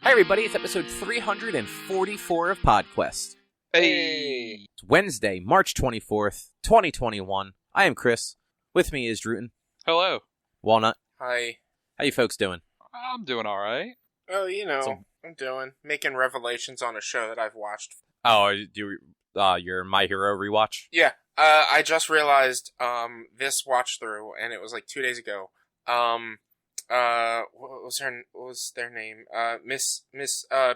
Hi everybody, it's episode 344 of PodQuest. Hey! It's Wednesday, March 24th, 2021. I am Chris. With me is Druten. Hello. Walnut. Hi. How you folks doing? I'm doing alright. Oh, I'm making revelations on a show that I've watched. Oh, your My Hero rewatch? Yeah, I just realized, this watch through, and it was like 2 days ago. What was their name? Miss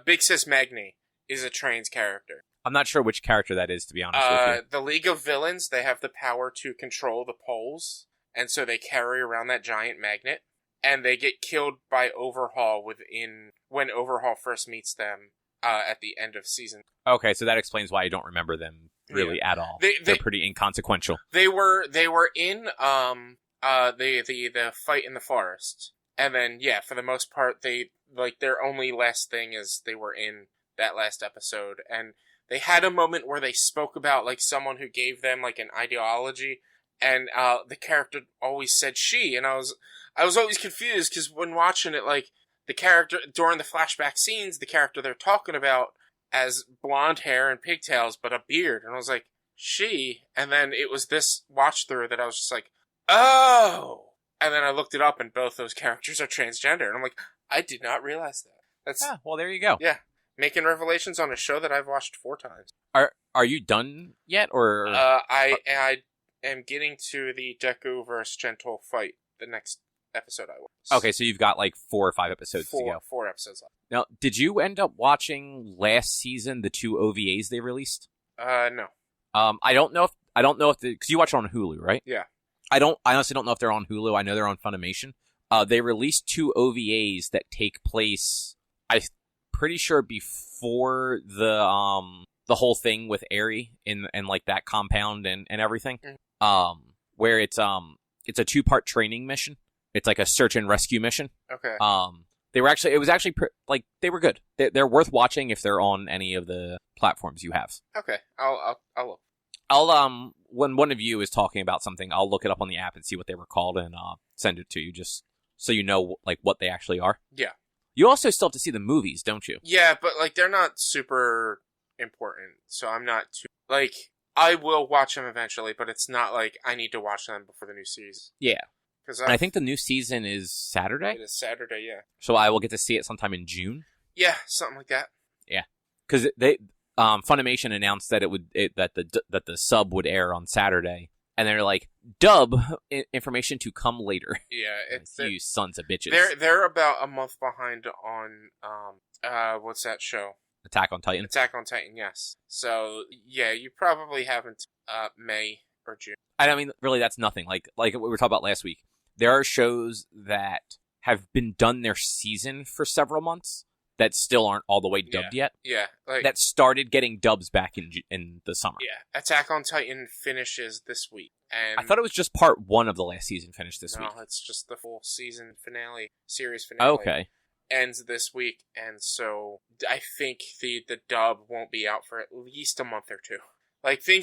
Big Sis Magni is a trans character. I'm not sure which character that is, to be honest with you. The League of Villains, they have the power to control the poles, and so they carry around that giant magnet, and they get killed by Overhaul when Overhaul first meets them, at the end of season. Okay, so that explains why I don't remember them really at all. They're pretty inconsequential. They were in, the fight in the forest. And then, yeah, for the most part, their only last thing is they were in that last episode. And they had a moment where they spoke about, like, someone who gave them, like, an ideology. And, the character always said she. And I was always confused, because when watching it, like, the character, during the flashback scenes, the character they're talking about has blonde hair and pigtails, but a beard. And I was like, she? And then it was this watch through that I was just like, oh! And then I looked it up, and both those characters are transgender. And I'm like, I did not realize that. Well, there you go. Yeah. Making revelations on a show that I've watched 4 times. Are you done yet, or? I am getting to the Deku versus Gentle fight, the next episode I watched. Okay, so you've got like 4 or 5 episodes to go. 4 episodes left. Now, did you end up watching last season, the 2 OVAs they released? No. I don't know if because you watch it on Hulu, right? Yeah. I honestly don't know if they're on Hulu. I know they're on Funimation. They released 2 OVAs that take place, I'm pretty sure, before the whole thing with Eri and like that compound and everything. Mm-hmm. Where it's a 2-part training mission. It's like a search and rescue mission. Okay. They were they were good. They're worth watching if they're on any of the platforms you have. Okay. I'll look. I'll when one of you is talking about something, I'll look it up on the app and see what they were called and send it to you, just so you know like what they actually are. Yeah. You also still have to see the movies, don't you? Yeah, but like they're not super important, so I'm not too like I will watch them eventually, but it's not like I need to watch them before the new season. Yeah. Because I think the new season is Saturday. It is Saturday, yeah. So I will get to see it sometime in June. Yeah, something like that. Yeah, because they. Funimation announced that that the sub would air on Saturday, and they're like, dub information to come later. Yeah, it's you sons of bitches. They're about a month behind on what's that show? Attack on Titan. Attack on Titan, yes. So yeah, you probably haven't May or June. I mean, really, that's nothing. Like we were talking about last week. There are shows that have been done their season for several months that still aren't all the way dubbed yet. Yeah. Like, that started getting dubs back in the summer. Yeah. Attack on Titan finishes this week. And I thought it was just part 1 of the last season finished this week. No, it's just the full season finale, series finale. Okay. Ends this week, and so I think the dub won't be out for at least a month or 2. Like, the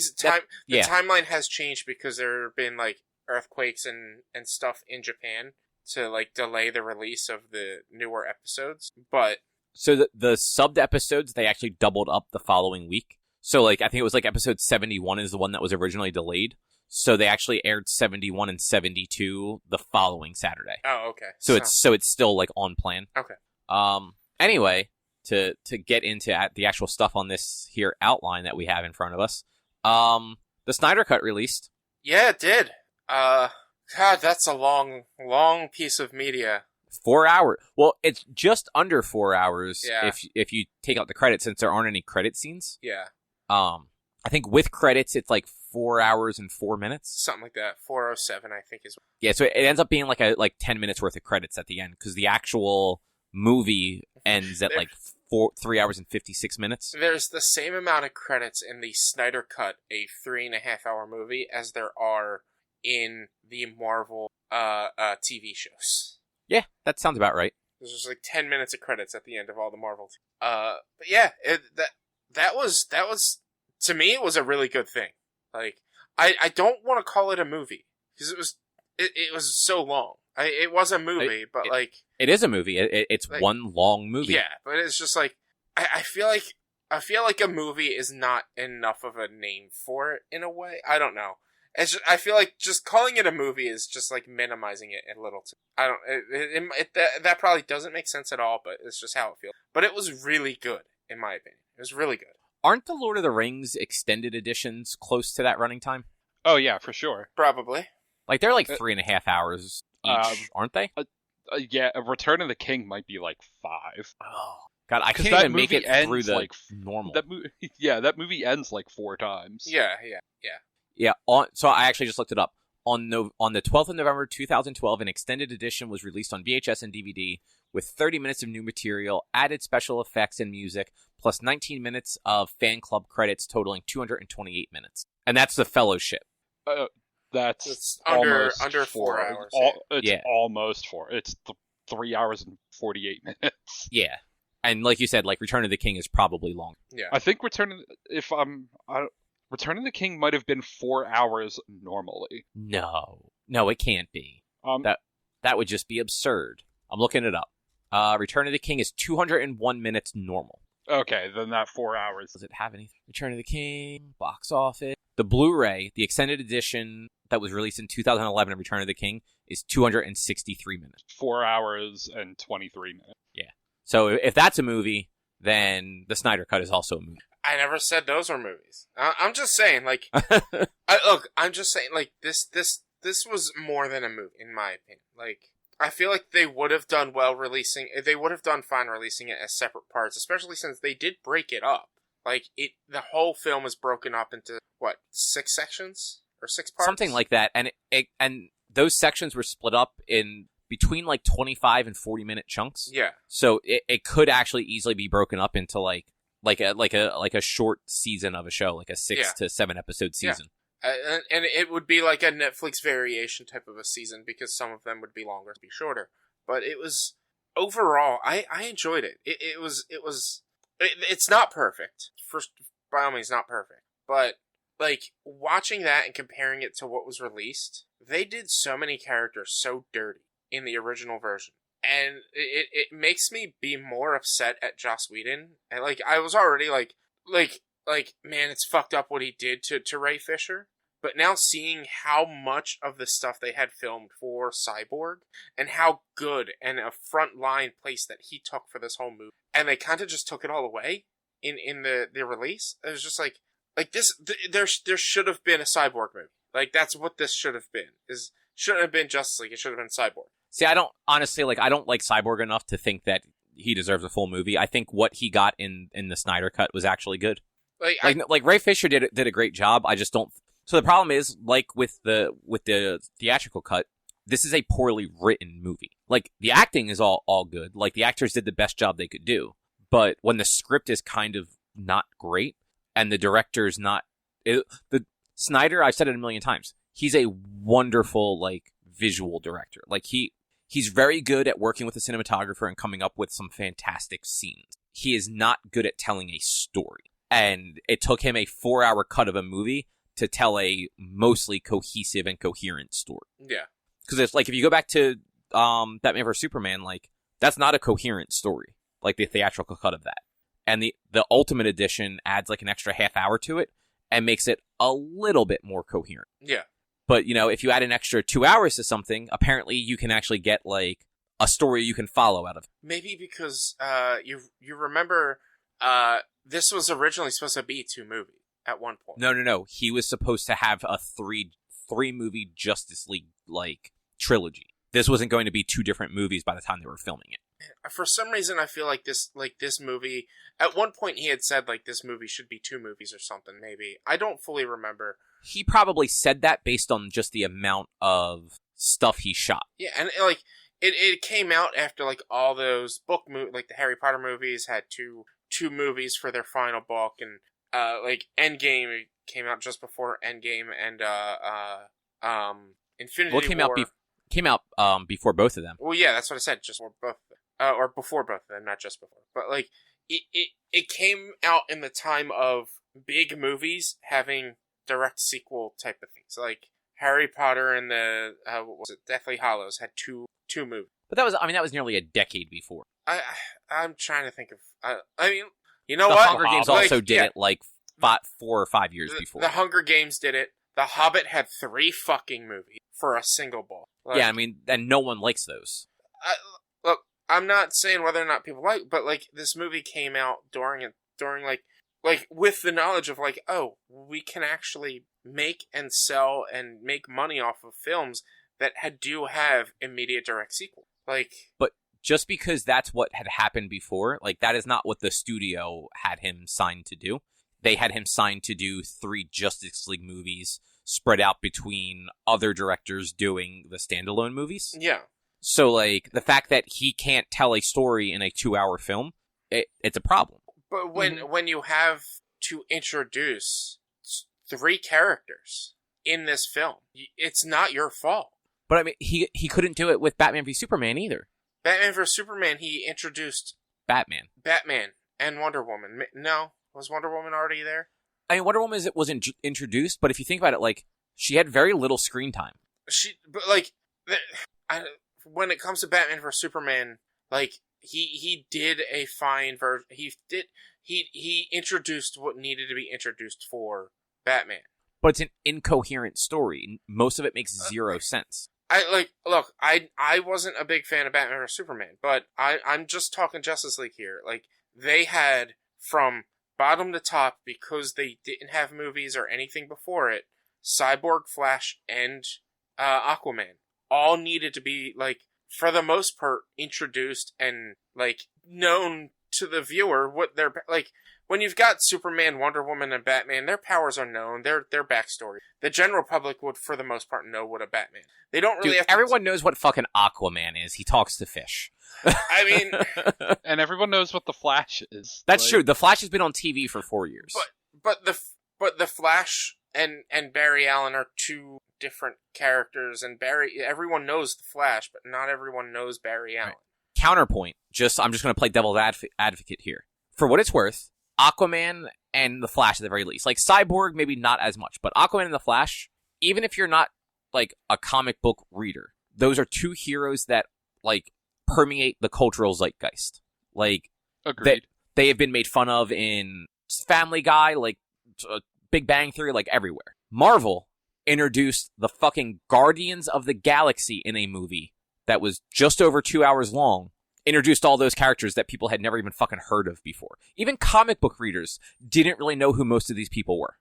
timeline has changed because there have been, like, earthquakes and stuff in Japan to, like, delay the release of the newer episodes, but... So the subbed episodes, they actually doubled up the following week. So, like, I think it was, like, episode 71 is the one that was originally delayed. So they actually aired 71 and 72 the following Saturday. Oh, okay. So it's still, like, on plan. Okay. Anyway, to get into the actual stuff on this here outline that we have in front of us, the Snyder Cut released. Yeah, it did. God, that's a long piece of media. 4 hours. Well, it's just under 4 hours if you take out the credits, since there aren't any credit scenes. Yeah. I think with credits, it's like 4 hours and 4 minutes. Something like that. 4:07, I think is. Yeah, so it ends up being like 10 minutes worth of credits at the end, because the actual movie ends at like 3 hours and 56 minutes. There's the same amount of credits in the Snyder Cut, a 3.5-hour movie, as there are in the Marvel TV shows. Yeah, that sounds about right. There's just like 10 minutes of credits at the end of all the Marvel. But yeah, that was to me, it was a really good thing. Like, I don't want to call it a movie because it was so long. It was a movie, but like it is a movie. It's like, one long movie. Yeah, but it's just like I feel like a movie is not enough of a name for it in a way. I don't know. I feel like just calling it a movie is just like minimizing it a little. I don't. That probably doesn't make sense at all, but it's just how it feels. But it was really good, in my opinion. It was really good. Aren't the Lord of the Rings extended editions close to that running time? Oh yeah, for sure. Probably. Like they're like 3.5 hours each, aren't they? Yeah, Return of the King might be like 5. Oh God, I can't that even make movie it through ends, the like, normal. That movie ends like 4 times. Yeah. So I actually just looked it up. On the 12th of November 2012, an extended edition was released on VHS and DVD with 30 minutes of new material, added special effects and music, plus 19 minutes of fan club credits, totaling 228 minutes. And that's the Fellowship. That's under 4 4 hours. It's almost 4. It's 3 hours and 48 minutes. Yeah. And like you said, like Return of the King is probably longer. Yeah. I think Return of the King might have been 4 hours normally. No, it can't be. That would just be absurd. I'm looking it up. Return of the King is 201 minutes normal. Okay, then that 4 hours. Does it have anything? Return of the King, box office. The Blu-ray, the extended edition that was released in 2011 of Return of the King is 263 minutes. 4 hours and 23 minutes. Yeah. So if that's a movie, then the Snyder Cut is also a movie. I never said those were movies. I'm just saying, like, I'm just saying, like, this was more than a movie, in my opinion. Like, I feel like they would have done fine releasing it as separate parts, especially since they did break it up. Like, the whole film is broken up into, 6 sections? Or 6 parts? Something like that. And those sections were split up in between, 25 and 40-minute chunks. Yeah. So it could actually easily be broken up into, like a short season of a show, like a 6 to 7 episode season. Yeah. And it would be like a Netflix variation type of a season because some of them would be longer, be shorter. But it was overall, I enjoyed it. It's not perfect. First, by all means, not perfect. But like watching that and comparing it to what was released, they did so many characters so dirty in the original version. And it makes me be more upset at Joss Whedon. And like I was already like man, it's fucked up what he did to Ray Fisher. But now seeing how much of the stuff they had filmed for Cyborg and how good and a front line place that he took for this whole movie, and they kind of just took it all away in the release. It was just like this. There should have been a Cyborg movie. Like that's what this should have been. Shouldn't have been Justice League. It should have been Cyborg. See, I don't like Cyborg enough to think that he deserves a full movie. I think what he got in the Snyder Cut was actually good. Like Ray Fisher did a great job. I just don't. So the problem is, like with the theatrical cut, this is a poorly written movie. Like the acting is all good. Like the actors did the best job they could do. But when the script is kind of not great and the director's not, the Snyder, I've said it a million times. He's a wonderful visual director. Like he's very good at working with a cinematographer and coming up with some fantastic scenes. He is not good at telling a story. And it took him a 4-hour cut of a movie to tell a mostly cohesive and coherent story. Yeah. Because it's like, if you go back to Batman vs. Superman, that's not a coherent story, like the theatrical cut of that. And the Ultimate Edition adds an extra half hour to it and makes it a little bit more coherent. Yeah. But, if you add an extra 2 hours to something, apparently you can actually get, a story you can follow out of it. Maybe because you remember this was originally supposed to be 2 movies. At one point. No. He was supposed to have a three movie Justice League trilogy. This wasn't going to be 2 different movies by the time they were filming it. For some reason, I feel like this movie. At one point, he had said this movie should be 2 movies or something. Maybe I don't fully remember. He probably said that based on just the amount of stuff he shot. Yeah, and it came out after all those book movies, the Harry Potter movies had two movies for their final book, and Endgame came out just before Endgame, and Infinity War came out before both of them. Well, yeah, that's what I said, just before both of them, or before both of them, not just before. But it came out in the time of big movies having direct sequel type of things. Harry Potter and the what was it, Deathly Hallows had two movies. But that was nearly a decade before. I'm trying to think of. I mean, you know The what? Hunger Games also did it like 4 or 5 years before. The Hunger Games did it. The Hobbit had 3 fucking movies for a single ball. Like, yeah, I mean, and no one likes those. Look, I'm not saying whether or not people like, but like this movie came out during like with the knowledge of like, oh, we can actually make and sell and make money off of films that do have immediate direct sequel. Like, but just because that's what had happened before, like that is not what the studio had him signed to do. They had him signed to do 3 Justice League movies spread out between other directors doing the standalone movies. Yeah. So, like, the fact that he can't tell a story in a 2-hour film, it's a problem. But when you have to introduce 3 characters in this film, it's not your fault. But, I mean, he couldn't do it with Batman v Superman either. Batman v Superman, he introduced... Batman and Wonder Woman. No? Was Wonder Woman already there? I mean, Wonder Woman wasn't introduced, but if you think about it, like, she had very little screen time. When it comes to Batman vs Superman, like, he did a fine version. He introduced what needed to be introduced for Batman. But it's an incoherent story. Most of it makes zero sense. I wasn't a big fan of Batman vs Superman, but I'm just talking Justice League here. Like, they had, from bottom to top, because they didn't have movies or anything before it, Cyborg, Flash, and Aquaman all needed to be, like, for the most part, introduced and, like, known to the viewer what they're, like, when you've got Superman, Wonder Woman, and Batman, their powers are known, their backstory. The general public would, for the most part, know what a Batman. They don't really have to... Everyone knows what fucking Aquaman is. He talks to fish. I mean... And everyone knows what the Flash is. That's true. The Flash has been on TV for 4 years. But the Flash and Barry Allen are 2 different characters, and everyone knows the Flash, but not everyone knows Barry Allen. Right. Counterpoint. I'm just going to play devil's advocate here. For what it's worth, Aquaman and the Flash at the very least. Like, Cyborg, maybe not as much, but Aquaman and the Flash, even if you're not, like, a comic book reader, those are 2 heroes that, like, permeate the cultural zeitgeist. Like, agreed. They have been made fun of in Family Guy, like, Big Bang Theory, like, everywhere. Marvel introduced the fucking Guardians of the Galaxy in a movie that was just over 2 hours long, introduced all those characters that people had never even fucking heard of before. Even comic book readers didn't really know who most of these people were.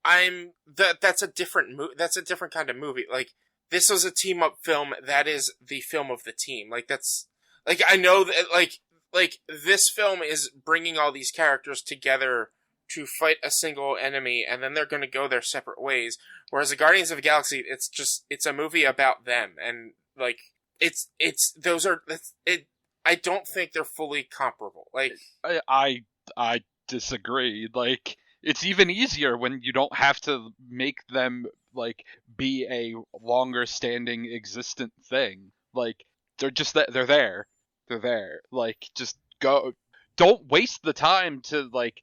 That's a different that's a different kind of movie. Like, this was a team up film. That is the film of the team. Like, that's, like, I know that, like this film is bringing all these characters together to fight a single enemy, and then they're going to go their separate ways. Whereas the Guardians of the Galaxy, it's a movie about them, and, like, I don't think they're fully comparable. Like, I disagree. Like, it's even easier when you don't have to make them, like, be a longer standing existent thing. Like, they're just they're there. They're there. Like, just go. Don't waste the time to, like,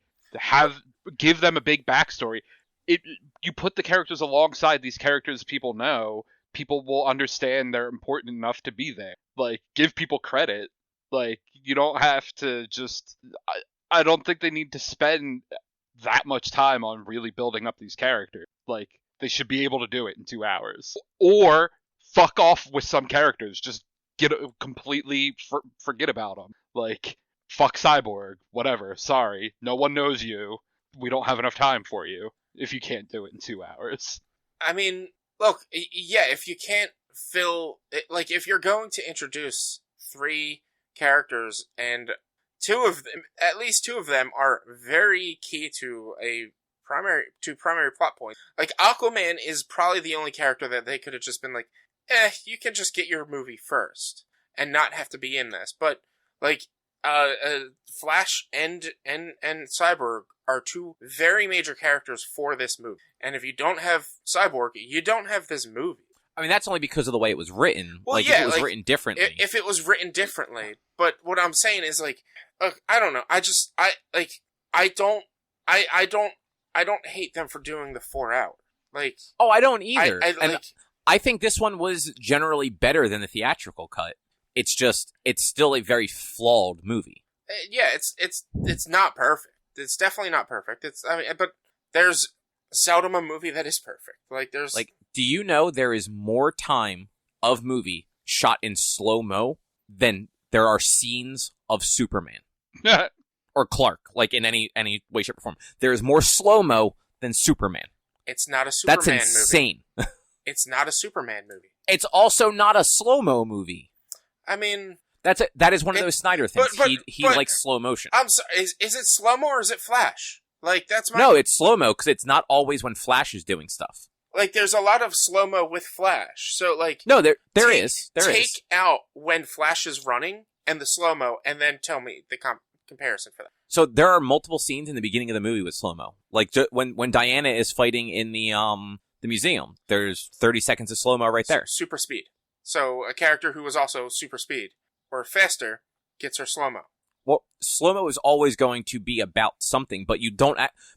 give them a big backstory. You put the characters alongside these characters people know, people will understand they're important enough to be there. Like, give people credit. Like, you don't have to just... I don't think they need to spend that much time on really building up these characters. Like, they should be able to do it in 2 hours. Or fuck off with some characters. Just completely forget about them. Like, fuck Cyborg. Whatever. Sorry. No one knows you. We don't have enough time for you if you can't do it in 2 hours. I mean, look, yeah, if you can't like, if you're going to introduce 3 characters and at least two of them are very key to primary plot points. Like, Aquaman is probably the only character that they could have just been like, you can just get your movie first and not have to be in this. But, like, Flash and Cyborg are 2 very major characters for this movie. And if you don't have Cyborg, you don't have this movie. I mean, that's only because of the way it was written. Well, like, yeah, if it was like, written differently. If it was written differently. But what I'm saying is, like, I don't know. I don't hate them for doing the 4 hour. Like, Oh, I don't either. I And I think this one was generally better than the theatrical cut. It's still a very flawed movie. yeah, it's not perfect. It's definitely not perfect. But there's seldom a movie that is perfect. Like, there's Do you know there is more time of movie shot in slow-mo than there are scenes of Superman or Clark, like in any way, shape, or form. There is more slow-mo than Superman. It's not a Superman movie. That's insane. It's not a Superman movie. It's also not a slow-mo movie. I mean, that is one of those Snyder things. He likes slow motion. I'm sorry. Is it slow-mo or is it Flash? Like, that's my... No, it's slow-mo because it's not always when Flash is doing stuff. Like, there's a lot of slow-mo with Flash. So, like... No, there is. Take out when Flash is running and the slow-mo, and then tell me the comparison for that. So there are multiple scenes in the beginning of the movie with slow-mo. Like, when Diana is fighting in the museum, there's 30 seconds of slow-mo right there. Super speed. So, a character who was also super speed, or faster, gets her slow-mo. Well, slow-mo is always going to be about something, but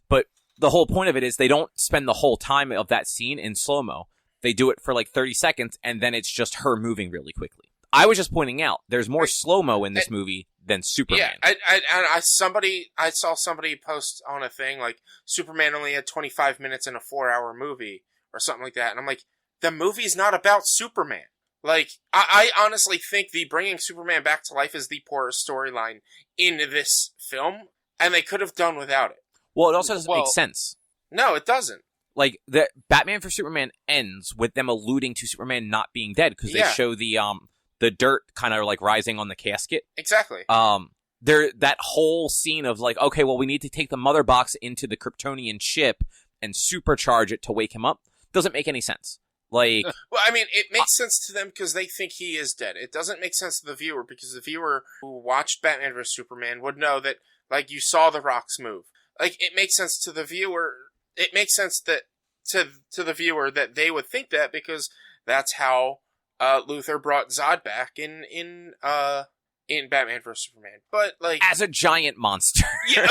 but the whole point of it is they don't spend the whole time of that scene in slow-mo. They do it for like 30 seconds, and then it's just her moving really quickly. I was just pointing out, there's more slow-mo in this movie than Superman. Yeah, I saw somebody post on a thing, like, Superman only had 25 minutes in a 4-hour movie, or something like that, and I'm like, the movie's not about Superman. Like, I honestly think the bringing Superman back to life is the poorest storyline in this film, and they could have done without it. Well, it also doesn't make sense. No, it doesn't. Like, the Batman v Superman ends with them alluding to Superman not being dead, because they show the dirt kind of like rising on the casket. Exactly. That whole scene of like, okay, well, we need to take the mother box into the Kryptonian ship and supercharge it to wake him up. Doesn't make any sense. Like, well, I mean, it makes sense to them because they think he is dead. It doesn't make sense to the viewer because the viewer who watched Batman vs Superman would know that, like, you saw the rocks move. Like, it makes sense to the viewer. It makes sense that to the viewer that they would think that because that's how Luthor brought Zod back in Batman vs Superman. But, like, as a giant monster. Yeah.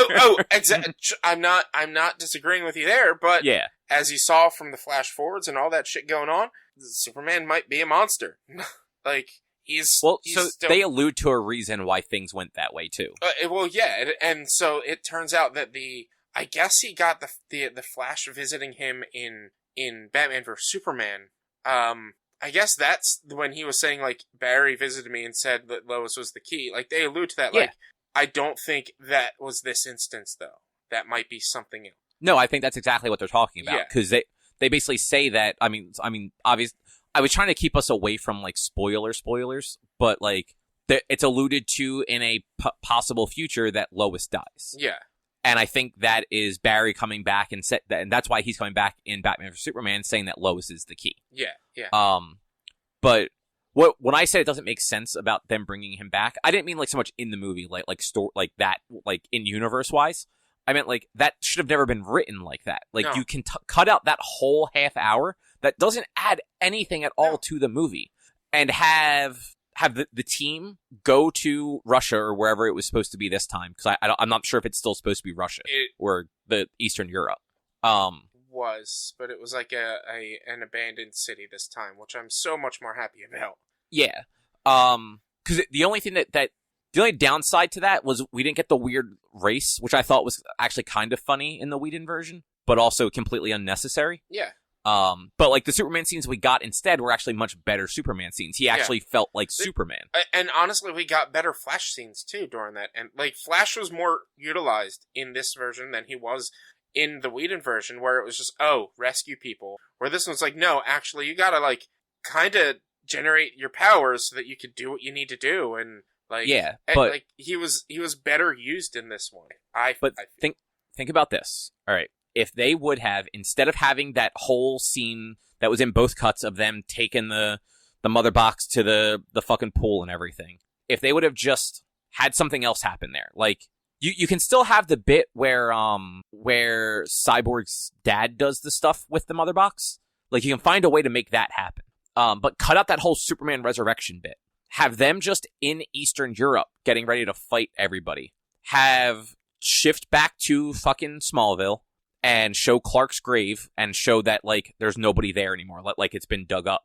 Exactly. I'm not disagreeing with you there, but yeah. As you saw from the flash forwards and all that shit going on, Superman might be a monster. Like, he's still... they allude to a reason why things went that way too. Well, yeah, and so it turns out that I guess he got the Flash visiting him in Batman vs Superman. I guess that's when he was saying, like, Barry visited me and said that Lois was the key. Like, they allude to that. Yeah. Like, I don't think that was this instance, though. That might be something else. No, I think that's exactly what they're talking about. Because they basically say that, I mean, obviously, I was trying to keep us away from, like, spoilers, but, like, it's alluded to in a possible future that Lois dies. Yeah. And I think that is Barry coming back and that's why he's coming back in Batman vs Superman, saying that Lois is the key. Yeah. But when I said it doesn't make sense about them bringing him back, I didn't mean like so much in the movie, like that, like in universe wise. I meant like that should have never been written like that. Like you can cut out that whole half hour that doesn't add anything at all to the movie, and have the team go to Russia or wherever it was supposed to be this time, because I'm not sure if it's still supposed to be Russia or the Eastern Europe. But it was like an abandoned city this time, which I'm so much more happy about. Yeah. Because the only thing the only downside to that was we didn't get the weird race, which I thought was actually kind of funny in the Whedon version, but also completely unnecessary. Yeah. But like the Superman scenes we got instead were actually much better Superman scenes. He actually felt like Superman. And honestly, we got better Flash scenes too during that. And like Flash was more utilized in this version than he was in the Whedon version, where it was just, rescue people. Where this one's like, no, actually, you gotta like kind of generate your powers so that you could do what you need to do. And like, but like he was better used in this one. Think about this. All right. If they would have, instead of having that whole scene that was in both cuts of them taking the mother box to the fucking pool and everything, if they would have just had something else happen there, like you can still have the bit where Cyborg's dad does the stuff with the mother box, like you can find a way to make that happen. But cut out that whole Superman resurrection bit. Have them just in Eastern Europe getting ready to fight everybody. Have shift back to fucking Smallville. and show Clark's grave and show that, like, there's nobody there anymore, like it's been dug up.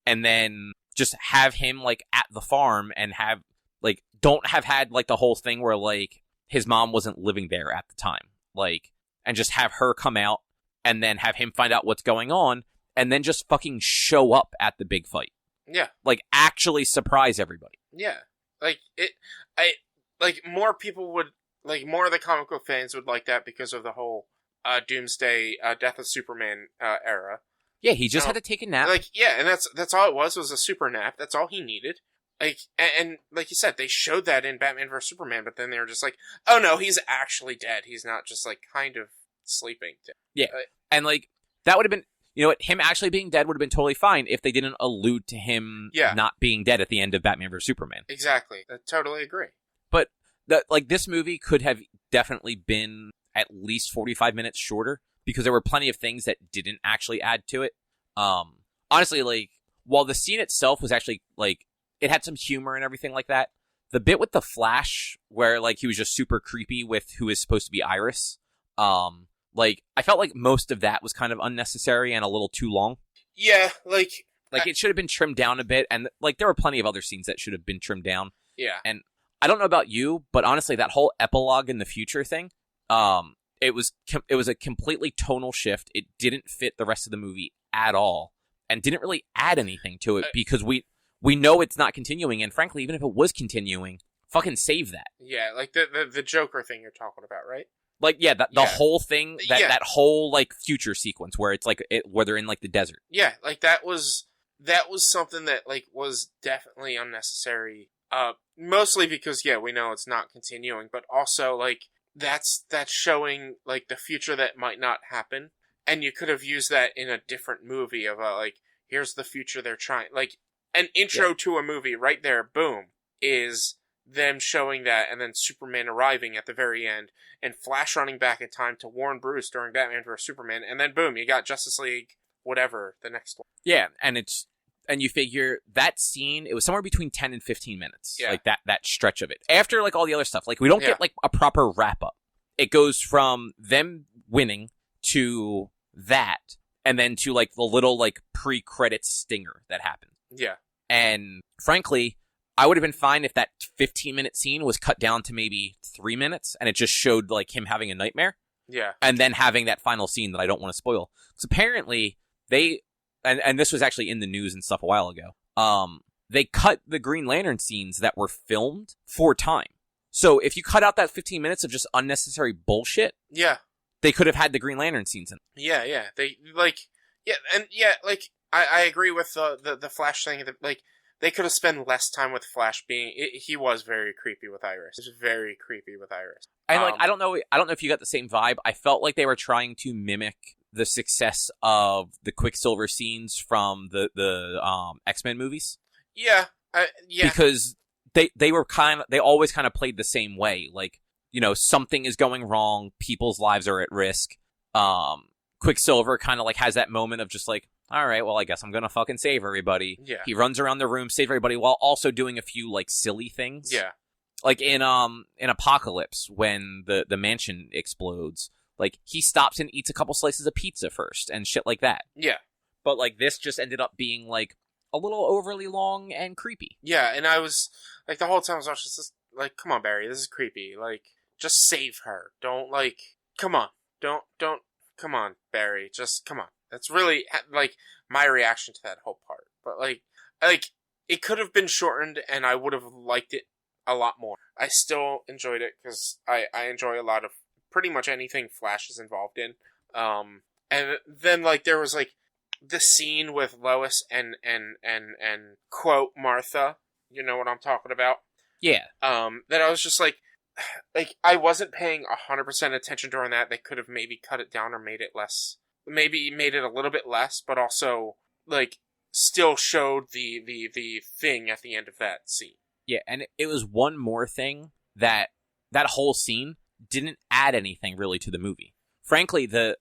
And then just have him, like, at the farm and have, like, don't have had, like, the whole thing where, like, his mom wasn't living there at the time. Like, and just have her come out and then have him find out what's going on and then just fucking show up at the big fight. Yeah. Like, actually surprise everybody. Yeah. Like, more people would, like, more of the comic book fans would like that because of the whole Doomsday, Death of Superman era. Yeah, he just had to take a nap. Like, yeah, and that's all it was a super nap. That's all he needed. Like, and like you said, they showed that in Batman vs. Superman, but then they were just like, oh no, he's actually dead. He's not just, like, kind of sleeping. Yeah, and, like, that would have been, you know what, him actually being dead would have been totally fine if they didn't allude to him not being dead at the end of Batman vs. Superman. Exactly. I totally agree. But, like, this movie could have definitely been at least 45 minutes shorter, because there were plenty of things that didn't actually add to it. Honestly, like, while the scene itself was actually, like, it had some humor and everything like that, the bit with the Flash, where, like, he was just super creepy with who is supposed to be Iris, like, I felt like most of that was kind of unnecessary and a little too long. Yeah, like, it should have been trimmed down a bit, and, like, there were plenty of other scenes that should have been trimmed down. Yeah. And I don't know about you, but honestly, that whole epilogue in the future thing, it was a completely tonal shift. It didn't fit the rest of the movie at all, and didn't really add anything to it, because we know it's not continuing, and frankly, even if it was continuing, fucking save that. Yeah, like the Joker thing you're talking about, right? Like, yeah, the whole thing, that whole, like, future sequence where it's like where they're in, like, the desert. Yeah, like that was something that, like, was definitely unnecessary. Mostly because, yeah, we know it's not continuing, but also, like, that's showing, like, the future that might not happen, and you could have used that in a different movie of, like, here's the future they're trying, like, an intro to a movie right there, boom, is them showing that, and then Superman arriving at the very end, and Flash running back in time to warn Bruce during Batman vs. Superman, and then boom, you got Justice League, whatever, the next one. Yeah, and you figure that scene, it was somewhere between 10 and 15 minutes. Yeah. Like, that stretch of it. After, like, all the other stuff, like, we don't get, like, a proper wrap-up. It goes from them winning to that, and then to, like, the little, like, pre-credits stinger that happened. Yeah. And, frankly, I would have been fine if that 15-minute scene was cut down to maybe 3 minutes, and it just showed, like, him having a nightmare. Yeah. And then having that final scene that I don't want to spoil. So apparently, they... And this was actually in the news and stuff a while ago. They cut the Green Lantern scenes that were filmed for time. So if you cut out that 15 minutes of just unnecessary bullshit, they could have had the Green Lantern scenes in. Yeah. They, like, I agree with the Flash thing. That, like, they could have spent less time with Flash he was very creepy with Iris. He was very creepy with Iris. And, like, I don't know if you got the same vibe. I felt like they were trying to mimic the success of the Quicksilver scenes from the X-Men movies. Yeah. Because they always kind of played the same way. Like, you know, something is going wrong, people's lives are at risk. Quicksilver kind of, like, has that moment of just like, all right, well, I guess I'm gonna fucking save everybody. Yeah. He runs around the room, save everybody, while also doing a few, like, silly things. Yeah. Like in Apocalypse, when the mansion explodes, like, he stops and eats a couple slices of pizza first and shit like that. Yeah. But, like, this just ended up being, like, a little overly long and creepy. Yeah, and I was, like, the whole time I was watching this, like, come on, Barry, this is creepy. Like, just save her. Don't, like, come on. Don't, come on, Barry. Just, come on. That's really, like, my reaction to that whole part. But, like, it could have been shortened, and I would have liked it a lot more. I still enjoyed it, because I enjoy a lot of pretty much anything Flash is involved in. And then, like, there was, like, the scene with Lois and quote Martha. You know what I'm talking about? Yeah. That I was just like I wasn't paying 100% attention during that. They could have maybe cut it down or made it less. Maybe made it a little bit less, but also, like, still showed the thing at the end of that scene. Yeah, and it was one more thing that whole scene didn't add anything really to the movie. Frankly, that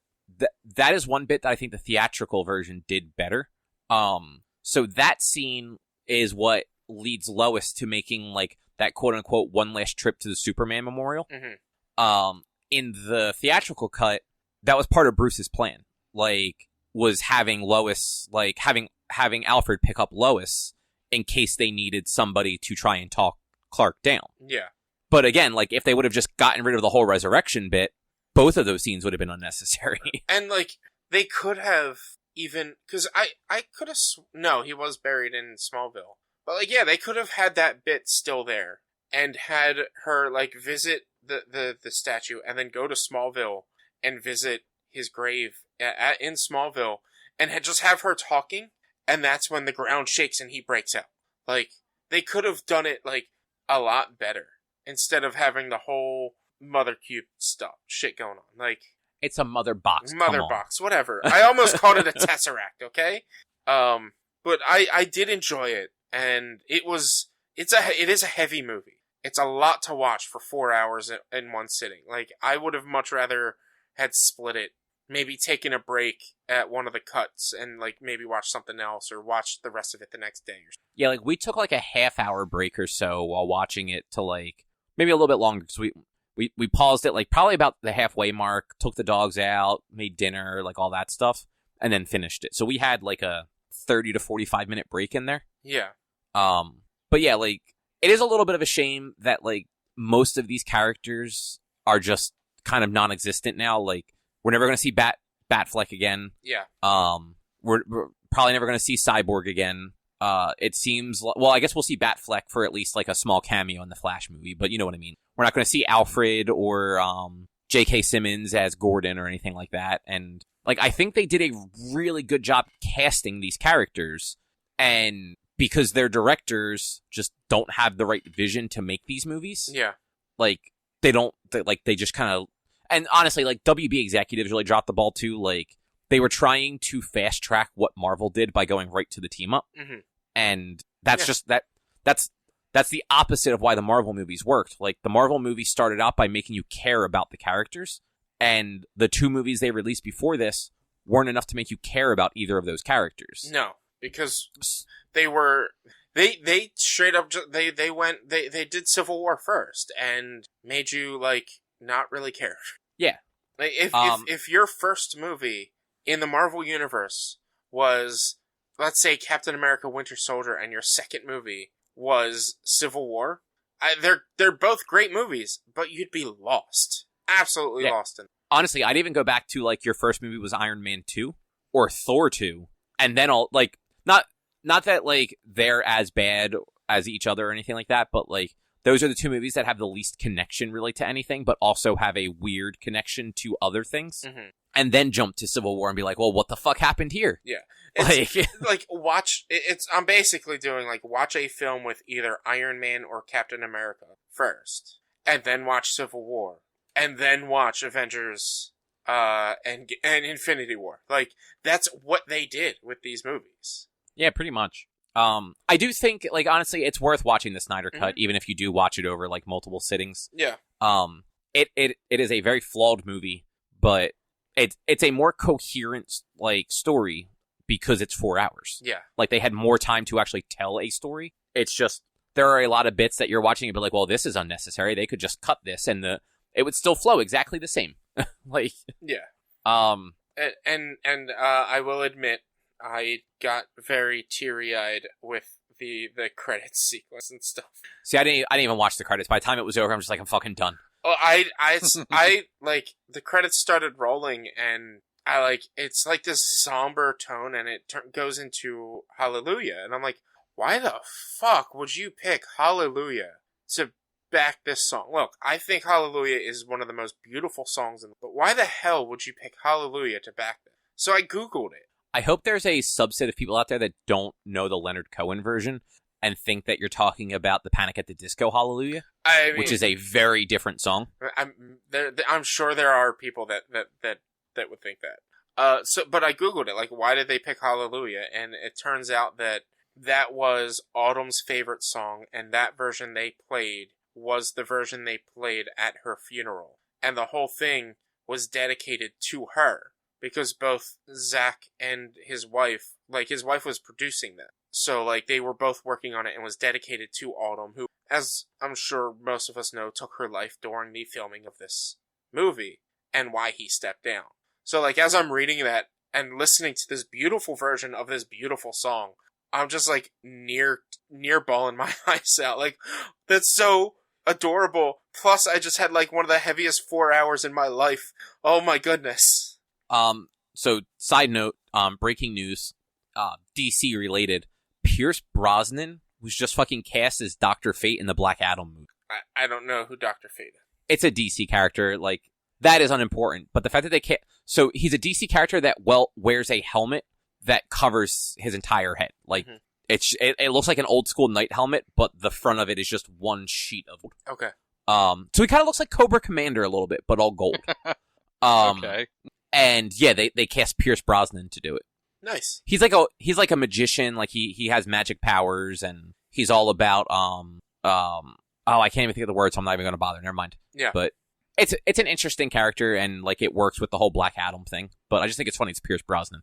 is one bit that I think the theatrical version did better. So that scene is what leads Lois to making, like, that quote-unquote one last trip to the Superman memorial. Mm-hmm. In the theatrical cut, that was part of Bruce's plan. Like, was having Lois, like, having Alfred pick up Lois in case they needed somebody to try and talk Clark down. Yeah. But again, like, if they would have just gotten rid of the whole resurrection bit, both of those scenes would have been unnecessary. And, like, they could have even... Because I could have... No, he was buried in Smallville. But, like, yeah, they could have had that bit still there. And had her, like, visit the statue and then go to Smallville and visit his grave in Smallville and just have her talking, and that's when the ground shakes and he breaks out. Like, they could have done it, like, a lot better instead of having the whole Mother Cube shit going on. Like, it's a mother box. Mother box, whatever. I almost called it a Tesseract, okay? But I did enjoy it, and it is a heavy movie. It's a lot to watch for 4 hours in one sitting. Like, I would have much rather had split it, maybe taken a break at one of the cuts and, like, maybe watch something else or watch the rest of it the next day or something. Yeah, like, we took, like, a half-hour break or so while watching it to, like, maybe a little bit longer, because we paused it, like, probably about the halfway mark, took the dogs out, made dinner, like, all that stuff, and then finished it. So we had, like, a 30 to 45-minute break in there. Yeah. But yeah, like, it is a little bit of a shame that, like, most of these characters are just kind of non-existent now. Like, we're never going to see Batfleck again. Yeah. We're probably never going to see Cyborg again. It seems well, I guess we'll see Batfleck for at least, like, a small cameo in the Flash movie, but you know what I mean. We're not going to see Alfred or J.K. Simmons as Gordon or anything like that. And, like, I think they did a really good job casting these characters, and because their directors just don't have the right vision to make these movies. Yeah. Like, they just kind of... And honestly, like, WB executives really dropped the ball, too. Like, they were trying to fast-track what Marvel did by going right to the team-up. Mm-hmm. And that's just... That's the opposite of why the Marvel movies worked. Like, the Marvel movies started out by making you care about the characters, and the two movies they released before this weren't enough to make you care about either of those characters. No, because they straight up they did Civil War first and made you, like, not really care. Yeah. Like, if your first movie in the Marvel universe was, let's say, Captain America: Winter Soldier, and your second movie was Civil War, they're both great movies, but you'd be lost. Absolutely lost in. Honestly, I'd even go back to, like, your first movie was Iron Man 2 or Thor 2, and then not that, like, they're as bad as each other or anything like that, but, like, those are the two movies that have the least connection really to anything, but also have a weird connection to other things. Mm-hmm. And then jump to Civil War and be like, well, what the fuck happened here? Yeah. It's I'm basically doing, like, watch a film with either Iron Man or Captain America first, and then watch Civil War, and then watch Avengers, and Infinity War. Like, that's what they did with these movies. Yeah, pretty much. I do think, like, honestly, it's worth watching the Snyder Cut, even if you do watch it over, like, multiple sittings. Yeah. It is a very flawed movie, but it's a more coherent, like, story because it's 4 hours. Yeah. Like, they had more time to actually tell a story. It's just, there are a lot of bits that you're watching and be like, well, this is unnecessary. They could just cut this and it would still flow exactly the same. Like, yeah. And I will admit, I got very teary-eyed with the credits sequence and stuff. See, I didn't even watch the credits. By the time it was over, I'm just like, I'm fucking done. Well, I like, the credits started rolling, and I, like, it's like this somber tone, and it goes into Hallelujah, and I'm like, why the fuck would you pick Hallelujah to back this song? Look, I think Hallelujah is one of the most beautiful songs, but why the hell would you pick Hallelujah to back this? So I Googled it. I hope there's a subset of people out there that don't know the Leonard Cohen version and think that you're talking about the Panic at the Disco Hallelujah, which is a very different song. I'm sure there are people that would think that. But I Googled it, like, why did they pick Hallelujah? And it turns out that was Autumn's favorite song, and that version they played was the version they played at her funeral. And the whole thing was dedicated to her, because both Zack and his wife was producing that. So, like, they were both working on it and was dedicated to Autumn, who, as I'm sure most of us know, took her life during the filming of this movie, and why he stepped down. So, like, as I'm reading that and listening to this beautiful version of this beautiful song, I'm just, like, near bawling my eyes out. Like, that's so adorable. Plus, I just had, like, one of the heaviest 4 hours in my life. Oh, my goodness. So, side note, breaking news, DC related, Pierce Brosnan was just fucking cast as Dr. Fate in the Black Adam movie. I don't know who Dr. Fate is. It's a DC character, like, that is unimportant, but the fact that they can't, so he's a DC character that, wears a helmet that covers his entire head. Like, it looks like an old school knight helmet, but the front of it is just one sheet of wood. Okay. So he kind of looks like Cobra Commander a little bit, but all gold. Okay. And yeah, they cast Pierce Brosnan to do it. Nice. He's like a magician, like he has magic powers, and he's all about, I can't even think of the word, so I'm not even gonna bother, never mind. Yeah. But it's an interesting character, and like it works with the whole Black Adam thing, but I just think it's funny it's Pierce Brosnan.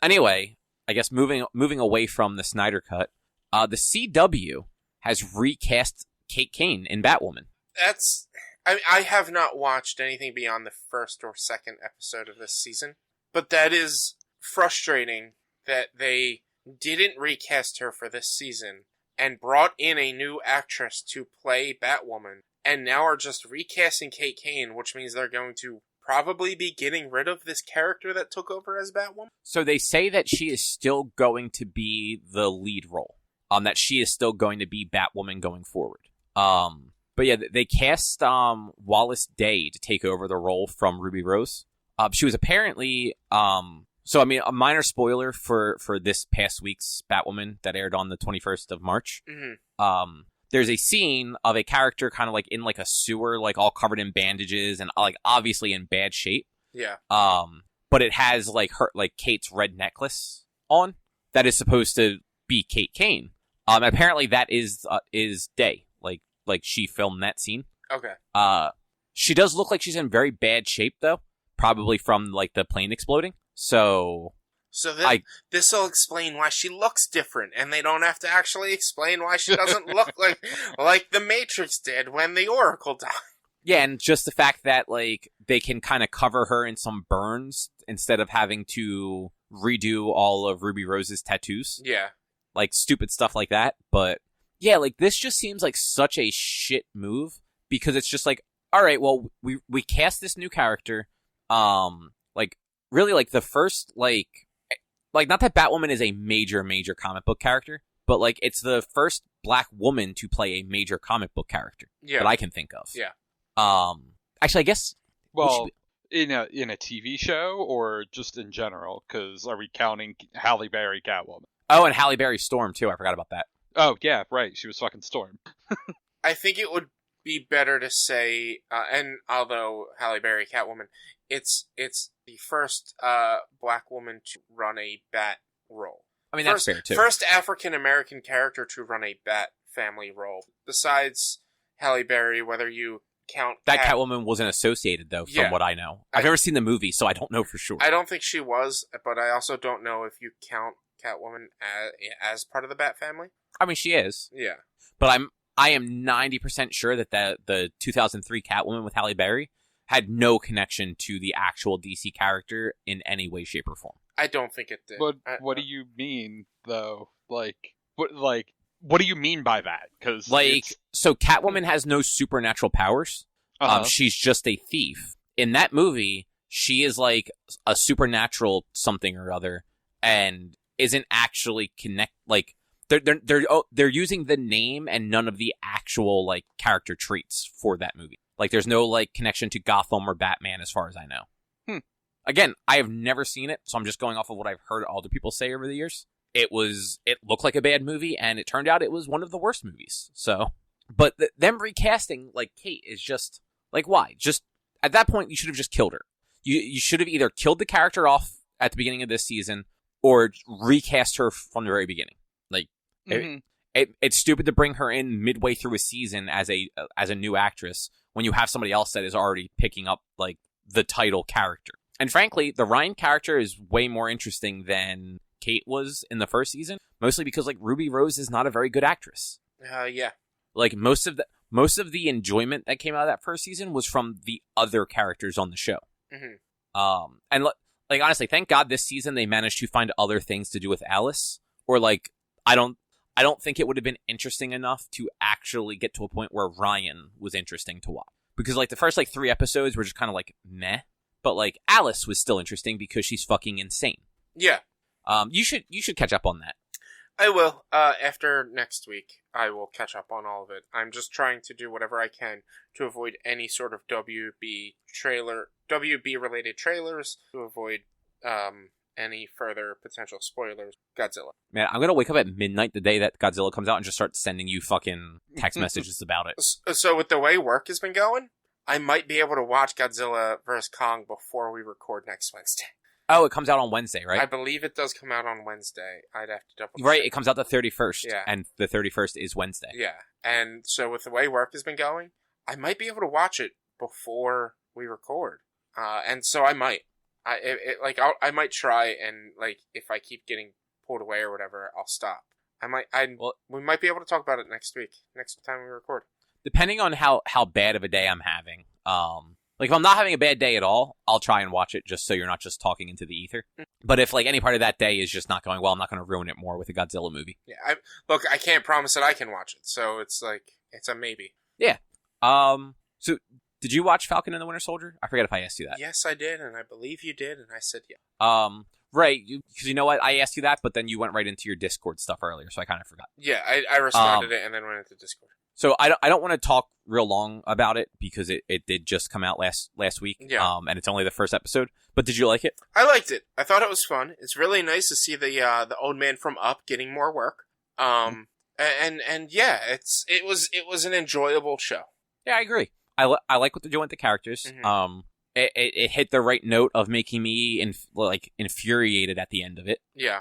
Anyway, I guess moving away from the Snyder cut, the CW has recast Kate Kane in Batwoman. I have not watched anything beyond the first or second episode of this season, but that is frustrating that they didn't recast her for this season and brought in a new actress to play Batwoman, and now are just recasting Kate Kane, which means they're going to probably be getting rid of this character that took over as Batwoman. So they say that she is still going to be the lead role. That she is still going to be Batwoman going forward. But yeah, they cast Wallace Day to take over the role from Ruby Rose. She was apparently so I mean, a minor spoiler for this past week's Batwoman that aired on the 21st of March. There's a scene of a character kind of like in like a sewer, like all covered in bandages and like obviously in bad shape. Yeah. But it has like Kate's red necklace on that is supposed to be Kate Kane. Apparently that is Day. Like she filmed that scene. Okay. She does look like she's in very bad shape though, probably from like the plane exploding. So this will explain why she looks different, and they don't have to actually explain why she doesn't look like the Matrix did when the Oracle died. Yeah, and just the fact that like they can kind of cover her in some burns instead of having to redo all of Ruby Rose's tattoos. Yeah. Like stupid stuff like that, but yeah, like this just seems like such a shit move because it's just like, all right, well, we cast this new character, like really like the first like not that Batwoman is a major comic book character, but like it's the first black woman to play a major comic book character that I can think of. Yeah. Actually, I guess. Well, in a TV show or just in general? Because are we counting Halle Berry Catwoman? Oh, and Halle Berry Storm too. I forgot about that. Oh yeah, right. She was fucking Storm. I think it would be better to say, and although Halle Berry Catwoman, it's the first black woman to run a Bat role. I mean, that's fair too. First African American character to run a Bat family role. Besides Halle Berry, whether you count that Catwoman wasn't associated though, from what I know. I've never seen the movie, so I don't know for sure. I don't think she was, but I also don't know if you count Catwoman as part of the Bat family. I mean, she is. Yeah. But I am 90% sure that the 2003 Catwoman with Halle Berry had no connection to the actual DC character in any way, shape, or form. I don't think it did. But what do you mean, though? What do you mean by that? Because so Catwoman has no supernatural powers. She's just a thief. In that movie, she is like a supernatural something or other, and isn't actually they're using the name and none of the actual like character traits for that movie. Like there's no like connection to Gotham or Batman as far as I know. Again, I have never seen it, so I'm just going off of what I've heard other people say over the years. It looked like a bad movie, and it turned out it was one of the worst movies. So, but them recasting like Kate is just like, why? Just at that point, you should have just killed her. You should have either killed the character off at the beginning of this season or recast her from the very beginning. Like, it's stupid to bring her in midway through a season as a new actress when you have somebody else that is already picking up like the title character. And frankly, the Ryan character is way more interesting than Kate was in the first season, mostly because like Ruby Rose is not a very good actress. Yeah. Like most of the enjoyment that came out of that first season was from the other characters on the show. And like honestly, thank God this season they managed to find other things to do with Alice. Or like, I don't think it would have been interesting enough to actually get to a point where Ryan was interesting to watch. Because like the first like 3 episodes were just kind of like meh, but like Alice was still interesting because she's fucking insane. Yeah. You should catch up on that. I will. After next week, I will catch up on all of it. I'm just trying to do whatever I can to avoid any sort of WB related trailers, to avoid any further potential spoilers. Godzilla. Man, I'm gonna wake up at midnight the day that Godzilla comes out and just start sending you fucking text messages about it. So with the way work has been going, I might be able to watch Godzilla vs. Kong before we record next Wednesday. Oh, it comes out on Wednesday, right? I believe it does come out on Wednesday. I'd have to double check. Right, it comes out the 31st. Yeah. And the 31st is Wednesday. Yeah. And so with the way work has been going, I might be able to watch it before we record. And so I might. I might try, and like if I keep getting pulled away or whatever, I'll stop. We might be able to talk about it next week, next time we record. Depending on how bad of a day I'm having, like if I'm not having a bad day at all, I'll try and watch it just so you're not just talking into the ether. But if like any part of that day is just not going well, I'm not going to ruin it more with a Godzilla movie. Yeah, I can't promise that I can watch it, so it's like it's a maybe. Yeah. So did you watch Falcon and the Winter Soldier? I forget if I asked you that. Yes, I did, and I believe you did, and I said yeah. Right, because you know what? I asked you that, but then you went right into your Discord stuff earlier, so I kind of forgot. Yeah, I responded it and then went into Discord. So I don't want to talk real long about it because it did just come out last week. Yeah. And it's only the first episode. But did you like it? I liked it. I thought it was fun. It's really nice to see the old man from Up getting more work. And yeah, it was an enjoyable show. Yeah, I agree. I like what they're doing with the characters. Mm-hmm. It hit the right note of making me infuriated at the end of it. Yeah.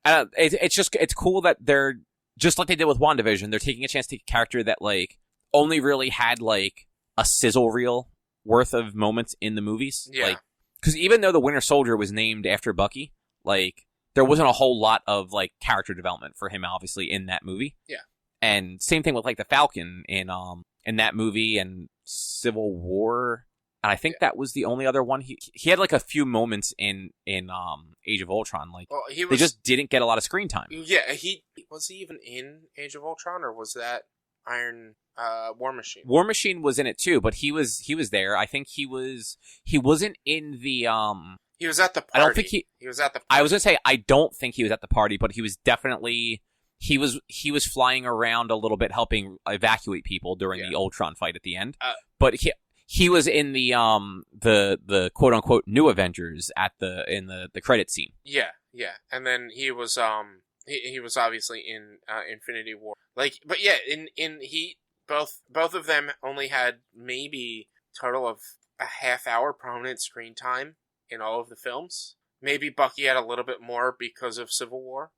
It's cool that they're just like they did with WandaVision. They're taking a chance to take a character that like only really had like a sizzle reel worth of moments in the movies. Yeah. Like, because even though the Winter Soldier was named after Bucky, like there wasn't a whole lot of like character development for him, obviously, in that movie. Yeah. And same thing with like the Falcon in that movie and Civil War. And I think that was the only other one. He had like a few moments in Age of Ultron. Like they just didn't get a lot of screen time. Yeah, was he even in Age of Ultron, or was that War Machine? War Machine was in it too, but he was there. I think he wasn't in the He was at the party. I don't think he was at the party. I was gonna say I don't think he was at the party, but he was definitely he was flying around a little bit helping evacuate people during the Ultron fight at the end. But he was in the quote unquote new Avengers in the credit scene. Yeah, and then he was he was obviously in Infinity War. Like, but yeah, both of them only had maybe total of a half hour prominent screen time in all of the films. Maybe Bucky had a little bit more because of Civil War.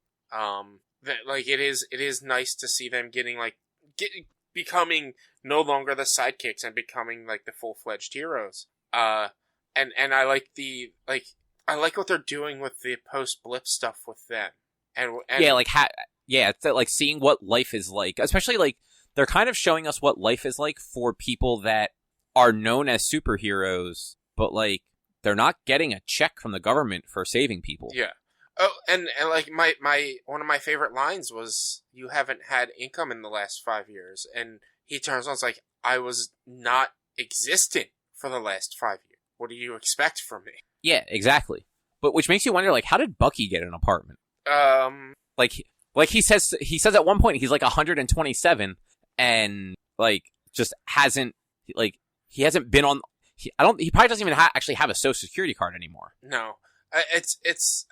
It is nice to see them becoming no longer the sidekicks and becoming like the full-fledged heroes. And I like I like what they're doing with the post-blip stuff with them. And it's like seeing what life is like, especially like they're kind of showing us what life is like for people that are known as superheroes, but like they're not getting a check from the government for saving people. Yeah. Oh, and like my one of my favorite lines was, "You haven't had income in the last 5 years," and he turns on, it's like, "I was not existent for the last 5 years. What do you expect from me?" Yeah, exactly. But which makes you wonder, like, how did Bucky get an apartment? Like he says at one point he's like 127 and like just hasn't like he hasn't been on. He probably doesn't even actually have a Social Security card anymore. No. It's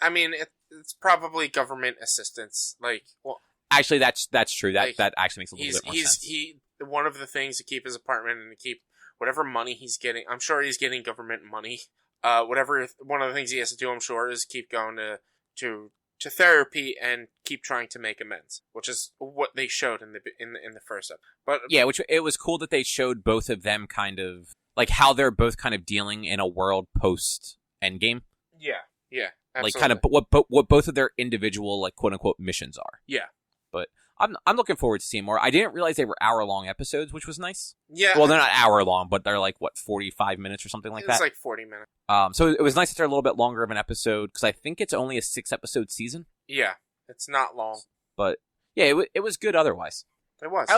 probably government assistance. Like, well, actually, that's true. That actually makes a little bit more sense. One of the things to keep his apartment and to keep whatever money he's getting. I'm sure he's getting government money. Whatever. One of the things he has to do, I'm sure, is keep going to therapy and keep trying to make amends, which is what they showed in the first episode. But yeah, which it was cool that they showed both of them kind of like how they're both kind of dealing in a world post Endgame. Yeah, absolutely. Like kind of what both of their individual like quote unquote missions are. Yeah, but I'm looking forward to seeing more. I didn't realize they were hour-long episodes, which was nice. Yeah. Well, they're not hour-long, but they're like, 45 minutes or something like that? It's like 40 minutes. So it was nice that they're a little bit longer of an episode, because I think it's only a 6-episode season. Yeah, it's not long. But, yeah, it was good otherwise. It was. I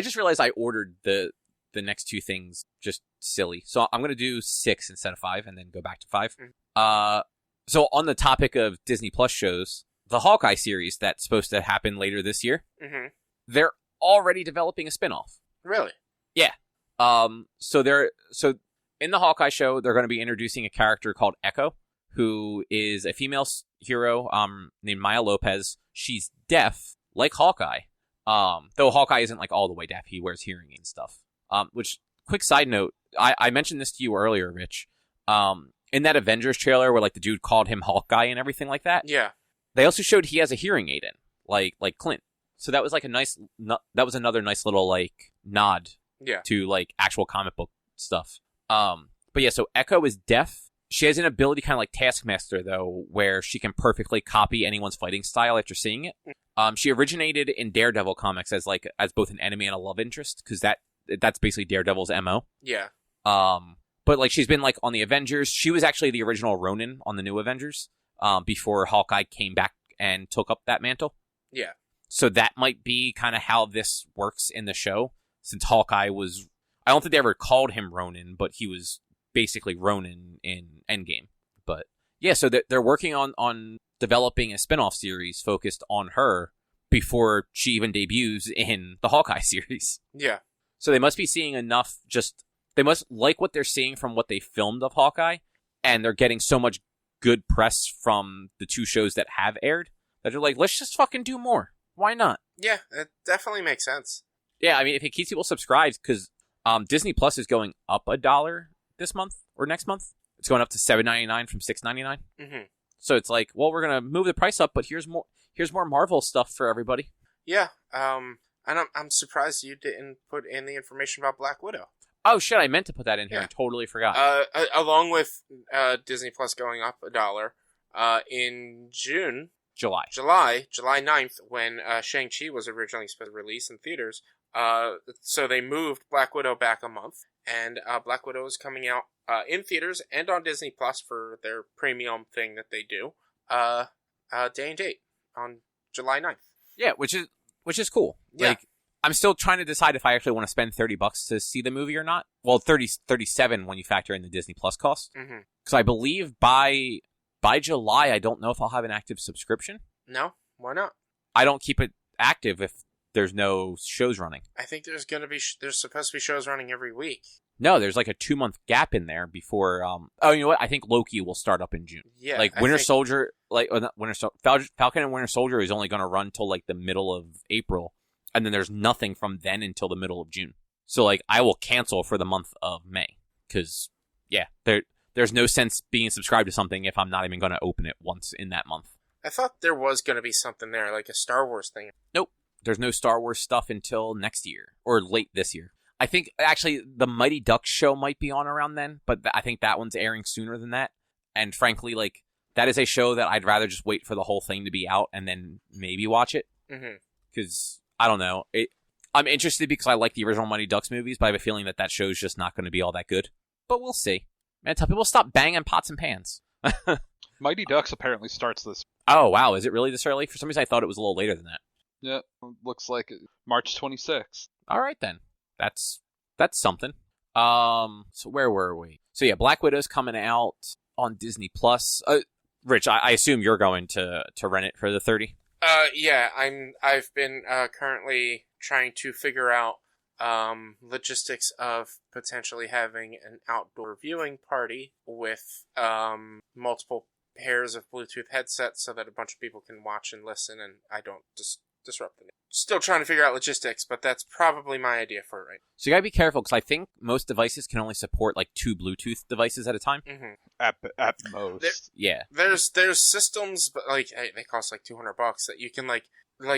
just realized I ordered the next two things just silly. So I'm going to do 6 instead of 5, and then go back to 5. Mm-hmm. So on the topic of Disney Plus shows, the Hawkeye series that's supposed to happen later this year, Mm-hmm. they're already developing a spinoff. Really? Yeah. So in the Hawkeye show, they're going to be introducing a character called Echo, who is a female hero named Maya Lopez. She's deaf, like Hawkeye. Though Hawkeye isn't like all the way deaf, he wears hearing aid and stuff. Which, quick side note, I mentioned this to you earlier, Rich. In that Avengers trailer where like the dude called him Hawkeye and everything like that. Yeah. They also showed he has a hearing aid in, like Clint. So that was like that was another nice little like nod to like actual comic book stuff. But yeah, so Echo is deaf. She has an ability kind of like Taskmaster though, where she can perfectly copy anyone's fighting style after seeing it. She originated in Daredevil comics as both an enemy and a love interest, because that's basically Daredevil's MO. Yeah. But like she's been like on the Avengers. She was actually the original Ronin on the new Avengers. Before Hawkeye came back and took up that mantle. Yeah. So that might be kind of how this works in the show, since Hawkeye was... I don't think they ever called him Ronin, but he was basically Ronin in Endgame. But yeah, so they're working on developing a spin-off series focused on her before she even debuts in the Hawkeye series. Yeah. So they must be seeing enough, they must like what they're seeing from what they filmed of Hawkeye, and they're getting so much good press from the two shows that have aired that they're like, let's just fucking do more. Why not? Yeah, it definitely makes sense. Yeah, I mean, if it keeps people subscribed, because Disney Plus is going up $1 this month or next month. It's going up to $7.99 from $6.99. Mm-hmm. So it's like, well, we're gonna move the price up, but here's more Marvel stuff for everybody. Yeah, and I'm surprised you didn't put in the information about Black Widow. Oh shit, I meant to put that in here. Yeah. I totally forgot. Along with Disney Plus going up $1, in July 9th, when Shang-Chi was originally supposed to release in theaters, so they moved Black Widow back a month, and Black Widow is coming out in theaters and on Disney Plus for their premium thing that they do, day and date on July 9th. Yeah, which is cool. Yeah. Like, I'm still trying to decide if I actually want to spend $30 to see the movie or not. Well, $37 when you factor in the Disney Plus cost. Mm-hmm. Because I believe by July, I don't know if I'll have an active subscription. No, why not? I don't keep it active if there's no shows running. I think there's supposed to be shows running every week. No, there's like a 2-month gap in there before. You know what? I think Loki will start up in June. Yeah, like Soldier, Falcon and Winter Soldier is only going to run till like the middle of April. And then there's nothing from then until the middle of June. So, like, I will cancel for the month of May. Because, yeah, there's no sense being subscribed to something if I'm not even going to open it once in that month. I thought there was going to be something there, like a Star Wars thing. Nope. There's no Star Wars stuff until next year. Or late this year. I think, actually, the Mighty Ducks show might be on around then. But I think that one's airing sooner than that. And frankly, like, that is a show that I'd rather just wait for the whole thing to be out and then maybe watch it. Because... I don't know. I'm interested because I like the original Mighty Ducks movies, but I have a feeling that show's just not going to be all that good. But we'll see. Man, tell people stop banging pots and pans. Mighty Ducks apparently starts this. Oh, wow. Is it really this early? For some reason, I thought it was a little later than that. Yeah, looks like March 26th. All right, then. That's something. So where were we? So yeah, Black Widow's coming out on Disney Plus. Rich, I assume you're going to rent it for the $30. Yeah, I've been currently trying to figure out logistics of potentially having an outdoor viewing party with multiple pairs of Bluetooth headsets so that a bunch of people can watch and listen and I don't disrupt them. Still trying to figure out logistics, but that's probably my idea for it right now. So you gotta be careful, because I think most devices can only support like 2 Bluetooth devices at a time. Mm-hmm. At most. Yeah. There's systems, but like they cost like $200 that you can like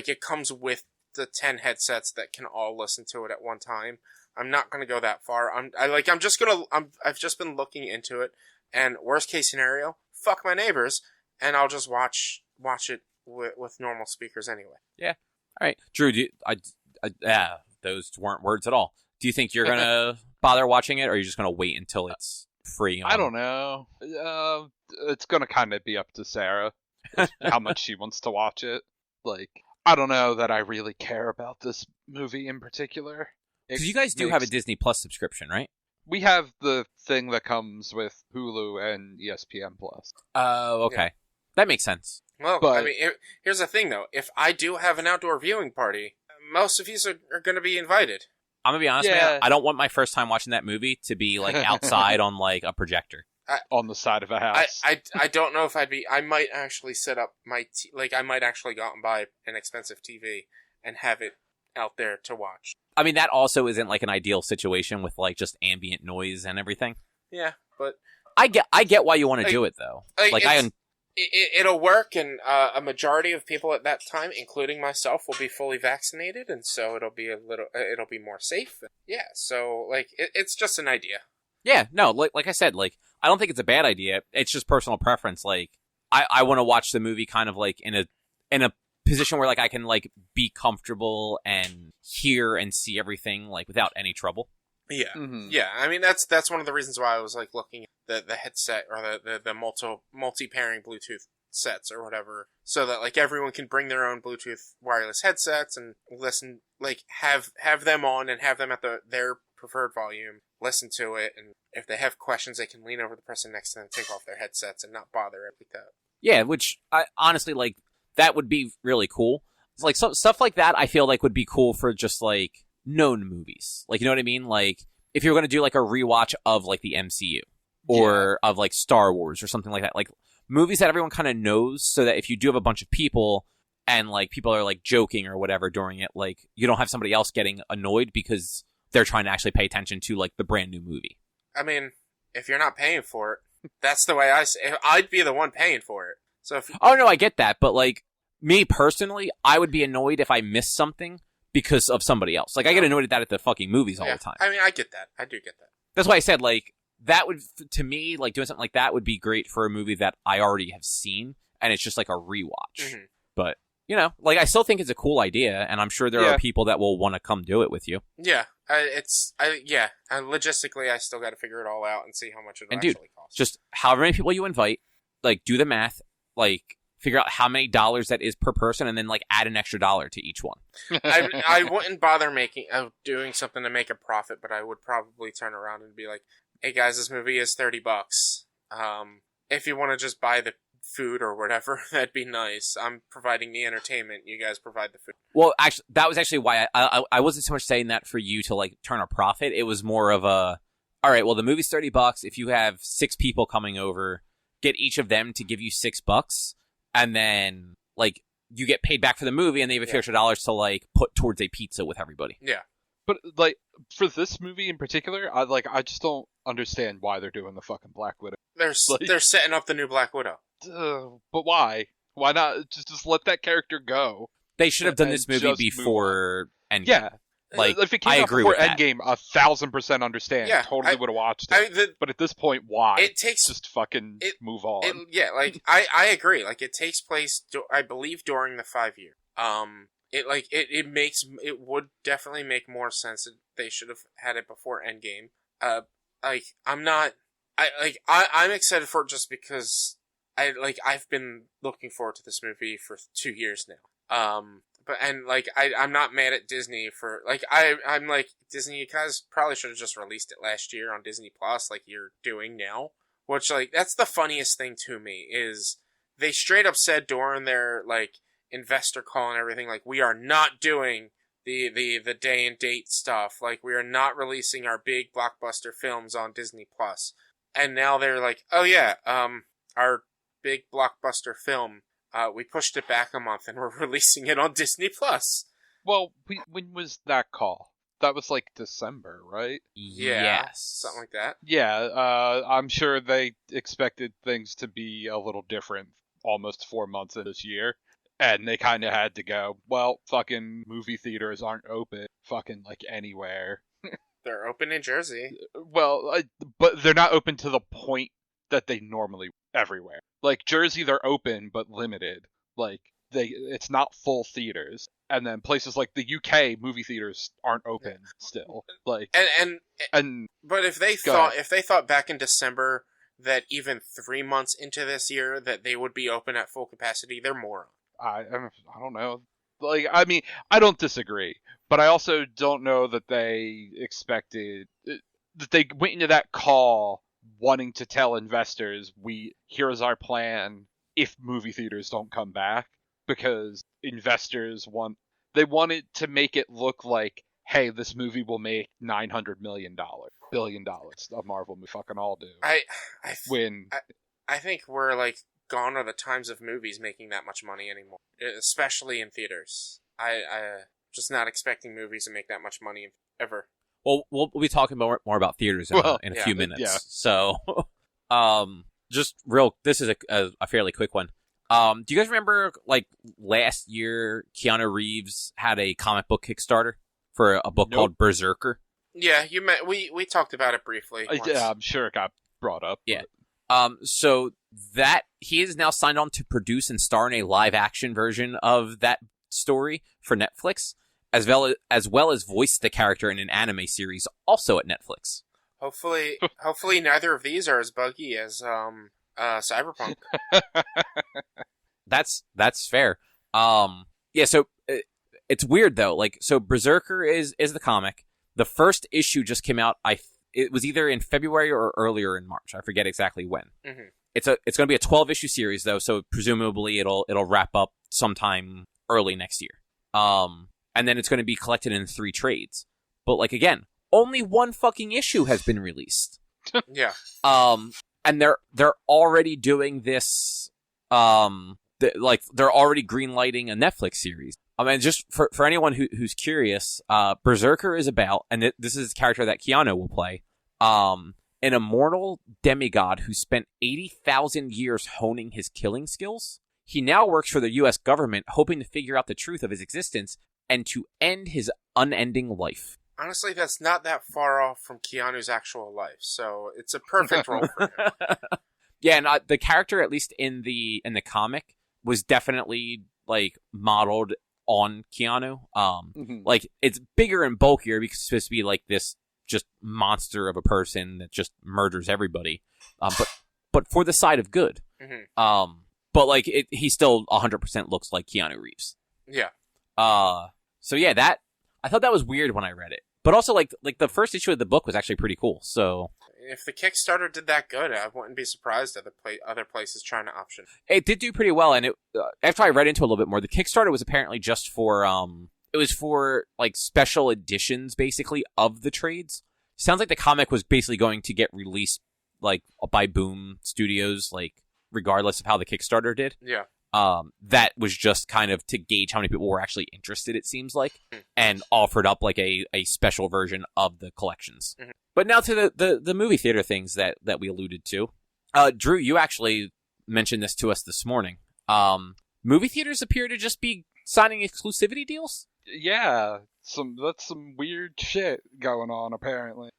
it comes with the 10 headsets that can all listen to it at one time. I'm not gonna go that far. I've just been looking into it, and worst case scenario, fuck my neighbors, and I'll just watch it with normal speakers anyway. Yeah. All right, Drew. Those weren't words at all. Do you think you're gonna bother watching it, or are you just gonna wait until it's free? I don't know. It's gonna kind of be up to Sarah how much she wants to watch it. Like, I don't know that I really care about this movie in particular. Because you guys do have a Disney Plus subscription, right? We have the thing that comes with Hulu and ESPN Plus. Oh, okay. Yeah. That makes sense. Well, I mean, here's the thing, though. If I do have an outdoor viewing party, most of you are going to be invited. I'm going to be honest, man. I don't want my first time watching that movie to be, like, outside on, like, a projector. On the side of a house. I don't know if I might actually set up I might actually go out and buy an expensive TV and have it out there to watch. I mean, that also isn't, like, an ideal situation with, like, just ambient noise and everything. Yeah, but... I get why you want to do it, though. It'll work, and a majority of people at that time, including myself, will be fully vaccinated, and so it'll be more safe. Yeah, so, like, it's just an idea. Yeah, no, like I said, like, I don't think it's a bad idea. It's just personal preference. Like, I want to watch the movie kind of, like, in a position where, like, I can, like, be comfortable and hear and see everything, like, without any trouble. Yeah, yeah. I mean, that's one of the reasons why I was, like, looking at the headset or the multi-pairing Bluetooth sets or whatever, so that, like, everyone can bring their own Bluetooth wireless headsets and listen, like, have them on and have them at their preferred volume, listen to it, and if they have questions, they can lean over the person next to them, take off their headsets, and not bother it like that. Yeah, which I honestly, like, that would be really cool. It's like stuff like that. I feel like would be cool for just, like, known movies. Like, you know what I mean? Like, if you're going to do, like, a rewatch of, like, the MCU or of, like, Star Wars or something like that, like, movies that everyone kind of knows, so that if you do have a bunch of people and, like, people are, like, joking or whatever during it, like, you don't have somebody else getting annoyed because they're trying to actually pay attention to, like, the brand new movie. I mean, if you're not paying for it, that's the way I'd be the one paying for it. So oh, no, I get that, but, like, me personally, I would be annoyed if I missed something because of somebody else. Like, I get annoyed at that at the fucking movies all the time. I mean, I get that. I do get that. That's why I said, like, that would, to me, like, doing something like that would be great for a movie that I already have seen, and it's just, like, a rewatch. Mm-hmm. But, you know, like, I still think it's a cool idea, and I'm sure there are people that will want to come do it with you. Yeah. Logistically, I still got to figure it all out and see how much it actually costs. Just however many people you invite, like, do the math, like, figure out how many dollars that is per person, and then, like, add an extra $1 to each one. I wouldn't bother doing something to make a profit, but I would probably turn around and be like, hey guys, this movie is $30. If you want to just buy the food or whatever, that'd be nice. I'm providing the entertainment, you guys provide the food. Well, actually, that was actually why I wasn't so much saying that for you to, like, turn a profit. It was more of a, all right, well, the movie's $30. If you have 6 people coming over, get each of them to give you $6. And then, like, you get paid back for the movie, and they have a few extra dollars to, like, put towards a pizza with everybody. Yeah. But, like, for this movie in particular, I just don't understand why they're doing the fucking Black Widow. They're setting up the new Black Widow. But why? Why not just let that character go? They should have done this movie before Endgame. Yeah. Like, if it came out before Endgame, 1,000% understand. Yeah, totally would have watched it. But at this point, why? Just fucking move on. Like, I agree. Like, it takes place, I believe, during the 5-year. It would definitely make more sense that they should have had it before Endgame. I'm excited for it just because I've been looking forward to this movie for 2 years now. I'm not mad at Disney for, like, I'm like, Disney, you guys probably should have just released it last year on Disney Plus, like you're doing now. Which, like, that's the funniest thing to me, is they straight up said during their, like, investor call and everything, like, we are not doing the day and date stuff. Like, we are not releasing our big blockbuster films on Disney Plus. And now they're like, oh yeah, our big blockbuster film, we pushed it back a month and we're releasing it on Disney Plus. Well, when was that call? That was like December, right? Yeah, something like that. Yeah, I'm sure they expected things to be a little different almost 4 months of this year. And they kind of had to go, well, fucking movie theaters aren't open fucking, like, anywhere. They're open in Jersey. Well, but they're not open to the point that they normally everywhere. Like, Jersey, they're open, but limited. Like, it's not full theaters, and then places like the UK movie theaters aren't open still. Like and but if they thought back in December that even 3 months into this year that they would be open at full capacity, they're morons. I don't know. Like, I mean, I don't disagree, but I also don't know that they expected that they went into that call wanting to tell investors, here's our plan if movie theaters don't come back, because investors wanted to make it look like, hey, this movie will make $900 million, $1 billion. A Marvel movie fucking all do. I think we're like gone are the times of movies making that much money anymore, especially in theaters. I just not expecting movies to make that much money ever. Well, we'll be talking more about theaters in a few minutes. Yeah. So, this is a fairly quick one. Do you guys remember, like, last year, Keanu Reeves had a comic book Kickstarter for a book called Berserker? Yeah, we talked about it briefly. Yeah, I'm sure it got brought up. Yeah. So that he is now signed on to produce and star in a live action version of that story for Netflix, as well as voice the character in an anime series also at Netflix. Hopefully neither of these are as buggy as Cyberpunk. That's fair. Yeah. So it's weird though. Like, so Berserker is the comic. The first issue just came out. It was either in February or earlier in March. I forget exactly when. Mm-hmm. It's going to be a 12-issue series though, so presumably it'll wrap up sometime early next year. And then it's going to be collected in 3 trades. But like again, only one fucking issue has been released. Yeah. And they're already doing this. They're already greenlighting a Netflix series. I mean, just for anyone who's curious, Berserker is about, and this is a character that Keanu will play, an immortal demigod who spent 80,000 years honing his killing skills. He now works for the U.S. government, hoping to figure out the truth of his existence and to end his unending life. Honestly, that's not that far off from Keanu's actual life, so it's a perfect role for him. Yeah, and the character, at least in the comic, was definitely like modeled on Keanu. Like, it's bigger and bulkier because it's supposed to be like this just monster of a person that just murders everybody. But for the side of good. Mm-hmm. But like he still 100% looks like Keanu Reeves. Yeah. So yeah, I thought that was weird when I read it. But also like the first issue of the book was actually pretty cool. So if the Kickstarter did that good, I wouldn't be surprised at other places trying to option. It did do pretty well, and after I read into it a little bit more, the Kickstarter was apparently just for it was for like special editions basically of the trades. Sounds like the comic was basically going to get released like by Boom Studios, like regardless of how the Kickstarter did. Yeah. That was just kind of to gauge how many people were actually interested, it seems like, and offered up like a special version of the collections. Mm-hmm. But now to the movie theater things that we alluded to. Drew, you actually mentioned this to us this morning. Movie theaters appear to just be signing exclusivity deals? Yeah, that's some weird shit going on, apparently.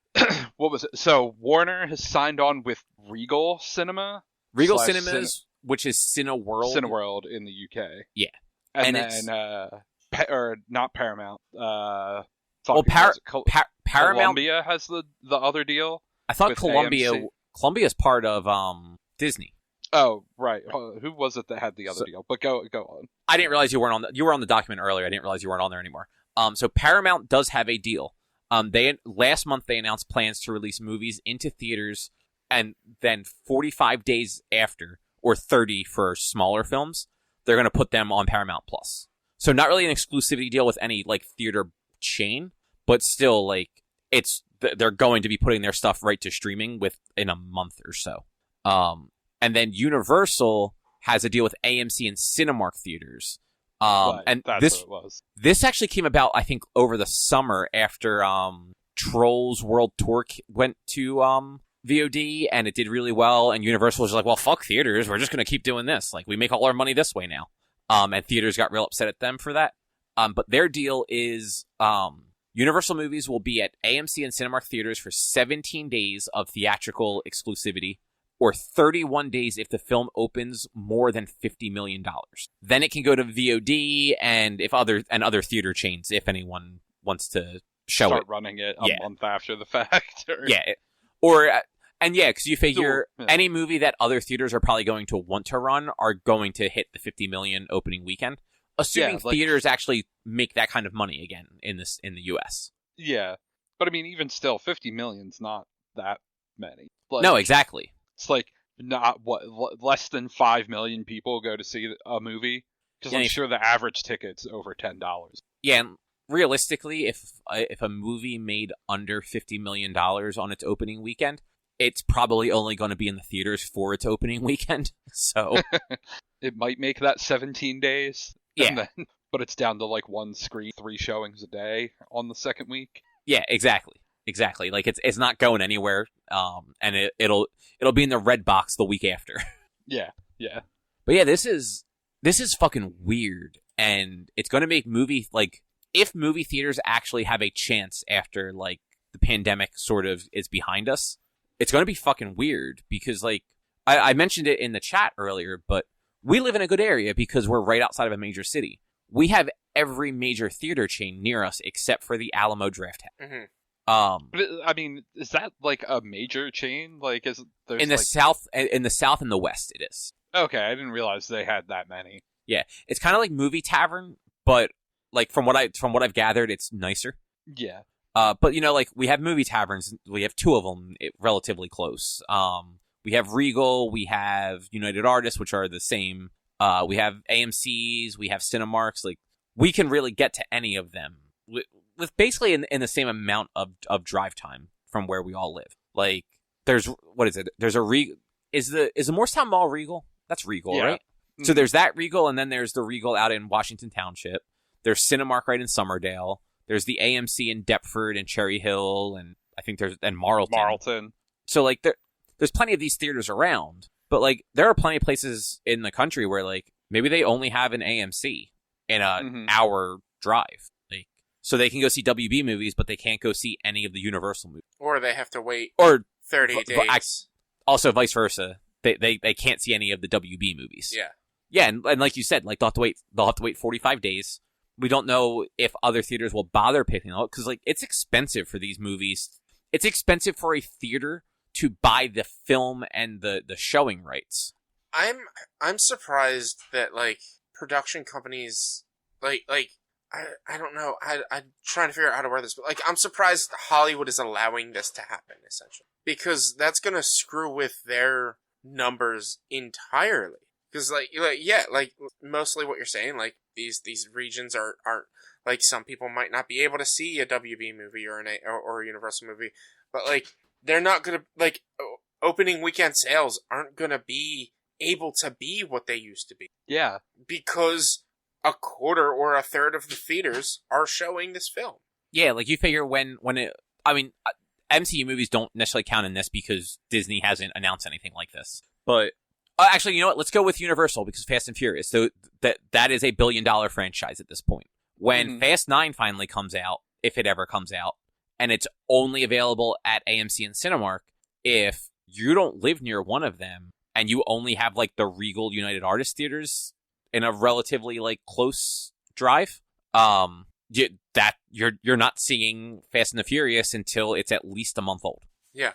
What was it? So, Warner has signed on with Regal Cinema. Regal Cinemas, which is Cineworld. Cineworld in the UK. Yeah. And then, not Paramount. Paramount. Columbia has the other deal. I thought Columbia's part of Disney. Oh, right. Who was it that had the other deal? But go on. I didn't realize you weren't on you were on the document earlier. I didn't realize you weren't on there anymore. So Paramount does have a deal. Last month they announced plans to release movies into theaters, and then 45 days after, or 30 for smaller films, they're going to put them on Paramount Plus. So not really an exclusivity deal with any like theater chain, but still like they're going to be putting their stuff right to streaming in a month or so. And then Universal has a deal with AMC and Cinemark theaters. And that's what it was. This actually came about, I think, over the summer after Trolls World Tour went to VOD, and it did really well. And Universal was like, well, fuck theaters. We're just going to keep doing this. Like, we make all our money this way now. And theaters got real upset at them for that. But their deal is Universal movies will be at AMC and Cinemark theaters for 17 days of theatrical exclusivity. or 31 days if the film opens more than $50 million. Then it can go to VOD and other theater chains if anyone wants to start running it a month after the fact. Because you figure any movie that other theaters are probably going to want to run are going to hit the 50 million opening weekend, assuming theaters actually make that kind of money again in the US. Yeah, but I mean, even still, 50 million's not that many. No, exactly. It's like not less than 5 million people go to see a movie, because I'm sure the average ticket's over $10. Yeah, and realistically, if a movie made under $50 million on its opening weekend, it's probably only going to be in the theaters for its opening weekend. So it might make that 17 days. Yeah. But it's down to like one screen, 3 showings a day on the second week. Yeah, exactly. Like it's not going anywhere. And it'll be in the red box the week after. Yeah. But yeah, this is fucking weird, and it's going to make if movie theaters actually have a chance after like the pandemic sort of is behind us, it's going to be fucking weird because like I mentioned it in the chat earlier, but we live in a good area because we're right outside of a major city. We have every major theater chain near us except for the Alamo Drafthouse. Mm-hmm. I mean, is that like a major chain? Like, in the south and the west, it is. Okay, I didn't realize they had that many. Yeah, it's kind of like Movie Tavern, but like from what I've gathered, it's nicer. Yeah. But like we have Movie Taverns. We have 2 of them relatively close. We have Regal. We have United Artists, which are the same. We have AMC's. We have Cinemarks. Like we can really get to any of them with basically in the same amount of drive time from where we all live. Like there's what is it? There's a Regal. Is the Morristown Mall Regal? That's Regal, right? Mm-hmm. So there's that Regal, and then there's the Regal out in Washington Township. There's Cinemark right in Summerdale. There's the AMC in Deptford and Cherry Hill, and I think there's Marlton. So like there's plenty of these theaters around, but like there are plenty of places in the country where like maybe they only have an AMC in a hour drive, like so they can go see WB movies, but they can't go see any of the Universal movies, or they have to wait 30 days. Also, vice versa, they can't see any of the WB movies. Yeah, and like you said, like they'll have to wait 45 days. We don't know if other theaters will bother picking up because, like, it's expensive for these movies. It's expensive for a theater to buy the film and the showing rights. I'm surprised that like production companies like I don't know. I'm trying to figure out how to word this, but like I'm surprised Hollywood is allowing this to happen essentially because that's gonna screw with their numbers entirely. Because like mostly what you're saying, like these regions aren't like some people might not be able to see a WB movie or a Universal movie, but like they're not gonna like opening weekend sales aren't gonna be able to be what they used to be. Yeah, because a quarter or a third of the theaters are showing this film. Yeah, like you figure when it. I mean, MCU movies don't necessarily count in this because Disney hasn't announced anything like this, but. Actually, you know what? Let's go with Universal because Fast and Furious. So that is a $1 billion franchise at this point. When Fast 9 finally comes out, if it ever comes out, and it's only available at AMC and Cinemark, if you don't live near one of them and you only have like the Regal United Artists theaters in a relatively like close drive, you're not seeing Fast and the Furious until it's at least a month old. Yeah,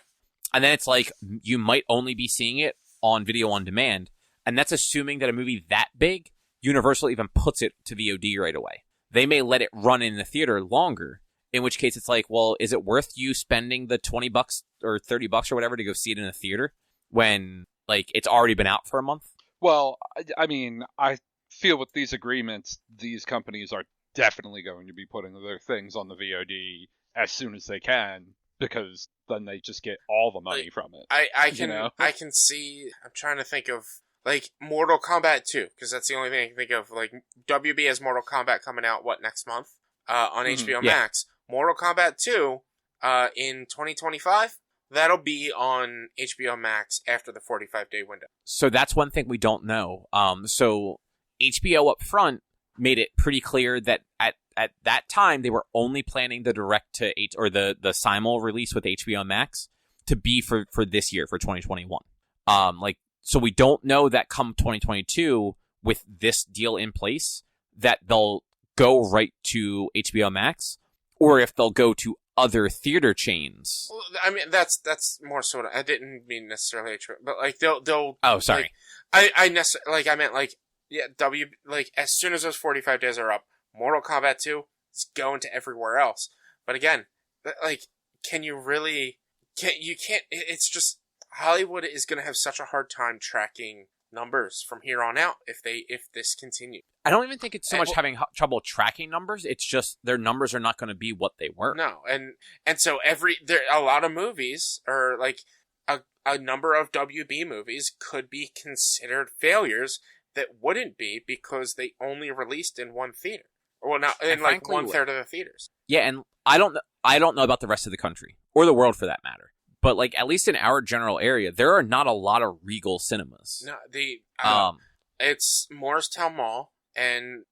and then it's like you might only be seeing it on video on demand, and that's assuming that a movie that big, Universal even puts it to VOD right away. They may let it run in the theater longer, in which case it's like, well, is it worth you spending the $20 or $30 or whatever to go see it in a theater when like it's already been out for a month? Well, I mean, I feel with these agreements, these companies are definitely going to be putting their things on the VOD as soon as they can, because then they just get all the money from it. I can see. I'm trying to think of like Mortal Kombat 2 because that's the only thing I can think of. Like WB has Mortal Kombat coming out next month on HBO Max. Mortal Kombat 2 in 2025. That'll be on HBO Max after the 45-day window. So that's one thing we don't know. So HBO up front made it pretty clear that at that time they were only planning the direct to the simul release with HBO Max to be for this year, for 2021. So we don't know that come 2022 with this deal in place that they'll go right to HBO Max, or if they'll go to other theater chains. Well, I mean, that's more sort of. I didn't mean necessarily HBO, but like they'll. Oh, sorry. Like, I meant like as soon as those 45 days are up, Mortal Kombat 2 is going to everywhere else. But again, like, can you really? You can't. It's just Hollywood is going to have such a hard time tracking numbers from here on out if this continues. I don't even think it's so much having trouble tracking numbers. It's just their numbers are not going to be what they were. No, and so a lot of movies, or like a number of WB movies, could be considered failures that wouldn't be because they only released in one theater, or not in like 1/3 of the theaters. Yeah, and I don't know about the rest of the country or the world for that matter. But like at least in our general area, there are not a lot of Regal cinemas. No, it's Morristown Mall and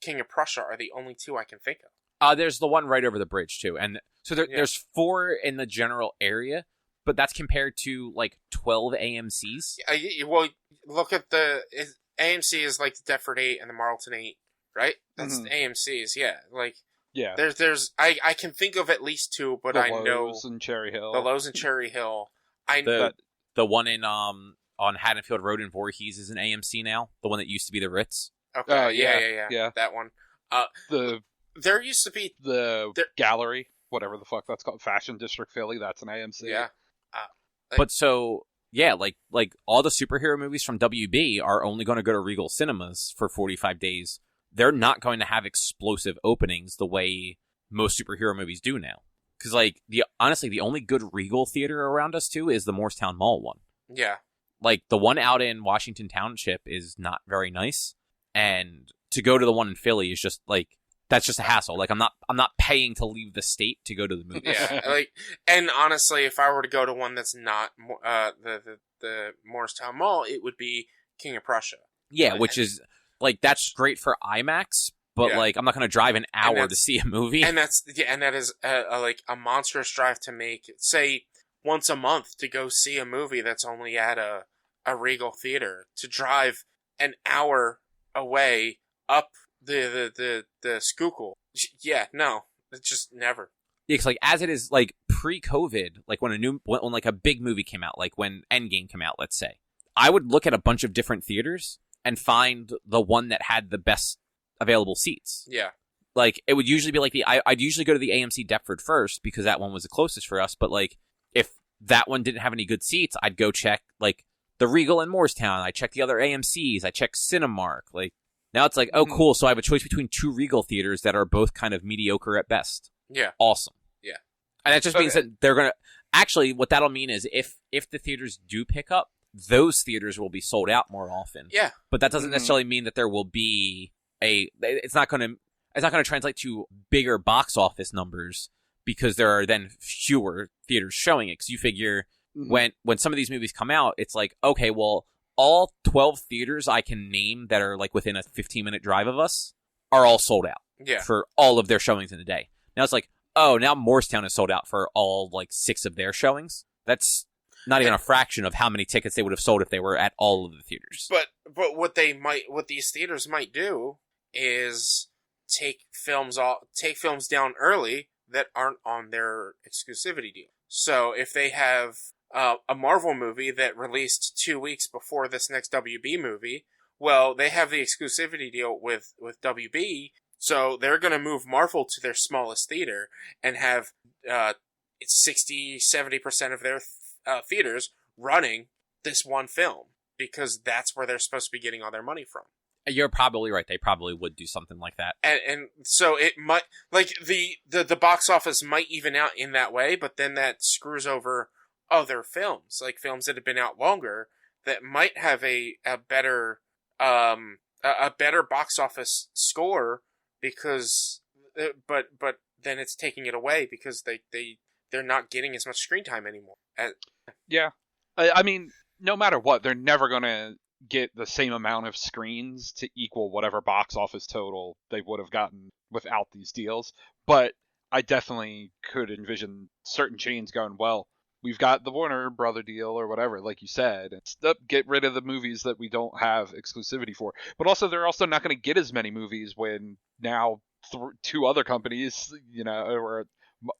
King of Prussia are the only two I can think of. There's the one right over the bridge too, and so there's 4 in the general area, but that's compared to like 12 AMCs. Well, look at AMC is like the Deptford 8 and the Marlton 8, right? That's AMCs, yeah. Like, yeah. There's I can think of at least 2, but I know the Lowe's and Cherry Hill. The Lowe's and Cherry Hill. I know the one in on Haddonfield Road in Voorhees is an AMC now. The one that used to be the Ritz. Okay. Yeah. That one. There used to be the Gallery, whatever the fuck that's called, Fashion District Philly. That's an AMC. Yeah. But so yeah, like all the superhero movies from WB are only going to go to Regal Cinemas for 45 days. They're not going to have explosive openings the way most superhero movies do now. Because like honestly, the only good Regal theater around us too is the Morristown Mall one. Yeah. Like the one out in Washington Township is not very nice, and to go to the one in Philly is just like that's just a hassle. Like I'm not paying to leave the state to go to the movies. Yeah, like, and honestly, if I were to go to one that's not the Morristown Mall, it would be King of Prussia. Yeah, which is like that's great for IMAX, but like I'm not going to drive an hour to see a movie. And that is like a monstrous drive to make. Say once a month to go see a movie that's only at a Regal theater, to drive an hour away up the Schuylkill. Yeah, no, it's just never. Yeah, because like as it is like pre-COVID, like when like a big movie came out, like when Endgame came out, let's say, I would look at a bunch of different theaters and find the one that had the best available seats. Yeah. Like it would usually be like I'd usually go to the AMC Deptford first because that one was the closest for us. But like if that one didn't have any good seats, I'd go check like the Regal in Morristown. I check the other AMCs. I check Cinemark. Like now it's like, oh, cool. So I have a choice between 2 Regal theaters that are both kind of mediocre at best. Yeah. Awesome. Yeah. And that just means that they're going to actually, what that'll mean is if the theaters do pick up, those theaters will be sold out more often. Yeah. But that doesn't necessarily mean that there will be it's not going to translate to bigger box office numbers because there are then fewer theaters showing it. Because you figure when some of these movies come out, it's like, okay, well, all 12 theaters I can name that are like within a 15-minute drive of us are all sold out. Yeah. For all of their showings in a day. Now it's like, oh, now Morristown is sold out for all like 6 of their showings. That's not even a fraction of how many tickets they would have sold if they were at all of the theaters. But what these theaters might do is take films down early that aren't on their exclusivity deal. So if they have a Marvel movie that released 2 weeks before this next WB movie, well, they have the exclusivity deal with WB, so they're going to move Marvel to their smallest theater and have 60-70% of their theaters running this one film because that's where they're supposed to be getting all their money from. You're probably right. They probably would do something like that. And so it might, like, the box office might even out in that way, but then that screws over other films, like films that have been out longer that might have a better box office score because, but then it's taking it away because they're not getting as much screen time anymore. Yeah. I mean, no matter what, they're never going to get the same amount of screens to equal whatever box office total they would have gotten without these deals. But I definitely could envision certain chains going, well, we've got the Warner Brother deal or whatever, like you said, and get rid of the movies that we don't have exclusivity for. But also, they're also not going to get as many movies when now two other companies, or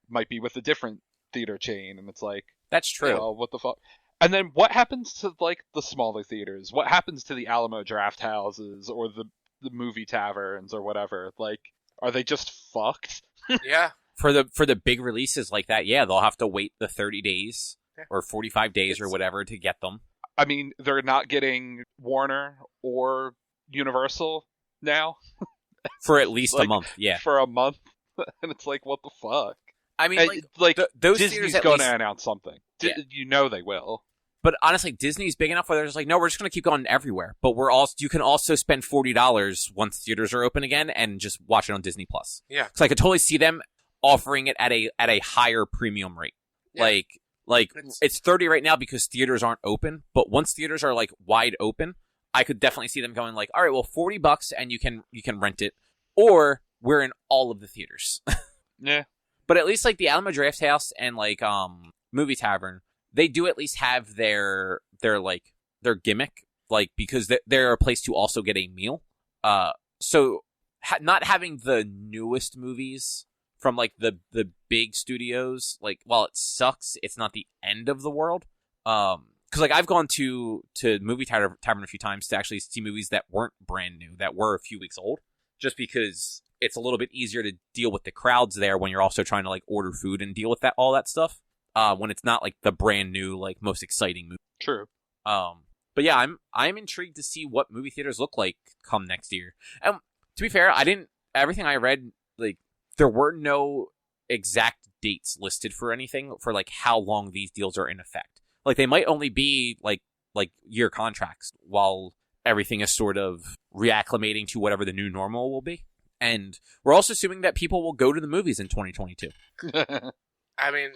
might be with a different theater chain, and it's like, that's true. Well, what the fuck? And then what happens to like the smaller theaters? What happens to the Alamo Draft Houses or the movie taverns or whatever? Like, are they just fucked? Yeah. For the big releases like that, yeah, they'll have to wait the 30 days or 45 days or whatever to get them. I mean, they're not getting Warner or Universal now. For at least like, a month, yeah. For a month. And it's like, what the fuck? I mean, those Disney's going to announce something. Yeah. You know they will. But honestly, Disney's big enough where they're just like, no, we're just going to keep going everywhere. But you can also spend $40 once theaters are open again and just watch it on Disney Plus. Yeah. So I could totally see them offering it at a higher premium rate. Yeah. Like it's $30 right now because theaters aren't open. But once theaters are like wide open, I could definitely see them going like, all right, well, $40 and you can rent it, or we're in all of the theaters. Yeah. But at least like the Alamo Drafthouse and like Movie Tavern, they do at least have their gimmick, like, because they're a place to also get a meal. So not having the newest movies from like the big studios, like, while it sucks, it's not the end of the world. Because like I've gone to Movie Tavern a few times to actually see movies that weren't brand new, that were a few weeks old, just because it's a little bit easier to deal with the crowds there when you're also trying to like order food and deal with all that stuff. When it's not like the brand new, like, most exciting movie. True. But yeah, I'm intrigued to see what movie theaters look like come next year. And to be fair, everything I read, like, there were no exact dates listed for anything for like how long these deals are in effect. Like, they might only be like year contracts while everything is sort of reacclimating to whatever the new normal will be. And we're also assuming that people will go to the movies in 2022. I mean,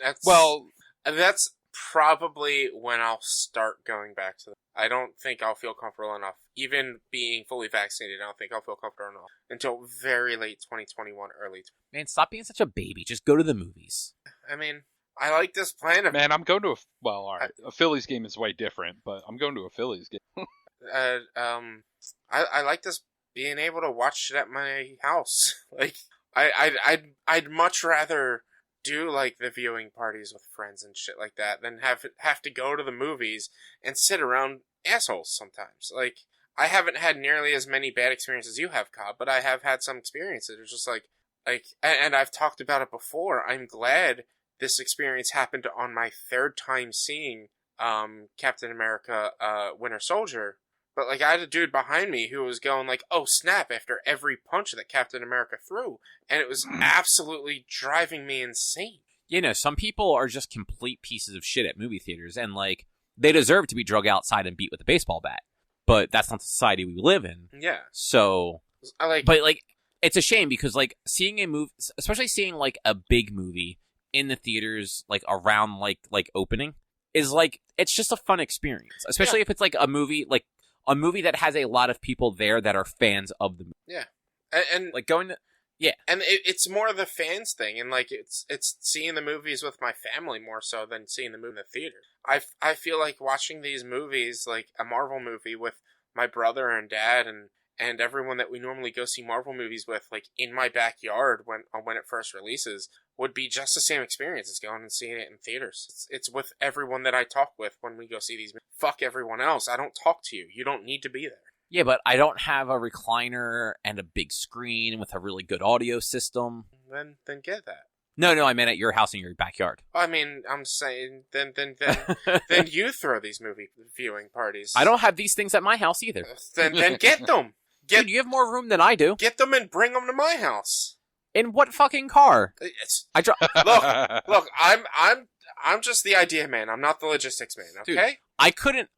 that's probably when I'll start going back to them. I don't think I'll feel comfortable enough. Even being fully vaccinated, I don't think I'll feel comfortable enough until very late 2021, early. Man, stop being such a baby. Just go to the movies. I mean, I like this plan. Man, I'm going to all right. A Phillies game is way different, but I'm going to a Phillies game. I like this being able to watch it at my house. Like, I'd much rather do like the viewing parties with friends and shit like that than have to go to the movies and sit around assholes sometimes. Like, I haven't had nearly as many bad experiences as you have, Cobb, but I have had some experiences. It's just like, and I've talked about it before. I'm glad this experience happened on my third time seeing Captain America Winter Soldier. But, like, I had a dude behind me who was going, like, oh, snap, after every punch that Captain America threw. And it was absolutely driving me insane. You know, some people are just complete pieces of shit at movie theaters, and, like, they deserve to be drug outside and beat with a baseball bat. But that's not the society we live in. Yeah. So, but, like, it's a shame because, like, seeing a movie, especially seeing, like, a big movie in the theaters, like, around, like opening, is, like, it's just a fun experience. Especially if it's, like, a movie that has a lot of people there that are fans of the movie. Yeah. And like going to, yeah. And it's more the fans thing. And like, it's seeing the movies with my family more so than seeing the movie in the theater. I feel like watching these movies, like a Marvel movie with my brother and dad and everyone that we normally go see Marvel movies with, like in my backyard when it first releases, would be just the same experience as going and seeing it in theaters. It's with everyone that I talk with when we go see these movies. Fuck everyone else. I don't talk to you. You don't need to be there. Yeah, but I don't have a recliner and a big screen with a really good audio system. Then get that. No, I meant at your house in your backyard. I mean, I'm saying then you throw these movie viewing parties. I don't have these things at my house either. Then get them. Dude, you have more room than I do. Get them and bring them to my house. In what fucking car? Look, I'm just the idea man. I'm not the logistics man, okay? Dude,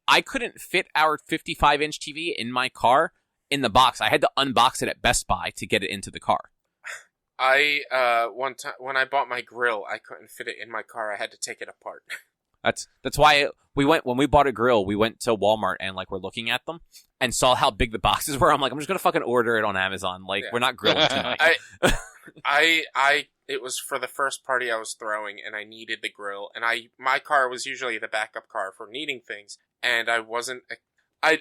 I couldn't fit our 55-inch TV in my car in the box. I had to unbox it at Best Buy to get it into the car. One time when I bought my grill, I couldn't fit it in my car. I had to take it apart. That's why when we bought a grill, we went to Walmart and like we're looking at them and saw how big the boxes were. I'm like, I'm just gonna fucking order it on Amazon. Like, we're not grilling tonight. It was for the first party I was throwing, and I needed the grill, and my car was usually the backup car for needing things, and I wasn't, I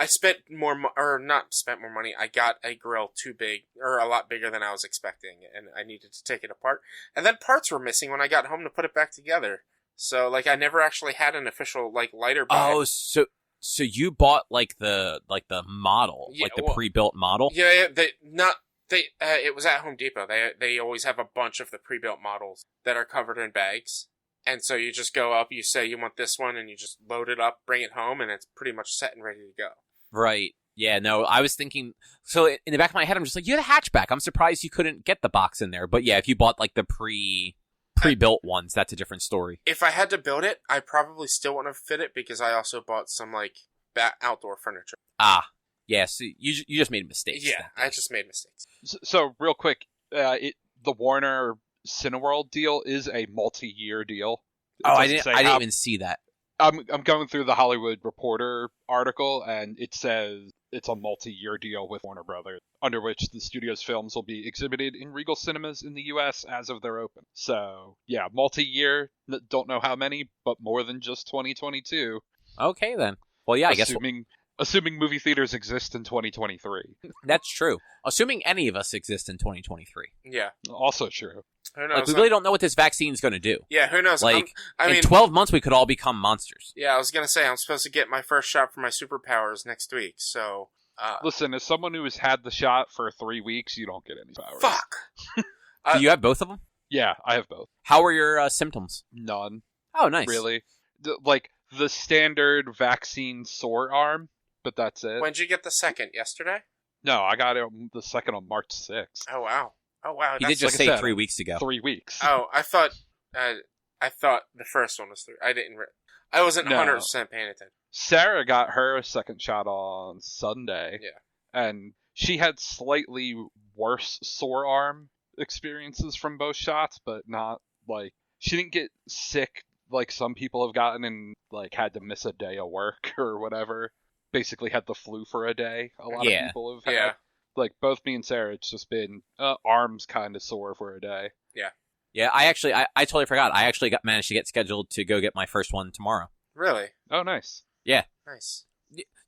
spent not spent more money, I got a grill too big, or a lot bigger than I was expecting, and I needed to take it apart, and then parts were missing when I got home to put it back together, so, like, I never actually had an official, like, lighter buy. Oh, so you bought, like, the model, Yeah, like the pre-built model? Yeah, it was at Home Depot. They always have a bunch of the pre-built models that are covered in bags. And so you just go up, you say you want this one, and you just load it up, bring it home, and it's pretty much set and ready to go. Right. Yeah, no, I was thinking, so in the back of my head, I'm just like, you had a hatchback. I'm surprised you couldn't get the box in there. But yeah, if you bought like the pre-built ones, that's a different story. If I had to build it, I probably still wouldn't have fit it because I also bought some like outdoor furniture. Ah, yeah, so you just made mistakes. Yeah, I just made mistakes. So real quick, the Warner Cineworld deal is a multi-year deal. I didn't even see that. I'm going through the Hollywood Reporter article, and it says it's a multi-year deal with Warner Brothers, under which the studio's films will be exhibited in Regal cinemas in the U.S. as of their open. So, yeah, multi-year, don't know how many, but more than just 2022. Okay, then. Well, yeah, I guess... Assuming movie theaters exist in 2023. That's true. Assuming any of us exist in 2023. Yeah. Also true. Who knows? Like, we really don't know what this vaccine's going to do. Yeah, who knows? Like, in 12 months, we could all become monsters. Yeah, I was going to say, I'm supposed to get my first shot for my superpowers next week, so... Listen, as someone who has had the shot for 3 weeks, you don't get any powers. Fuck! Do you have both of them? Yeah, I have both. How are your symptoms? None. Oh, nice. Really. The standard vaccine sore arm, but that's it. When'd you get the second? Yesterday? No, I got it the second on March 6th. Oh, wow. He did just say 3 weeks ago. 3 weeks. Oh, I thought the first one was 3. I wasn't 100% paying attention. Sarah got her second shot on Sunday. Yeah. And she had slightly worse sore arm experiences from both shots, but not, like, she didn't get sick like some people have gotten and, like, had to miss a day of work or whatever. Basically had the flu for a day. A lot of people have had. Yeah. Like, both me and Sarah, it's just been arms kind of sore for a day. Yeah. Yeah, I totally forgot. I actually managed to get scheduled to go get my first one tomorrow. Really? Oh, nice. Yeah. Nice.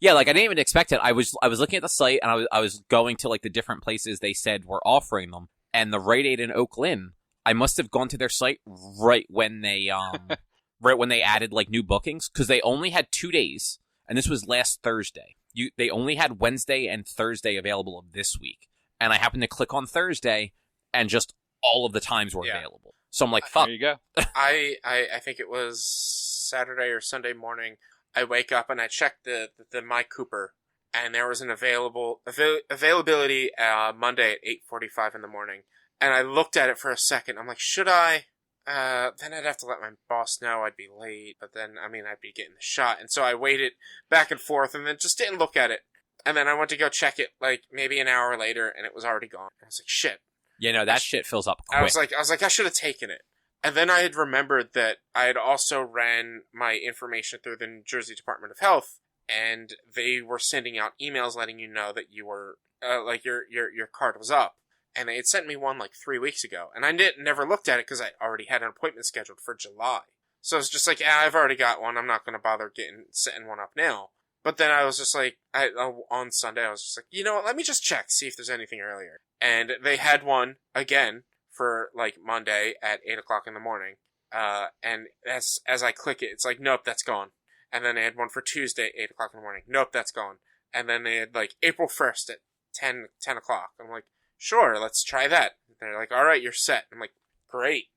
Yeah, like, I didn't even expect it. I was looking at the site, and I was going to, like, the different places they said were offering them. And the Rite Aid in Oak Lynn, I must have gone to their site right when they added, like, new bookings, because they only had 2 days, and this was last Thursday. They only had Wednesday and Thursday available of this week. And I happened to click on Thursday, and just all of the times were available. So I'm like, fuck. There you go. I think it was Saturday or Sunday morning. I wake up and I check the My Cooper, and there was an availability Monday at 8:45 in the morning. And I looked at it for a second. I'm like, should I? Then I'd have to let my boss know I'd be late, but then, I'd be getting the shot. And so I waited back and forth and then just didn't look at it. And then I went to go check it, like, maybe an hour later, and it was already gone. I was like, shit. Yeah, no, that shit fills up quick. I was like, I should have taken it. And then I had remembered that I had also ran my information through the New Jersey Department of Health, and they were sending out emails letting you know that you were, your card was up. And they had sent me one like 3 weeks ago. And I never looked at it because I already had an appointment scheduled for July. So it's just like, I've already got one. I'm not going to bother setting one up now. But then I was just like, on Sunday, I was just like, you know what, let me just check, see if there's anything earlier. And they had one again for like Monday at 8 o'clock in the morning. And as I click it, it's like, nope, that's gone. And then they had one for Tuesday at 8 o'clock in the morning. Nope, that's gone. And then they had like April 1st at 10 o'clock. I'm like, sure, let's try that. They're like, all right, you're set. I'm like, great.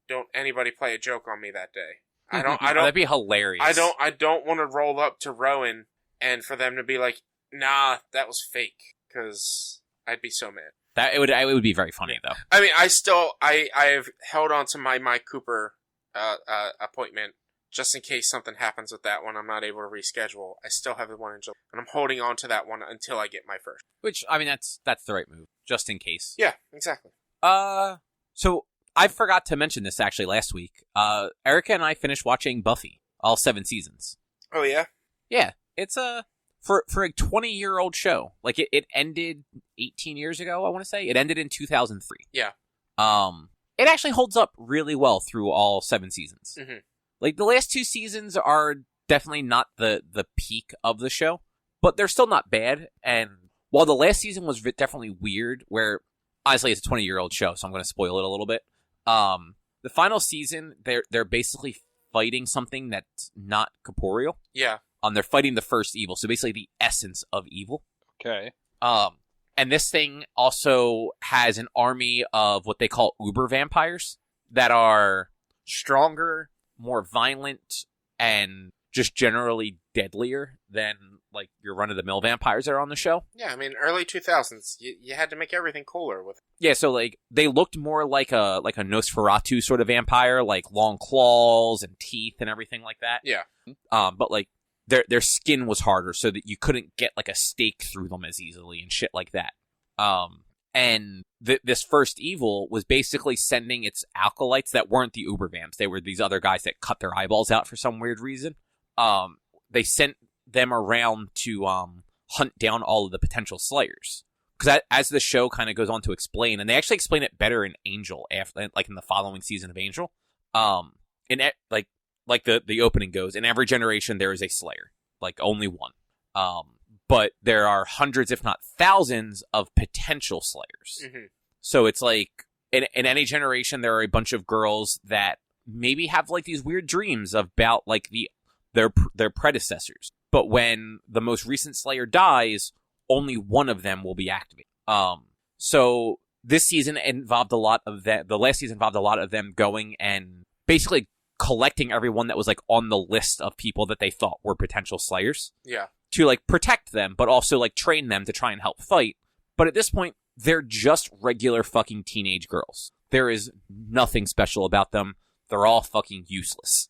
Don't anybody play a joke on me that day. I don't. That'd be hilarious. I don't want to roll up to Rowan and for them to be like, nah, that was fake, because I'd be so mad. It would be very funny though. I have held on to my Cooper appointment just in case something happens with that one. I'm not able to reschedule. I still have the one in July, and I'm holding on to that one until I get my first. Which, that's the right move, just in case. Yeah, exactly. So I forgot to mention this actually last week. Erica and I finished watching Buffy, all 7 seasons. Oh yeah? Yeah, it's for a 20-year-old show, like it ended 18 years ago, I want to say. It ended in 2003. Yeah. It actually holds up really well through all 7 seasons. Mm-hmm. Like, the last 2 seasons are definitely not the peak of the show, but they're still not bad. And while the last season was definitely weird, where, honestly, it's a 20-year-old show, so I'm going to spoil it a little bit. The final season, they're basically fighting something that's not corporeal. Yeah. They're fighting the first evil, so basically the essence of evil. Okay. And this thing also has an army of what they call uber vampires that are stronger, more violent, and just generally deadlier than like your run-of-the-mill vampires that are on the show. Yeah, I mean, early 2000s, you had to make everything cooler with. Yeah, so like they looked more like a Nosferatu sort of vampire, like long claws and teeth and everything like that. Yeah. But like their skin was harder, so that you couldn't get like a stake through them as easily and shit like that. And this first evil was basically sending its acolytes that weren't the uber vamps. They were these other guys that cut their eyeballs out for some weird reason. They sent them around to hunt down all of the potential slayers. Because as the show kind of goes on to explain, and they actually explain it better in Angel, after like in the following season of Angel. Like the opening goes, in every generation there is a slayer, like only one. But there are hundreds, if not thousands, of potential slayers. Mm-hmm. So it's like in any generation there are a bunch of girls that maybe have like these weird dreams about like their predecessors. But when the most recent Slayer dies, only one of them will be activated. So this season involved a lot of that. The last season involved a lot of them going and basically collecting everyone that was like on the list of people that they thought were potential Slayers. Yeah. To like protect them, but also like train them to try and help fight. But at this point, they're just regular fucking teenage girls. There is nothing special about them. They're all fucking useless.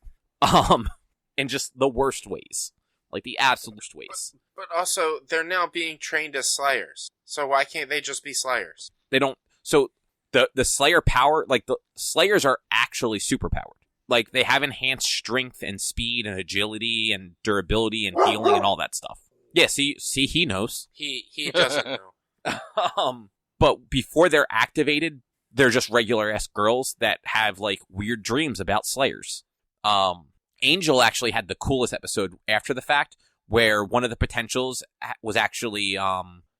In just the worst ways. Like the absolute worst ways. But also, they're now being trained as Slayers. So why can't they just be Slayers? They don't... So, the Slayer power... Like, the Slayers are actually superpowered. Like, they have enhanced strength and speed and agility and durability and healing and all that stuff. Yeah, see, he knows. He doesn't know. But before they're activated, they're just regular-ass girls that have, like, weird dreams about Slayers. Angel actually had the coolest episode after the fact, where one of the potentials was actually,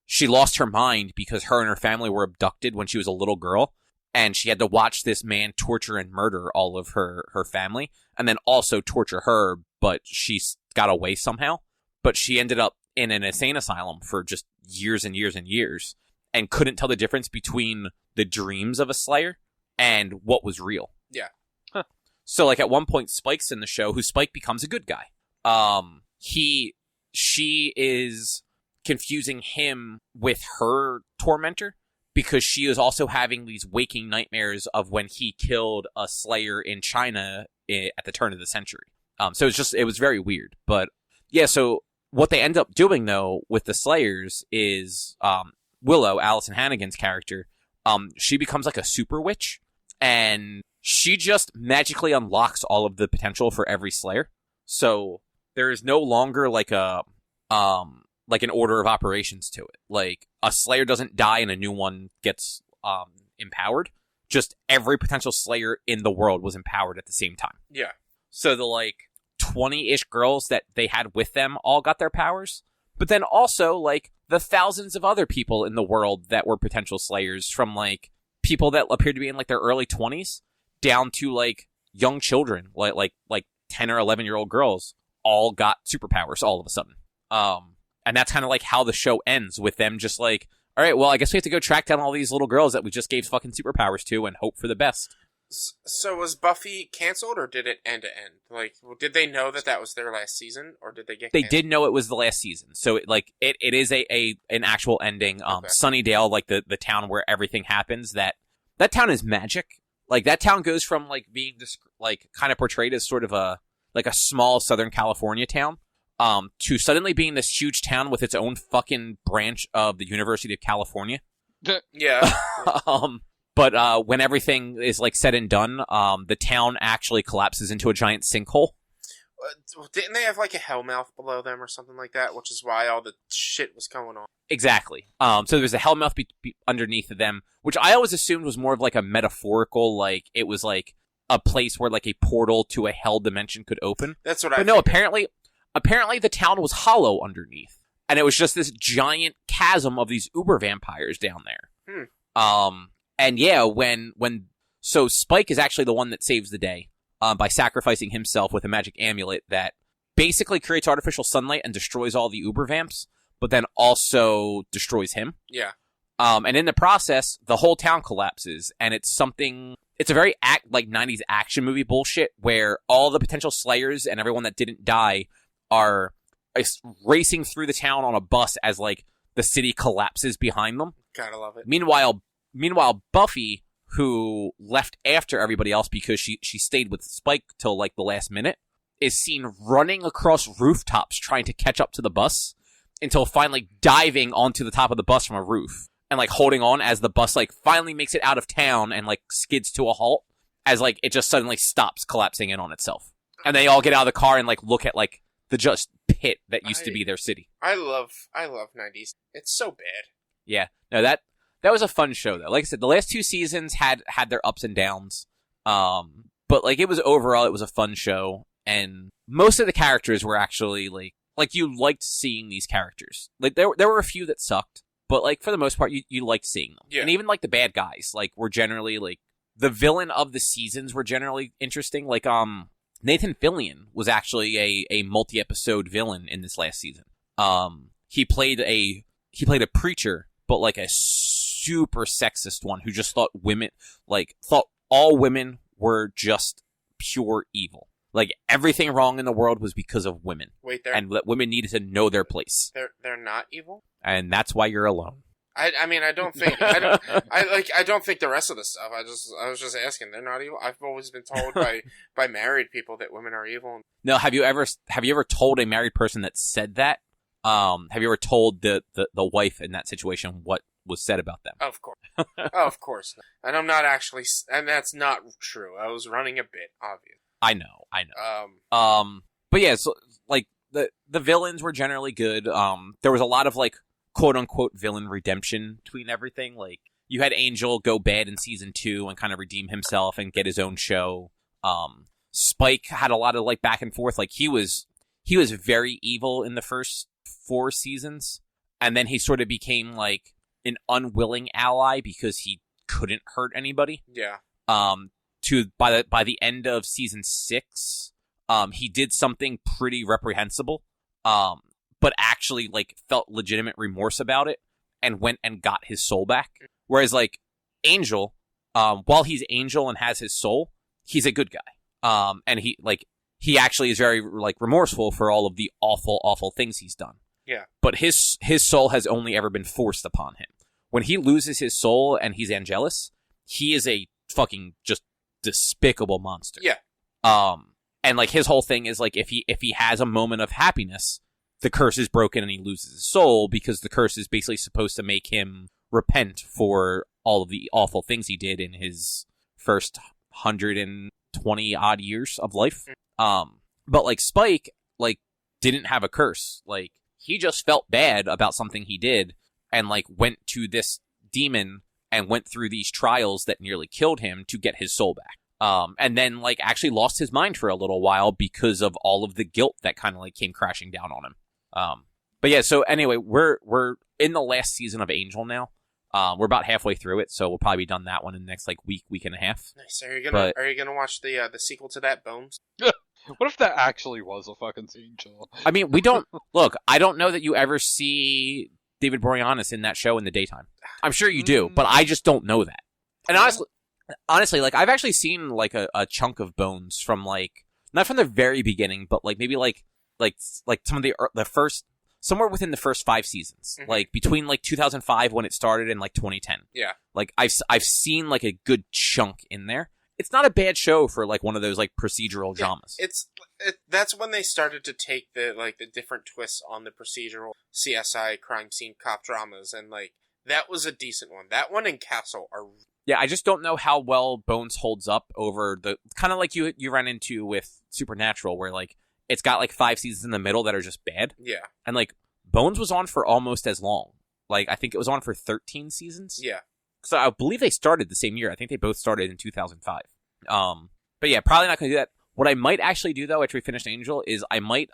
she lost her mind because her and her family were abducted when she was a little girl, and she had to watch this man torture and murder all of her family, and then also torture her, but she got away somehow. But she ended up in an insane asylum for just years and years and years, and couldn't tell the difference between the dreams of a Slayer and what was real. Yeah. So, like, at one point, Spike's in the show, who Spike becomes a good guy. She is confusing him with her tormentor, because she is also having these waking nightmares of when he killed a Slayer in China at the turn of the century. So it was very weird. But, yeah, so what they end up doing, though, with the Slayers is, Willow, Allison Hannigan's character, she becomes like a super witch, and she just magically unlocks all of the potential for every Slayer. So there is no longer like an order of operations to it. Like, a Slayer doesn't die and a new one gets empowered. Just every potential Slayer in the world was empowered at the same time. Yeah. So the like 20-ish girls that they had with them all got their powers. But then also like the thousands of other people in the world that were potential Slayers, from like people that appeared to be in like their early 20s down to like young children, like 10 or 11-year-old girls, all got superpowers all of a sudden. And that's kind of like how the show ends, with them just like, all right, well, I guess we have to go track down all these little girls that we just gave fucking superpowers to and hope for the best. So was Buffy canceled, or did it end to end? Like, did they know that was their last season, or did they get They canceled? did know it was the last season. So it is an actual ending. Okay. Sunnydale, like the town where everything happens, that town is magic. Like, that town goes from like being this like kind of portrayed as sort of a small Southern California town, to suddenly being this huge town with its own fucking branch of the University of California. Yeah. But when everything is like said and done, the town actually collapses into a giant sinkhole. Didn't they have like a hellmouth below them or something like that, which is why all the shit was going on? Exactly. So there's a hellmouth underneath of them, which I always assumed was more of like a metaphorical, like it was like a place where like a portal to a hell dimension could open. That's what I. But no, apparently the town was hollow underneath, and it was just this giant chasm of these uber vampires down there. And yeah, so Spike is actually the one that saves the day by sacrificing himself with a magic amulet that basically creates artificial sunlight and destroys all the uber vamps, but then also destroys him. Yeah. And in the process, the whole town collapses, and it's a very 90s action movie bullshit where all the potential slayers and everyone that didn't die are racing through the town on a bus as like the city collapses behind them. Gotta love it. Meanwhile, Buffy, who left after everybody else because she stayed with Spike till like the last minute, is seen running across rooftops trying to catch up to the bus until finally diving onto the top of the bus from a roof and like holding on as the bus like finally makes it out of town and like skids to a halt as like it just suddenly stops collapsing in on itself. And they all get out of the car and like look at like the just pit that used to be their city. I love 90s. It's so bad. Yeah. No, that was a fun show though. Like I said, the last 2 seasons had their ups and downs. But like it was a fun show, and most of the characters were actually like you liked seeing these characters. Like there were a few that sucked, but like for the most part you liked seeing them. Yeah. And even like the bad guys like were generally like the villain of the seasons were generally interesting. Like Nathan Fillion was actually a multi-episode villain in this last season. He played a preacher, but like a super sexist one who just thought all women were just pure evil. Like everything wrong in the world was because of women. Wait, and that women needed to know their place. They're not evil? And that's why you're alone. I mean, I don't think I don't think the rest of the stuff. I was just asking. They're not evil. I've always been told by married people that women are evil. No, have you ever told a married person that said that? Have you ever told the wife in that situation what was said about them? Of course. Of course not. And I'm not actually, and that's not true. I was running a bit, obvious. I know. But yeah, so like the villains were generally good. There was a lot of like quote unquote villain redemption between everything. Like you had Angel go bad in season 2 and kind of redeem himself and get his own show. Spike had a lot of like back and forth. Like he was very evil in the first 4 seasons, and then he sort of became like an unwilling ally because he couldn't hurt anybody. Yeah. By the end of season 6, he did something pretty reprehensible, but actually like felt legitimate remorse about it and went and got his soul back. Whereas like Angel, while he's Angel and has his soul, he's a good guy. And he actually is very like remorseful for all of the awful things he's done. Yeah. But his soul has only ever been forced upon him. When he loses his soul and he's Angelus, he is a fucking just despicable monster. Yeah. And like his whole thing is like if he has a moment of happiness, the curse is broken and he loses his soul because the curse is basically supposed to make him repent for all of the awful things he did in his first 120 odd years of life. But like Spike like didn't have a curse. Like he just felt bad about something he did and like went to this demon and went through these trials that nearly killed him to get his soul back. And then like actually lost his mind for a little while because of all of the guilt that kind of like came crashing down on him. But yeah, so anyway, we're in the last season of Angel now. We're about halfway through it, so we'll probably be done that one in the next like week and a half. Nice. Are you gonna watch the sequel to that, Bones? What if that actually was a fucking Angel? I mean, we don't look. I don't know that you ever see David Boreanaz in that show in the daytime. I'm sure you do, but I just don't know that. And honestly, like I've actually seen like a chunk of Bones from like not from the very beginning, but like maybe like some of the first somewhere within the first 5 seasons, like between like 2005 when it started and like 2010. Yeah, like I've seen like a good chunk in there. It's not a bad show for like one of those like procedural dramas. That's when they started to take the different twists on the procedural CSI crime scene cop dramas, and like that was a decent one. That one and Castle are. Yeah, I just don't know how well Bones holds up over the kind of like you ran into with Supernatural, where like it's got like 5 seasons in the middle that are just bad. Yeah. And like Bones was on for almost as long. Like I think it was on for 13 seasons. Yeah. So I believe they started the same year. I think they both started in 2005. But yeah, probably not going to do that. What I might actually do though after we finish Angel is I might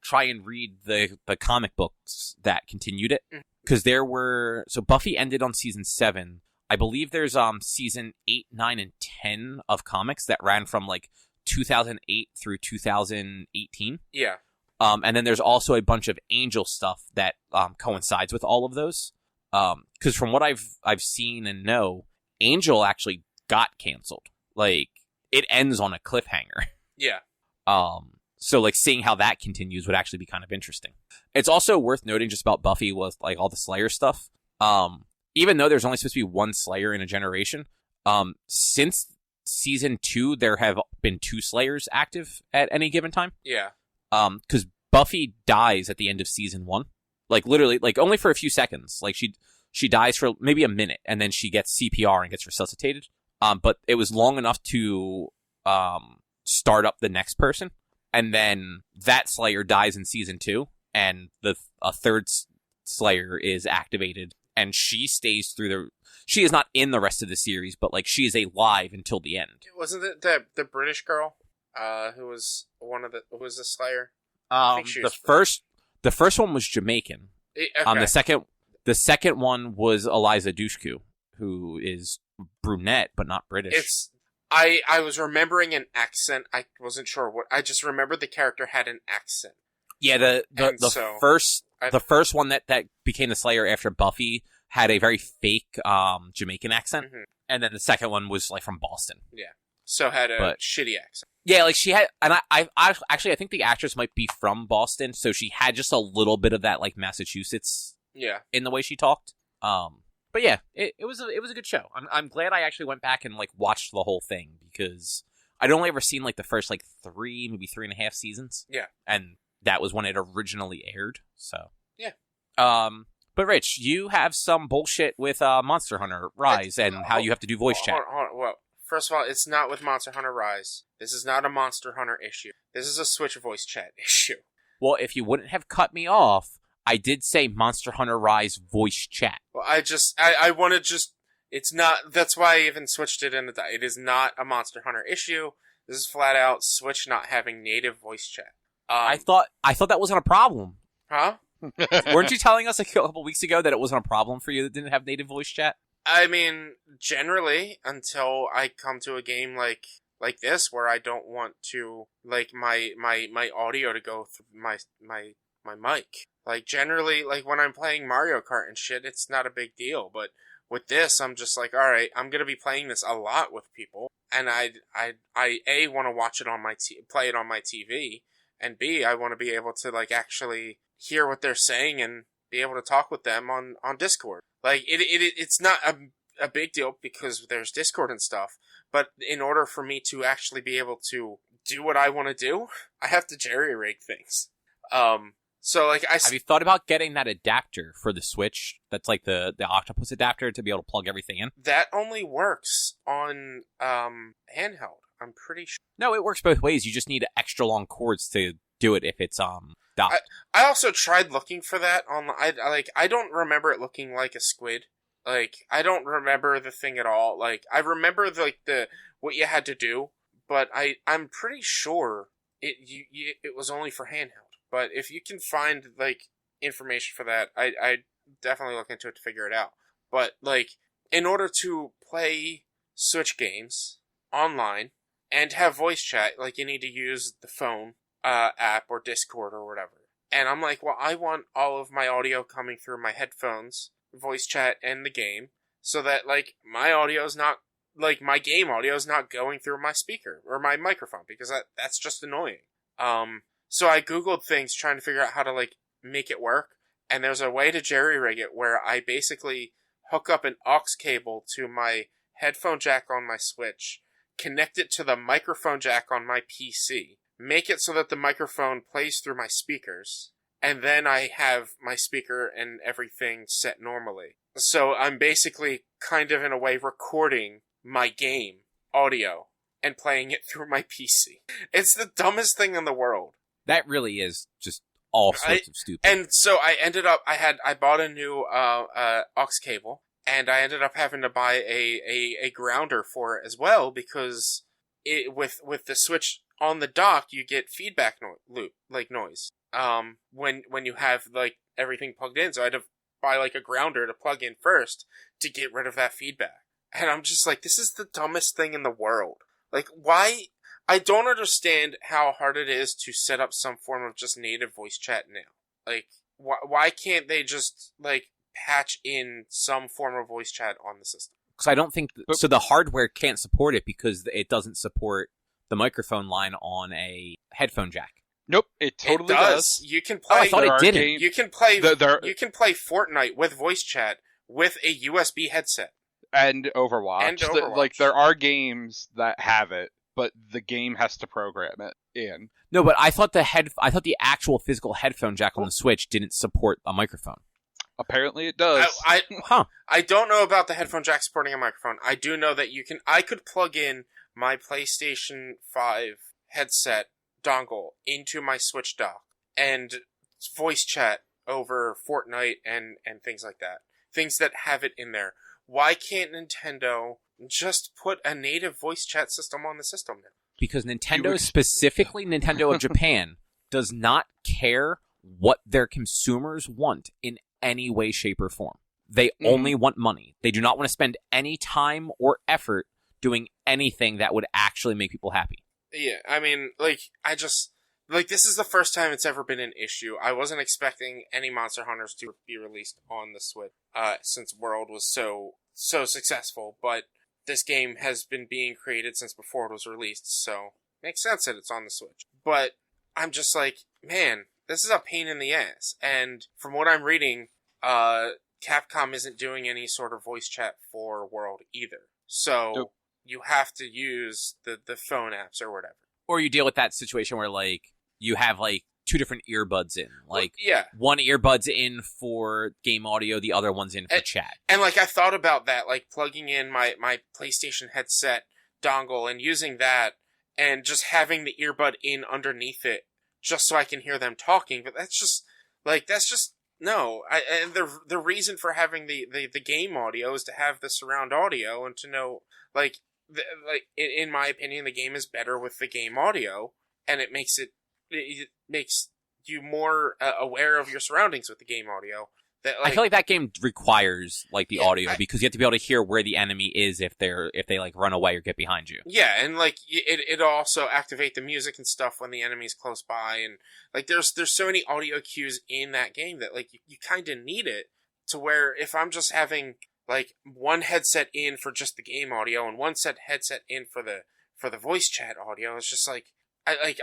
try and read the comic books that continued it, because there were, so Buffy ended on season 7. I believe there's season 8, 9, and 10 of comics that ran from like 2008 through 2018. Yeah. And then there's also a bunch of Angel stuff that coincides with all of those. Because from what I've seen and know, Angel actually got canceled. Like it ends on a cliffhanger. Yeah. So like seeing how that continues would actually be kind of interesting. It's also worth noting just about Buffy with like all the Slayer stuff. Even though there's only supposed to be one Slayer in a generation, since season 2 there have been 2 Slayers active at any given time. Yeah. Because Buffy dies at the end of season 1, like literally, like only for a few seconds. Like she dies for maybe a minute, and then she gets CPR and gets resuscitated. But it was long enough to start up the next person, and then that Slayer dies in season 2, and a third Slayer is activated, and she stays through she is not in the rest of the series, but like she is alive until the end. Wasn't it the British girl who was who was the Slayer? The first one was Jamaican. Okay. The second one was Eliza Dushku, who is brunette but not British. I was remembering an accent. I wasn't sure what. I just remembered the character had an accent. Yeah, the first one that became the Slayer after Buffy had a very fake Jamaican accent, and then the second one was like from Boston. Yeah, so had a shitty accent. Yeah, like she had, and I actually I think the actress might be from Boston, so she had just a little bit of that like Massachusetts. Yeah. In the way she talked. But yeah, it was a good show. I'm glad I actually went back and like watched the whole thing, because I'd only ever seen like the first like 3, maybe 3.5 seasons. Yeah. And that was when it originally aired. So yeah. But Rich, you have some bullshit with Monster Hunter Rise and how you have to do voice chat. Hold on. Well, first of all, it's not with Monster Hunter Rise. This is not a Monster Hunter issue. This is a Switch voice chat issue. Well, if you wouldn't have cut me off, I did say Monster Hunter Rise voice chat. Well, I want to just, it's not, that's why I even switched it in the, it is not a Monster Hunter issue. This is flat out Switch not having native voice chat. I thought that wasn't a problem. Huh? Weren't you telling us a couple weeks ago that it wasn't a problem for you that didn't have native voice chat? I mean, generally, until I come to a game like this, where I don't want to, like, my audio to go through my mic. Like, generally, like, when I'm playing Mario Kart and shit, it's not a big deal, but with this, I'm just like, alright, I'm gonna be playing this a lot with people, and I A, want to watch it on play it on my TV, and B, I want to be able to, like, actually hear what they're saying and be able to talk with them on Discord. Like, it's not a big deal because there's Discord and stuff, but in order for me to actually be able to do what I want to do, I have to jerry-rig things. So, like, have you thought about getting that adapter for the Switch? That's like the octopus adapter to be able to plug everything in? That only works on handheld, I'm pretty sure. No, it works both ways. You just need extra long cords to do it if it's docked. I also tried looking for that on. I don't remember it looking like a squid. Like, I don't remember the thing at all. Like, I remember what you had to do, but I'm pretty sure it was only for handheld. But if you can find, like, information for that, I definitely look into it to figure it out. But, like, in order to play Switch games online and have voice chat, like, you need to use the phone app or Discord or whatever. And I'm like, well, I want all of my audio coming through my headphones, voice chat, and the game, so that, like, my audio's not, like, my game audio is not going through my speaker or my microphone, because that's just annoying. So I Googled things trying to figure out how to, like, make it work, and there's a way to jerry-rig it where I basically hook up an aux cable to my headphone jack on my Switch, connect it to the microphone jack on my PC, make it so that the microphone plays through my speakers, and then I have my speaker and everything set normally. So I'm basically kind of in a way recording my game audio and playing it through my PC. It's the dumbest thing in the world. That really is just all sorts of stupid. And so I bought a new aux cable, and I ended up having to buy a grounder for it as well, because with the Switch on the dock, you get feedback noise. When you have like everything plugged in, so I had to buy like a grounder to plug in first to get rid of that feedback. And I'm just like, this is the dumbest thing in the world. Like, why? I don't understand how hard it is to set up some form of just native voice chat now. Like, why can't they just, like, patch in some form of voice chat on the system? Because I don't think... So the hardware can't support it because it doesn't support the microphone line on a headphone jack. Nope, it totally does. You can play... Oh, I thought it didn't. You can play Fortnite with voice chat with a USB headset. And Overwatch. Like, there are games that have it, but the game has to program it in. No, but I thought the actual physical headphone jack on the Switch didn't support a microphone. Apparently it does. I don't know about the headphone jack supporting a microphone. I do know that I could plug in my PlayStation 5 headset dongle into my Switch dock and voice chat over Fortnite and things like that. Things that have it in there. Why can't Nintendo just put a native voice chat system on the system now? Because specifically Nintendo of Japan, does not care what their consumers want in any way, shape, or form. They only want money. They do not want to spend any time or effort doing anything that would actually make people happy. Yeah, I mean, this is the first time it's ever been an issue. I wasn't expecting any Monster Hunters to be released on the Switch, since World was so successful, but this game has been being created since before it was released, so makes sense that it's on the Switch. But I'm just like, man, this is a pain in the ass. And from what I'm reading, Capcom isn't doing any sort of voice chat for World either. So you have to use the phone apps or whatever. Or you deal with that situation where, like, you have, like, two different earbuds in. Like, one earbud's in for game audio, the other one's in for chat. And, like, I thought about that, like, plugging in my PlayStation headset dongle and using that and just having the earbud in underneath it just so I can hear them talking. But that's just, no. And the reason for having the game audio is to have the surround audio and to know, in my opinion, the game is better with the game audio, and it makes you more aware of your surroundings with the game audio. I feel like that game requires the audio because you have to be able to hear where the enemy is if they like run away or get behind you. Yeah, and it'll also activate the music and stuff when the enemy's close by, and there's so many audio cues in that game that you kind of need it to where if I'm just having one headset in for just the game audio and one headset in for the voice chat audio, it's just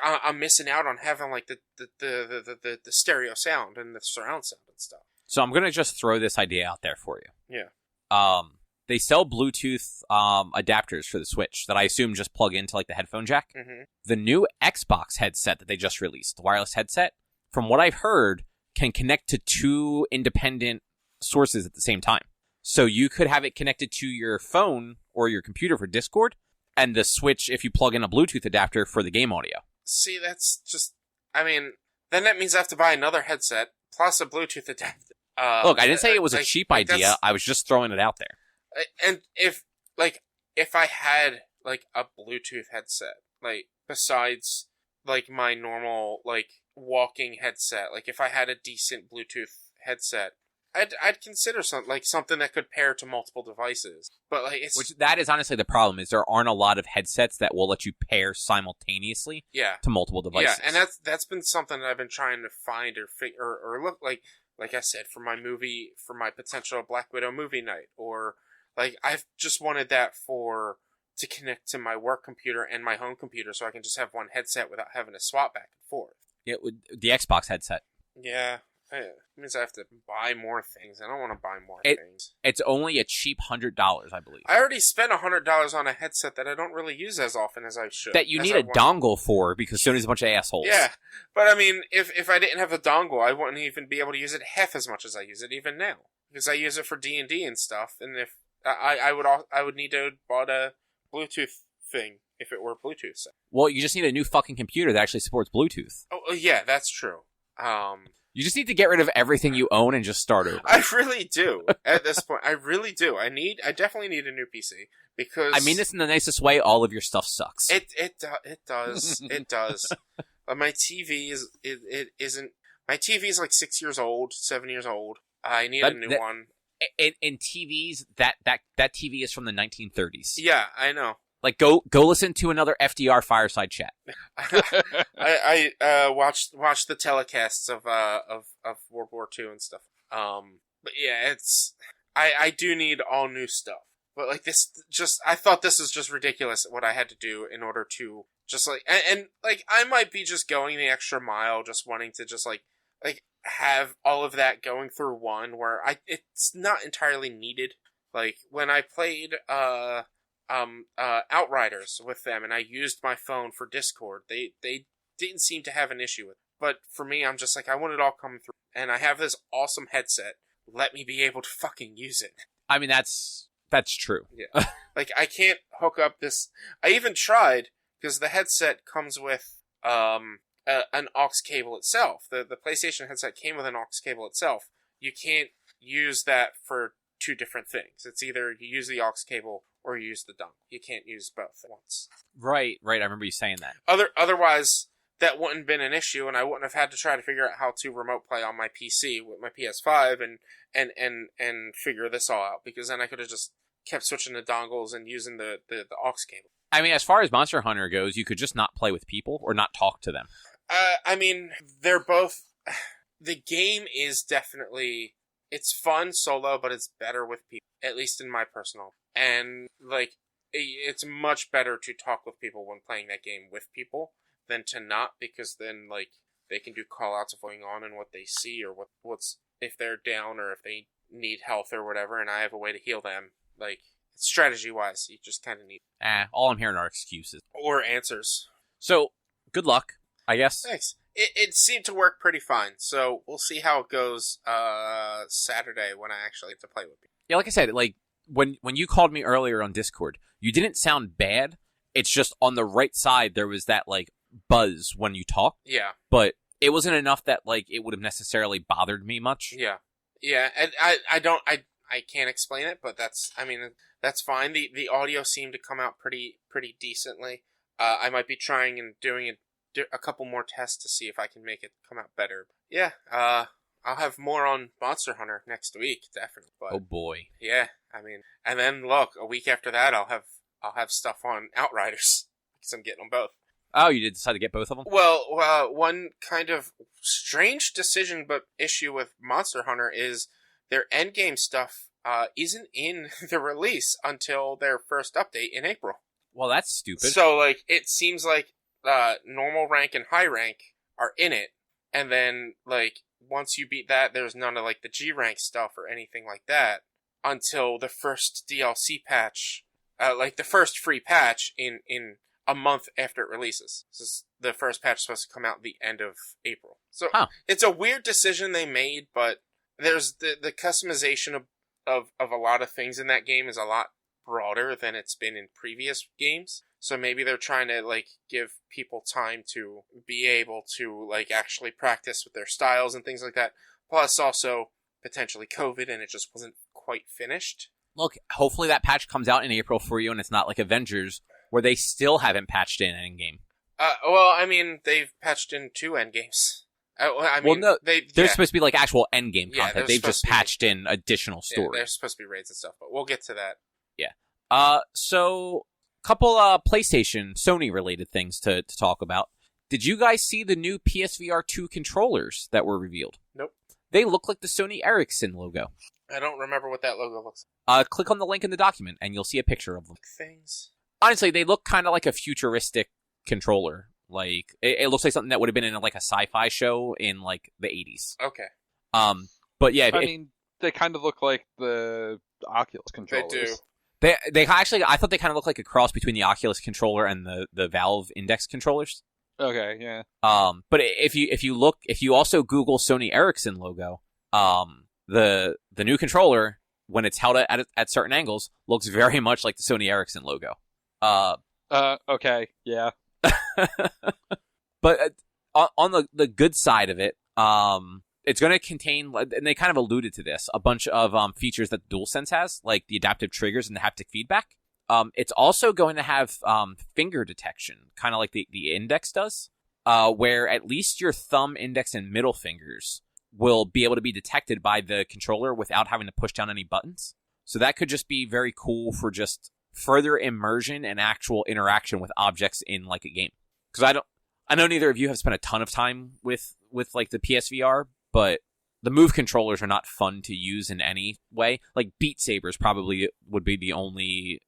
I'm missing out on having the stereo sound and the surround sound and stuff. So I'm gonna just throw this idea out there for you. Yeah. They sell Bluetooth adapters for the Switch that I assume just plug into the headphone jack. Mm-hmm. The new Xbox headset that they just released, the wireless headset, from what I've heard, can connect to two independent sources at the same time. So you could have it connected to your phone or your computer for Discord, and the Switch if you plug in a Bluetooth adapter for the game audio. See, that's just... I mean, then that means I have to buy another headset plus a Bluetooth adapter. Look, I didn't say it was a cheap idea. I was just throwing it out there. And if I had a Bluetooth headset, besides my normal walking headset, if I had a decent Bluetooth headset, I'd consider something that could pair to multiple devices. But that is honestly the problem, is there aren't a lot of headsets that will let you pair simultaneously to multiple devices. Yeah, and that's been something that I've been trying to find or figure or look like I said, for my potential Black Widow movie night, or I've just wanted that to connect to my work computer and my home computer so I can just have one headset without having to swap back and forth. Yeah, the Xbox headset. Yeah. It means I have to buy more things. I don't want to buy more things. It's only a cheap $100, I believe. I already spent $100 on a headset that I don't really use as often as I should. That you need a dongle for because Sony's a bunch of assholes. Yeah, but I mean, if I didn't have a dongle, I wouldn't even be able to use it half as much as I use it even now. Because I use it for D&D and stuff, and if I would need to have bought a Bluetooth thing if it were Bluetooth. So. Well, you just need a new fucking computer that actually supports Bluetooth. Oh, yeah, that's true. You just need to get rid of everything you own and just start over. I really do. At this point, I really do. I definitely need a new PC because I mean this in the nicest way. All of your stuff sucks. It does. It does. My TV isn't. My TV is like 6 years old, 7 years old. I need a new one. In TVs, that TV is from the 1930s. Yeah, I know. Like, go listen to another FDR fireside chat. I watched the telecasts of World War II and stuff. But yeah, I do need all new stuff. But like this, I thought this was just ridiculous what I had to do in order to just like and like I might be just going the extra mile, just wanting to just like have all of that going through one where it's not entirely needed. Like when I played Outriders with them and I used my phone for Discord, they didn't seem to have an issue with it. But for me, I'm just like, I want it all coming through. And I have this awesome headset. Let me be able to fucking use it. I mean, that's true. Yeah. Like, I can't hook up this. I even tried, because the headset comes with an aux cable itself. The PlayStation headset came with an aux cable itself. You can't use that for two different things. It's either you use the aux cable or you use the dongle. You can't use both at once. Right. I remember you saying that. Otherwise, that wouldn't have been an issue, and I wouldn't have had to try to figure out how to remote play on my PC with my PS5 and figure this all out, because then I could have just kept switching the dongles and using the aux cable. I mean, as far as Monster Hunter goes, you could just not play with people or not talk to them. I mean, they're both... The game is definitely... It's fun solo, but it's better with people, at least in my personal. And, like, it's much better to talk with people when playing that game with people than to not, because then, like, they can do call-outs of what's going on and what they see, or what's if they're down or if they need health or whatever, and I have a way to heal them. Like, strategy-wise, you just kind of need... all I'm hearing are excuses. Or answers. So, good luck, I guess. Thanks. It seemed to work pretty fine, so we'll see how it goes Saturday when I actually get to play with people. Yeah, like I said, like, when you called me earlier on Discord, you didn't sound bad. It's just on the right side, there was that, like, buzz when you talked. Yeah. But it wasn't enough that, like, it would have necessarily bothered me much. Yeah. Yeah, and I can't explain it, but that's fine. The audio seemed to come out pretty decently. I might be trying and doing a couple more tests to see if I can make it come out better. Yeah, I'll have more on Monster Hunter next week, definitely. But, oh boy. Yeah, I mean, and then look, a week after that, I'll have stuff on Outriders, because I'm getting them both. Oh, you did decide to get both of them? Well, one kind of strange decision but issue with Monster Hunter is their endgame stuff isn't in the release until their first update in April. Well, that's stupid. So, like, it seems like normal rank and high rank are in it, and then, like, once you beat that, there's none of, like, the G rank stuff or anything like that until the first DLC patch, like, the first free patch in a month after it releases. The first patch is supposed to come out the end of April. So, It's a weird decision they made, but there's the customization of a lot of things in that game is a lot broader than it's been in previous games. So maybe they're trying to, like, give people time to be able to, like, actually practice with their styles and things like that. Plus, also, potentially COVID, and it just wasn't quite finished. Look, hopefully that patch comes out in April for you, and it's not like Avengers, where they still haven't patched in endgame. Well, I mean, they've patched in 2 endgames. There's supposed to be, like, actual endgame content. Yeah, they've just patched in additional stories. Yeah, there's supposed to be raids and stuff, but we'll get to that. Yeah. So... couple PlayStation, Sony-related things to talk about. Did you guys see the new PSVR 2 controllers that were revealed? Nope. They look like the Sony Ericsson logo. I don't remember what that logo looks like. Click on the link in the document, and you'll see a picture of them. Things. Honestly, they look kind of like a futuristic controller. Like, it looks like something that would have been in, like, a sci-fi show in, like, the 80s. Okay. But yeah... I mean, they kind of look like the Oculus controllers. They do. They actually, I thought they kind of looked like a cross between the Oculus controller and the Valve Index controllers. Okay, yeah. But if you also Google Sony Ericsson logo, the new controller, when it's held at certain angles, looks very much like the Sony Ericsson logo. Okay, yeah. But on the good side of it, it's going to contain, and they kind of alluded to this, a bunch of features that DualSense has, like the adaptive triggers and the haptic feedback. It's also going to have finger detection, kind of like the Index does, where at least your thumb, index, and middle fingers will be able to be detected by the controller without having to push down any buttons. So that could just be very cool for just further immersion and actual interaction with objects in like a game. Because I know neither of you have spent a ton of time with like the PSVR, but the Move controllers are not fun to use in any way. Like Beat Sabers probably would be the only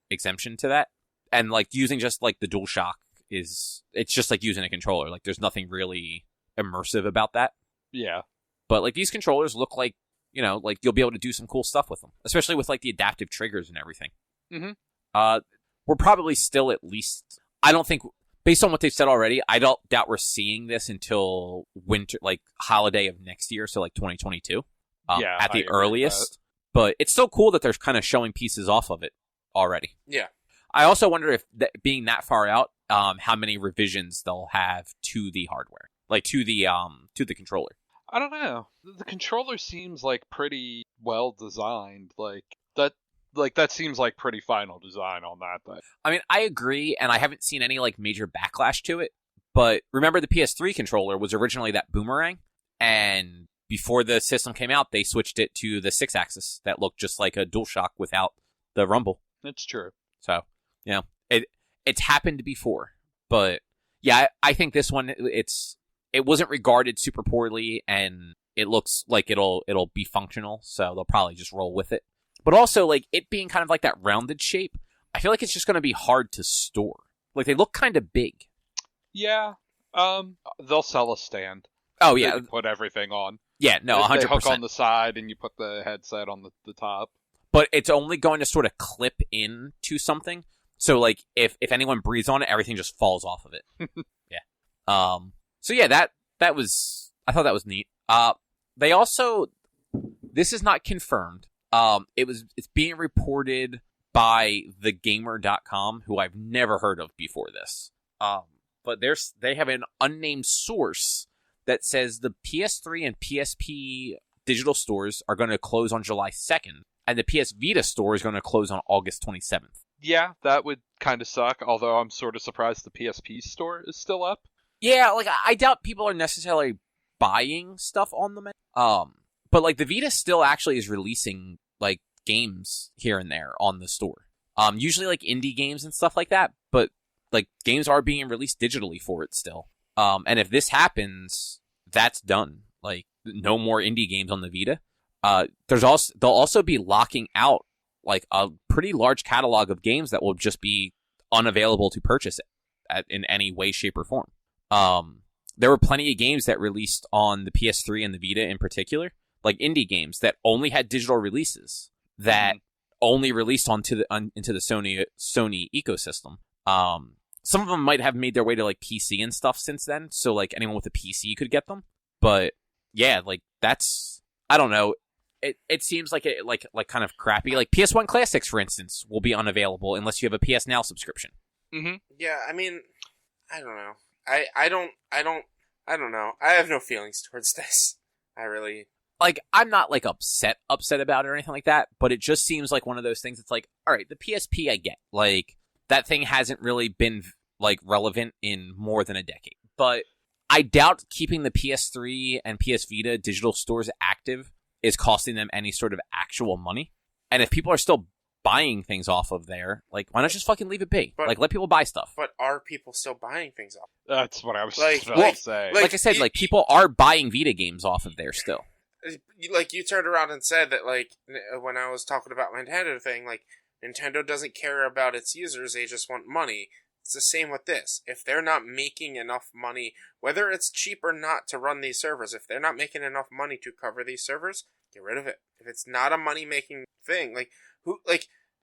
exemption to that. And like using just like the DualShock it's just like using a controller. Like there's nothing really immersive about that. Yeah. But like these controllers look like, you know, like you'll be able to do some cool stuff with them, especially with like the adaptive triggers and everything. Mm-hmm. We're probably still at least, I don't think, based on what they've said already, I don't doubt we're seeing this until winter, like holiday of next year, so like 2022, at the earliest. But it's still cool that they're kind of showing pieces off of it already. Yeah. I also wonder if being that far out, how many revisions they'll have to the hardware, like to the controller. I don't know. The controller seems like pretty well designed. That seems like pretty final design on that thing. I mean, I agree, and I haven't seen any like major backlash to it. But remember, the PS3 controller was originally that boomerang, and before the system came out, they switched it to the 6-axis that looked just like a DualShock without the rumble. It's true. So, you know, it's happened before, but yeah, I think this one it wasn't regarded super poorly, and it looks like it'll be functional, so they'll probably just roll with it. But also, like, it being kind of like that rounded shape, I feel like it's just going to be hard to store. Like, they look kind of big. Yeah. They'll sell a stand. Oh, yeah. You put everything on. Yeah, no, 100%. They hook on the side, and you put the headset on the top. But it's only going to sort of clip into something. So, like, if anyone breathes on it, everything just falls off of it. Yeah. So, yeah, that was... I thought that was neat. They also... This is not confirmed. It's being reported by thegamer.com, who I've never heard of before this. But they have an unnamed source that says the PS3 and PSP digital stores are going to close on July 2nd, and the PS Vita store is going to close on August 27th. Yeah, that would kind of suck, although I'm sort of surprised the PSP store is still up. Yeah, like, I doubt people are necessarily buying stuff on them. But, like, the Vita still actually is releasing, like, games here and there on the store. Usually, like, indie games and stuff like that, but, like, games are being released digitally for it still. And if this happens, that's done. Like, no more indie games on the Vita. They'll also be locking out, like, a pretty large catalog of games that will just be unavailable to purchase in any way, shape, or form. There were plenty of games that released on the PS3 and the Vita in particular, like indie games that only had digital releases that only released into the Sony ecosystem. Some of them might have made their way to like PC and stuff since then, so like anyone with a PC could get them. But yeah, like that's, I don't know. It seems like like kind of crappy. Like PS1 Classics, for instance, will be unavailable unless you have a PS Now subscription. Mm-hmm. Yeah, I mean, I don't know. I don't know. I have no feelings towards this. I really... Like, I'm not, like, upset about it or anything like that, but it just seems like one of those things that's like, alright, the PSP I get. Like, that thing hasn't really been, like, relevant in more than a decade. But I doubt keeping the PS3 and PS Vita digital stores active is costing them any sort of actual money. And if people are still buying things off of there, like, why not just fucking leave it be? But, like, let people buy stuff. But are people still buying things off? That's what I was like, about to say. Like I said, like, people are buying Vita games off of there still. Like, you turned around and said that, like, when I was talking about my Nintendo thing, like, Nintendo doesn't care about its users, they just want money. It's the same with this. If they're not making enough money, whether it's cheap or not to run these servers, if they're not making enough money to cover these servers, get rid of it. If it's not a money-making thing, like,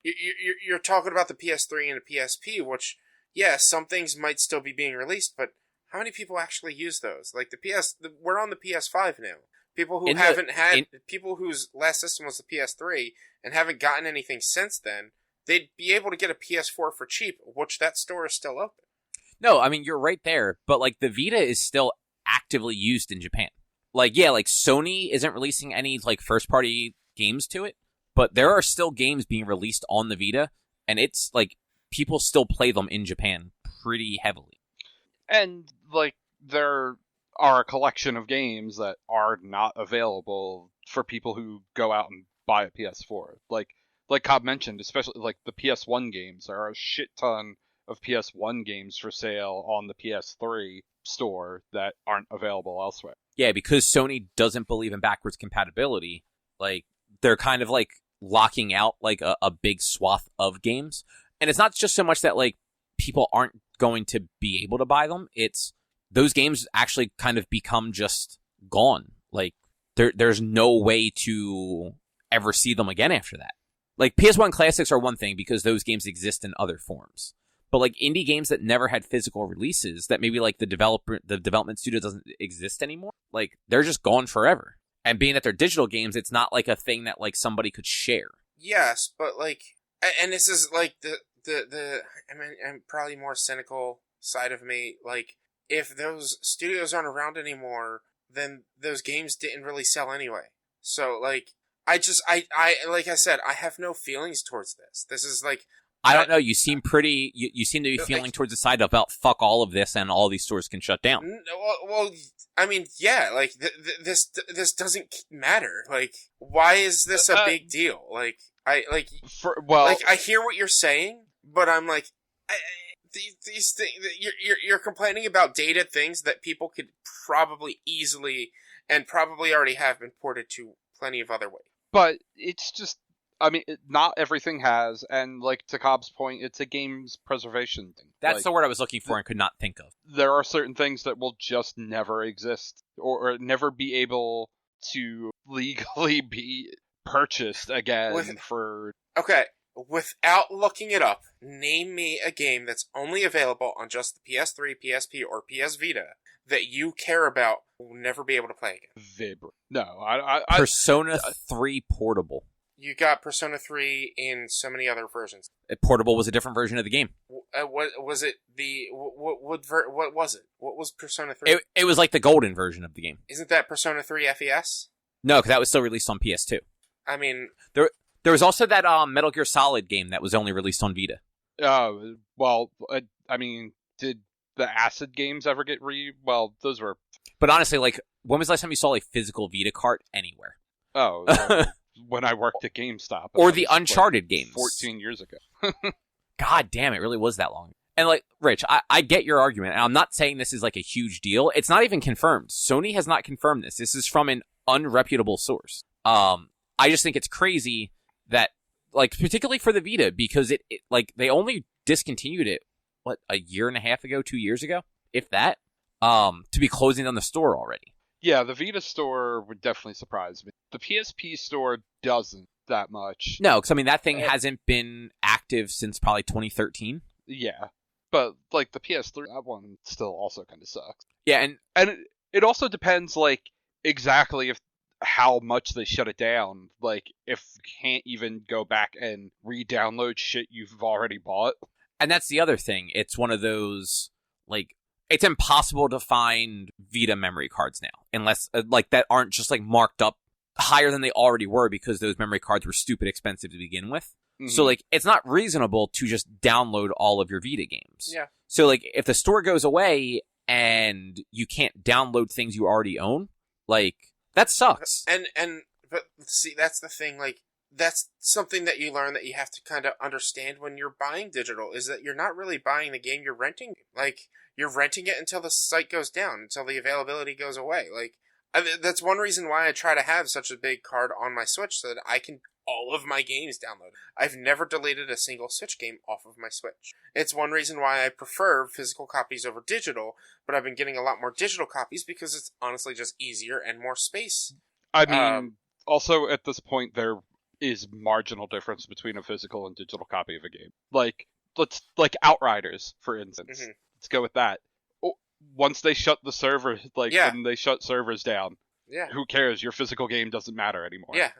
you're talking about the PS3 and the PSP, which, yeah, some things might still be being released, but how many people actually use those? Like, we're on the PS5 now. People who people whose last system was the PS3 and haven't gotten anything since then, they'd be able to get a PS4 for cheap, which that store is still open. No, I mean, you're right there, but, like, the Vita is still actively used in Japan. Like, yeah, like, Sony isn't releasing any, like, first-party games to it, but there are still games being released on the Vita, and it's, like, people still play them in Japan pretty heavily. And, like, there are a collection of games that are not available for people who go out and buy a PS4. Like Cobb mentioned, especially, like, the PS1 games. There are a shit ton of PS1 games for sale on the PS3 store that aren't available elsewhere. Yeah, because Sony doesn't believe in backwards compatibility, like, they're kind of, like, locking out, like, a big swath of games. And it's not just so much that, like, people aren't going to be able to buy them. It's those games actually kind of become just gone. Like, there's no way to ever see them again after that. Like, PS1 classics are one thing because those games exist in other forms. But, like, indie games that never had physical releases, that maybe, like, the development studio doesn't exist anymore, like, they're just gone forever. And being that they're digital games, it's not, like, a thing that, like, somebody could share. Yes, but, like, and this is, like, I mean, I'm probably more cynical side of me. Like, if those studios aren't around anymore, then those games didn't really sell anyway. So, like, like I said, I have no feelings towards this. This is, like, I don't know. You seem pretty. You seem to be feeling towards the side about fuck all of this, and all these stores can shut down. Well, I mean, yeah. Like this doesn't matter. Like, why is this a big deal? Like, I hear what you're saying, but I'm like, these things. You're complaining about dated things that people could probably easily and probably already have been ported to plenty of other ways. But it's just. I mean, not everything has, and, like, to Cobb's point, it's a game's preservation thing. That's, like, the word I was looking for and could not think of. There are certain things that will just never exist, or never be able to legally be purchased again Okay, without looking it up, name me a game that's only available on just the PS3, PSP, or PS Vita that you care about will never be able to play again. Vibra. No, Persona 3 Portable. You got Persona 3 in so many other versions. Portable was a different version of the game. What was it? What was it? What was Persona 3? It was like the golden version of the game. Isn't that Persona 3 FES? No, because that was still released on PS2. I mean, there was also that Metal Gear Solid game that was only released on Vita. Well, I mean, did the Acid games ever get Well, those were. But honestly, like, when was the last time you saw a physical Vita cart anywhere? Oh. When I worked at GameStop. Or the Uncharted games. 14 years ago. God damn, it really was that long. And, like, Rich, I get your argument, and I'm not saying this is, like, a huge deal. It's not even confirmed. Sony has not confirmed this. This is from an unreputable source. I just think it's crazy that, like, particularly for the Vita, because it like, they only discontinued it, a year and a half ago, 2 years ago? If that? To be closing down the store already. Yeah, the Vita store would definitely surprise me. The PSP store doesn't that much. No, because, I mean, that thing hasn't been active since probably 2013. Yeah, but, like, the PS3, that one still also kind of sucks. Yeah, and it also depends, like, exactly how much they shut it down. Like, if you can't even go back and re-download shit you've already bought. And that's the other thing. It's one of those, like, it's impossible to find Vita memory cards now, unless, like, that aren't just, like, marked up higher than they already were because those memory cards were stupid expensive to begin with. Mm-hmm. So, like, it's not reasonable to just download all of your Vita games. Yeah. So, like, if the store goes away and you can't download things you already own, like, that sucks. But see, that's the thing, like, that's something that you learn that you have to kind of understand when you're buying digital, is that you're not really buying the game, you're renting. Like, you're renting it until the site goes down, until the availability goes away. Like, that's one reason why I try to have such a big card on my Switch, so that I can all of my games download. I've never deleted a single Switch game off of my Switch. It's one reason why I prefer physical copies over digital, but I've been getting a lot more digital copies because it's honestly just easier and more space. I mean, also at this point, there is marginal difference between a physical and digital copy of a game. Like, Outriders, for instance. Mm-hmm. Let's go with that. Once they shut the server, when they shut servers down, Yeah. who cares? Your physical game doesn't matter anymore. Yeah,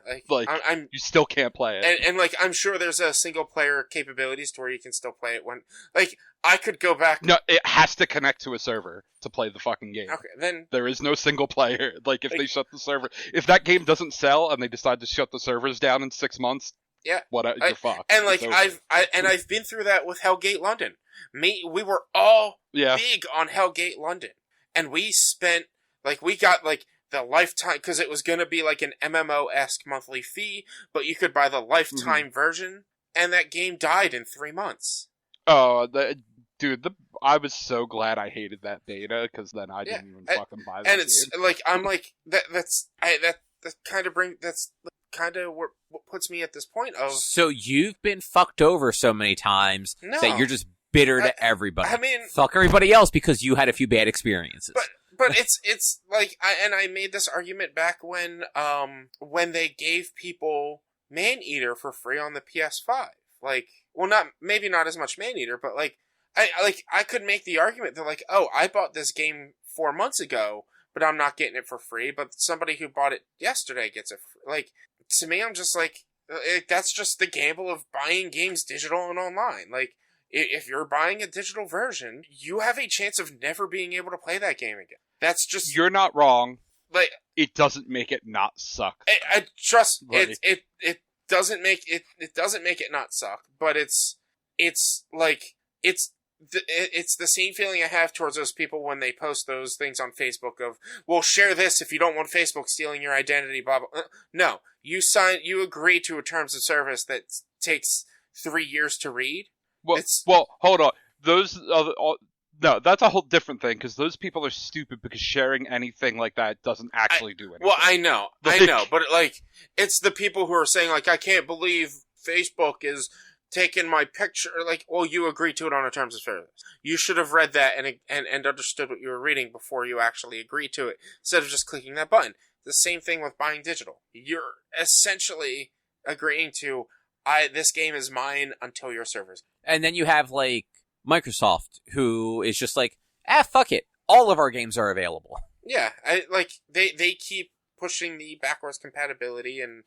I'm you still can't play it. and like I'm sure there's a single player capabilities to where you can still play it when like I could go back. No, it has to connect to a server to play the fucking game. Okay, then There is no single player. Like if they shut the server, if that game doesn't sell and they decide to shut the servers down in 6 months, yeah, you're fucked. And like I've been through that with Hellgate London. We were all big on Hellgate London, and we spent we got the lifetime, because it was going to be like an MMO-esque monthly fee, but you could buy the lifetime version, and that game died in 3 months. Oh, dude, I was so glad I hated that beta, because then I didn't even fucking buy that. And it's game. I'm like that's kind of what puts me at this point of. So you've been fucked over so many times that you're just bitter to everybody. I mean, fuck everybody else because you had a few bad experiences. But it's like I made this argument back when they gave people Maneater for free on the PS5. Maybe not as much Maneater, but I could make the argument that I bought this game 4 months ago, but I'm not getting it for free. But somebody who bought it yesterday gets it for free. To me, I'm just that's just the gamble of buying games digital and online. If you're buying a digital version, you have a chance of never being able to play that game again. That's just... You're not wrong. It doesn't make it not suck. It doesn't make it not suck, but it's the same feeling I have towards those people when they post those things on Facebook of, well, share this if you don't want Facebook stealing your identity, blah, blah. No, you agree to a terms of service that takes 3 years to read. Well, hold on. No, that's a whole different thing, because those people are stupid, because sharing anything like that doesn't actually do anything. Well, I know, but it's the people who are saying, I can't believe Facebook is taking my picture. Well, you agreed to it on a terms of service. You should have read that and understood what you were reading before you actually agreed to it, instead of just clicking that button. The same thing with buying digital. You're essentially agreeing to, this game is mine until your servers. And then you have, Microsoft, who is just fuck it. All of our games are available. Yeah, they keep pushing the backwards compatibility and,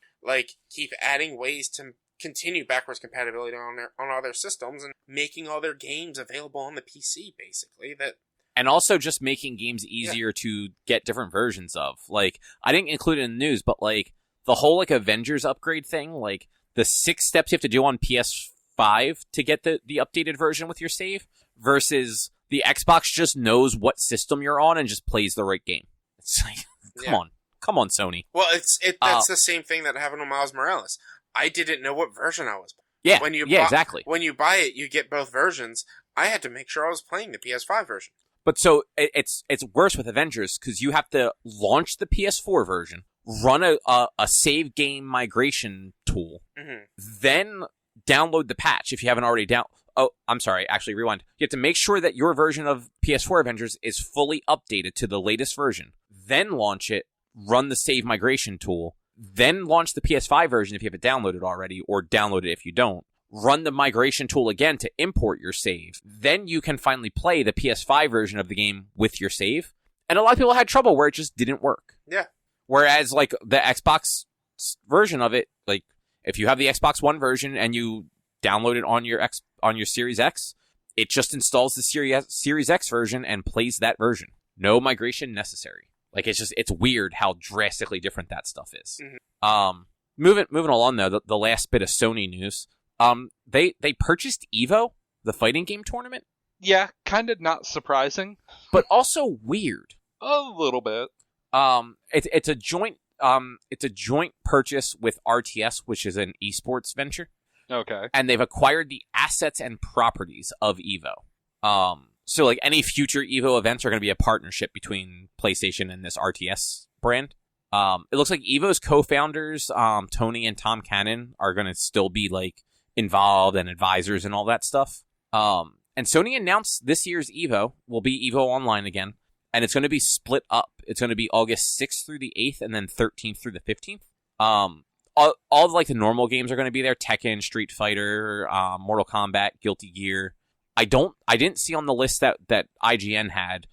keep adding ways to continue backwards compatibility on all their systems and making all their games available on the PC, basically. And also just making games easier to get different versions of. I didn't include it in the news, but, the whole, Avengers upgrade thing, the 6 steps you have to do on PS5 to get the updated version with your save versus the Xbox just knows what system you're on and just plays the right game. It's come on, Sony. Well, that's the same thing that happened with Miles Morales. I didn't know what version I was playing. Exactly. When you buy it, you get both versions. I had to make sure I was playing the PS5 version. But so it's worse with Avengers because you have to launch the PS4 version, run a save game migration tool, then download the patch if you haven't already Oh, I'm sorry. Actually, rewind. You have to make sure that your version of PS4 Avengers is fully updated to the latest version. Then launch it, run the save migration tool, then launch the PS5 version if you have it downloaded already, or download it if you don't. Run the migration tool again to import your save. Then you can finally play the PS5 version of the game with your save. And a lot of people had trouble where it just didn't work. Yeah. Whereas, the Xbox version of it, if you have the Xbox One version and you download it on your Series X, it just installs the Series X version and plays that version. No migration necessary. It's weird how drastically different that stuff is. Mm-hmm. Moving along though, the last bit of Sony news. They purchased EVO, the fighting game tournament. Yeah, kind of not surprising, but also weird. A little bit. It's a joint purchase with RTS, which is an esports venture. Okay. And they've acquired the assets and properties of EVO. So any future EVO events are going to be a partnership between PlayStation and this RTS brand. It looks like EVO's co-founders, Tony and Tom Cannon, are going to still be involved and advisors and all that stuff. And Sony announced this year's EVO will be EVO Online again, and it's going to be split up. It's going to be August 6th through the 8th, and then 13th through the 15th. All of the normal games are going to be there: Tekken, Street Fighter, Mortal Kombat, Guilty Gear. I didn't see on the list that IGN had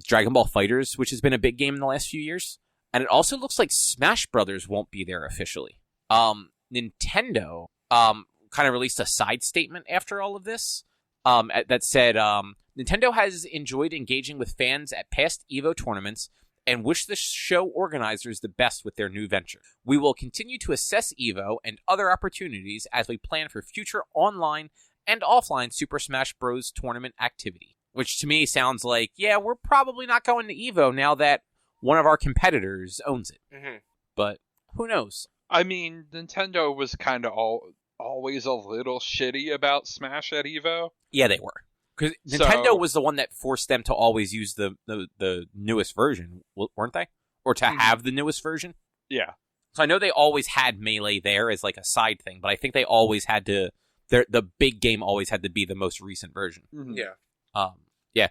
Dragon Ball FighterZ, which has been a big game in the last few years. And it also looks like Smash Brothers won't be there officially. Nintendo kind of released a side statement after all of this that said, Nintendo has enjoyed engaging with fans at past EVO tournaments and wish the show organizers the best with their new venture. We will continue to assess EVO and other opportunities as we plan for future online and offline Super Smash Bros. Tournament activity. Which to me sounds like, yeah, we're probably not going to EVO now that one of our competitors owns it. Mm-hmm. But who knows? I mean, Nintendo was kind of always a little shitty about Smash at EVO. Yeah, they were. Because Nintendo was the one that forced them to always use the newest version, weren't they? Or to have the newest version? Yeah. So I know they always had Melee there as like a side thing, but I think they always had to... The big game always had to be the most recent version. Mm-hmm. Yeah.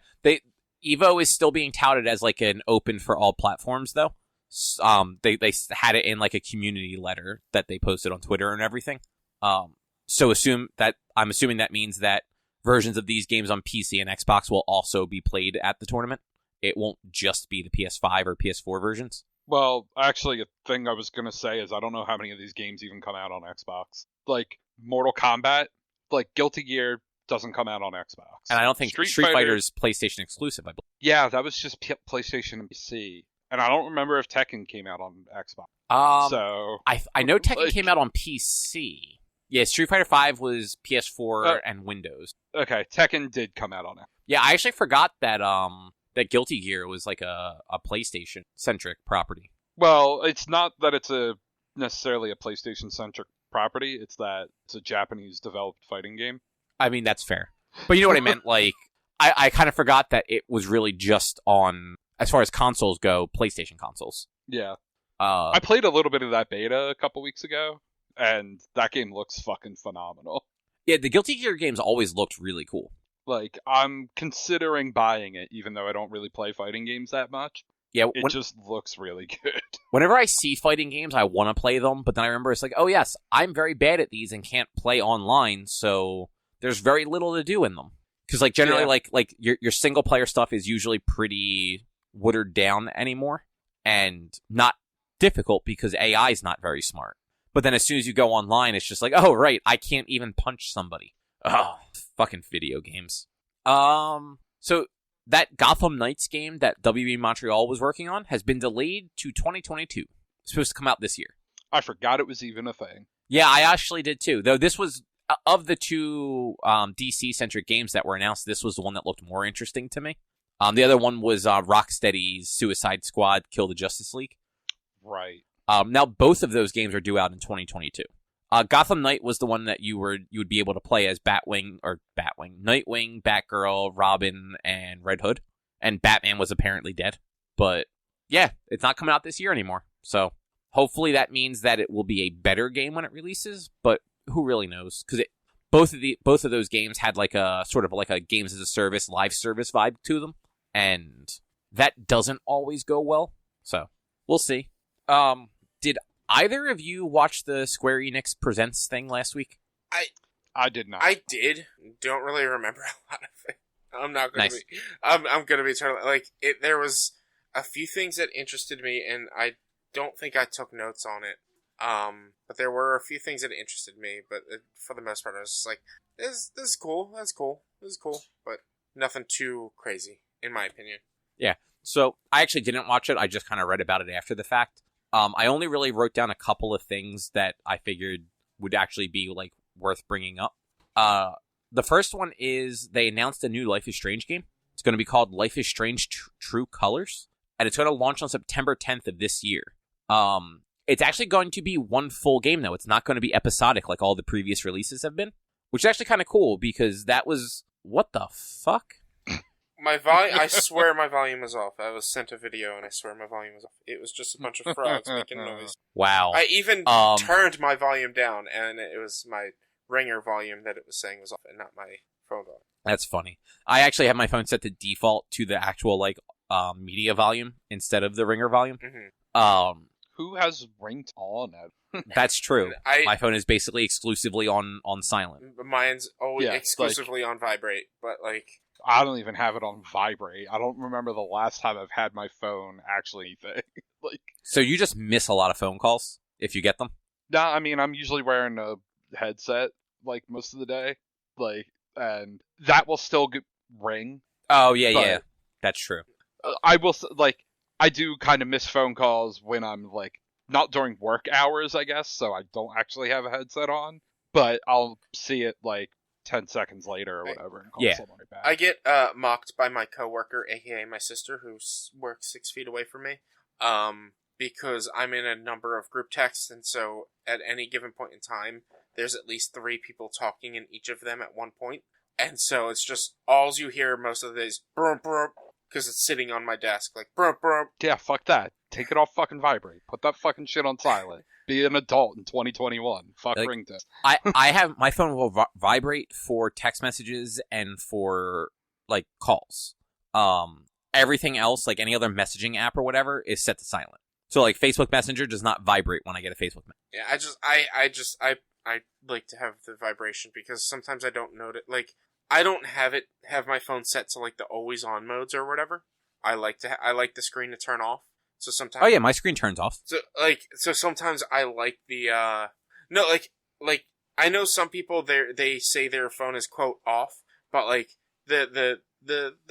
EVO is still being touted as like an open for all platforms, though. They had it in like a community letter that they posted on Twitter and everything. So I'm assuming that means that versions of these games on PC and Xbox will also be played at the tournament. It won't just be the PS5 or PS4 versions. Well, actually, a thing I was going to say is I don't know how many of these games even come out on Xbox. Like, Mortal Kombat, like, Guilty Gear doesn't come out on Xbox. And I don't think Street Fighter's PlayStation exclusive, I believe. Yeah, that was just PlayStation and PC. And I don't remember if Tekken came out on Xbox. I know Tekken came out on PC. Yeah, Street Fighter V was PS4 and Windows. Okay, Tekken did come out on it. Yeah, I actually forgot that that Guilty Gear was like a PlayStation-centric property. Well, it's not that it's necessarily a PlayStation-centric property. It's that it's a Japanese-developed fighting game. I mean, that's fair. But you know what I meant? Like, I kind of forgot that it was really just on, as far as consoles go, PlayStation consoles. Yeah. I played a little bit of that beta a couple weeks ago, and that game looks fucking phenomenal. Yeah, the Guilty Gear games always looked really cool. Like, I'm considering buying it, even though I don't really play fighting games that much. Yeah, it just looks really good. Whenever I see fighting games, I want to play them, but then I remember it's like, oh yes, I'm very bad at these and can't play online, so there's very little to do in them. Because like generally, like your single player stuff is usually pretty watered down anymore, and not difficult because AI is not very smart. But then as soon as you go online, it's just like, oh right, I can't even punch somebody. Oh, fucking video games. So that Gotham Knights game that WB Montreal was working on has been delayed to 2022. It's supposed to come out this year. I forgot it was even a thing. Yeah, I actually did too. Though this was, of the two DC-centric games that were announced, this was the one that looked more interesting to me. The other one was Rocksteady's Suicide Squad Kill the Justice League. Right. Now both of those games are due out in 2022. Gotham Knight was the one that you would be able to play as Nightwing, Batgirl, Robin, and Red Hood. And Batman was apparently dead. But yeah, it's not coming out this year anymore. So hopefully that means that it will be a better game when it releases, but who really knows? Because both of those games had like a sort of like a games as a service, live service vibe to them, and that doesn't always go well. So we'll see. Did either of you watch the Square Enix Presents thing last week? I did not. I did. Don't really remember a lot of it. I'm not going to be. I'm going to be totally like it. There was a few things that interested me, and I don't think I took notes on it. But there were a few things that interested me. But for the most part, I was just like, "This is cool. That's cool. This is cool." But nothing too crazy, in my opinion. Yeah. So I actually didn't watch it. I just kind of read about it after the fact. I only really wrote down a couple of things that I figured would actually be like worth bringing up. The first one is they announced a new Life is Strange game. It's going to be called Life is Strange True Colors, and it's going to launch on September 10th of this year. It's actually going to be one full game, though. It's not going to be episodic like all the previous releases have been, which is actually kind of cool because that was... What the fuck? My volume, I swear my volume was off. I was sent a video and I swear my volume was off. It was just a bunch of frogs making noise. Wow. I even turned my volume down and it was my ringer volume that it was saying was off and not my phone volume. That's funny. I actually have my phone set to default to the actual like media volume instead of the ringer volume. Mm-hmm. Who has ringed on it? That's true. I- My phone is basically exclusively on silent. Mine's always Yeah, exclusively on vibrate, but like I don't even have it on vibrate. I don't remember the last time I've had my phone actually thing. Like, So you just miss a lot of phone calls if you get them? nah, I mean, I'm usually wearing a headset, like, most of the day. Like, and that will still ring. Oh, yeah, But- yeah. That's true. I will, like, I do kind of miss phone calls when I'm, like, not during work hours, I guess, so I don't actually have a headset on. But I'll see it, like, 10 seconds later or whatever and call Yeah. someone right back. I get mocked by my coworker, aka my sister, who works 6 feet away from me, because I'm in a number of group texts, and so at any given point in time, there's at least 3 people talking in each of them at one point, and so it's just all you hear most of the days, because it's sitting on my desk, like Yeah, fuck that. Take it off fucking vibrate. Put that fucking shit on silent. Be an adult in 2021. Fuck Like- ringtone. I have my phone will vibrate for text messages and for like calls. Everything else, like any other messaging app or whatever, is set to silent. So like Facebook Messenger does not vibrate when I get a Facebook message. Yeah, I like to have the vibration because sometimes I don't notice. Like, I don't have my phone set to like the always on modes or whatever. I like the screen to turn off. So sometimes. Oh yeah, my screen turns off. So sometimes I like the no, like I know some people they say their phone is quote off, but like the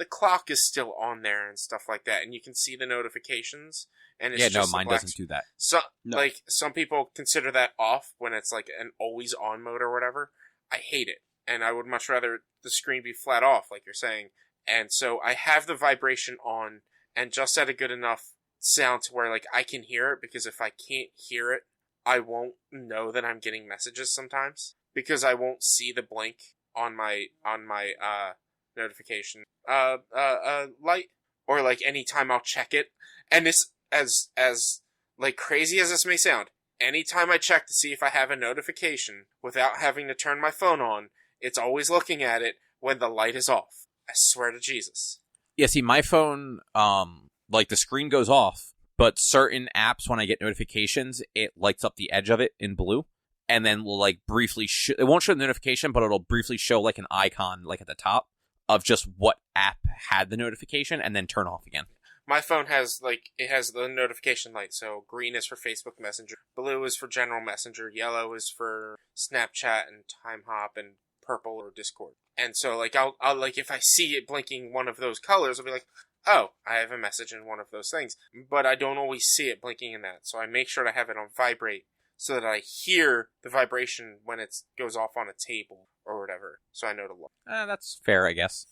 clock is still on there and stuff like that, and you can see the notifications. And it's just mine black. doesn't do that. So, No. like, some people consider that off when it's, like, an always-on mode or whatever. I hate it. And I would much rather the screen be flat off, like you're saying. And so I have the vibration on and just at a good enough sound to where, like, I can hear it, because if I can't hear it, I won't know that I'm getting messages sometimes. Because I won't see the blink on my notification light. Or, like, anytime I'll check it. And this... As like crazy as this may sound, anytime I check to see if I have a notification without having to turn my phone on, it's always looking at it when the light is off. I swear to Jesus. Yeah, see, my phone, like the screen goes off, but certain apps, when I get notifications, it lights up the edge of it in blue, and then will like briefly it won't show the notification, but it'll briefly show like an icon like at the top of just what app had the notification, and then turn off again. My phone has the notification light, so green is for Facebook Messenger, blue is for general Messenger, yellow is for Snapchat and Time Hop, and purple or Discord. And so like I'll like if I see it blinking one of those colors, I'll be like, oh, I have a message in one of those things. But I don't always see it blinking in that, so I make sure to have it on vibrate so that I hear the vibration when it goes off on a table or whatever, so I know to look. That's fair, I guess.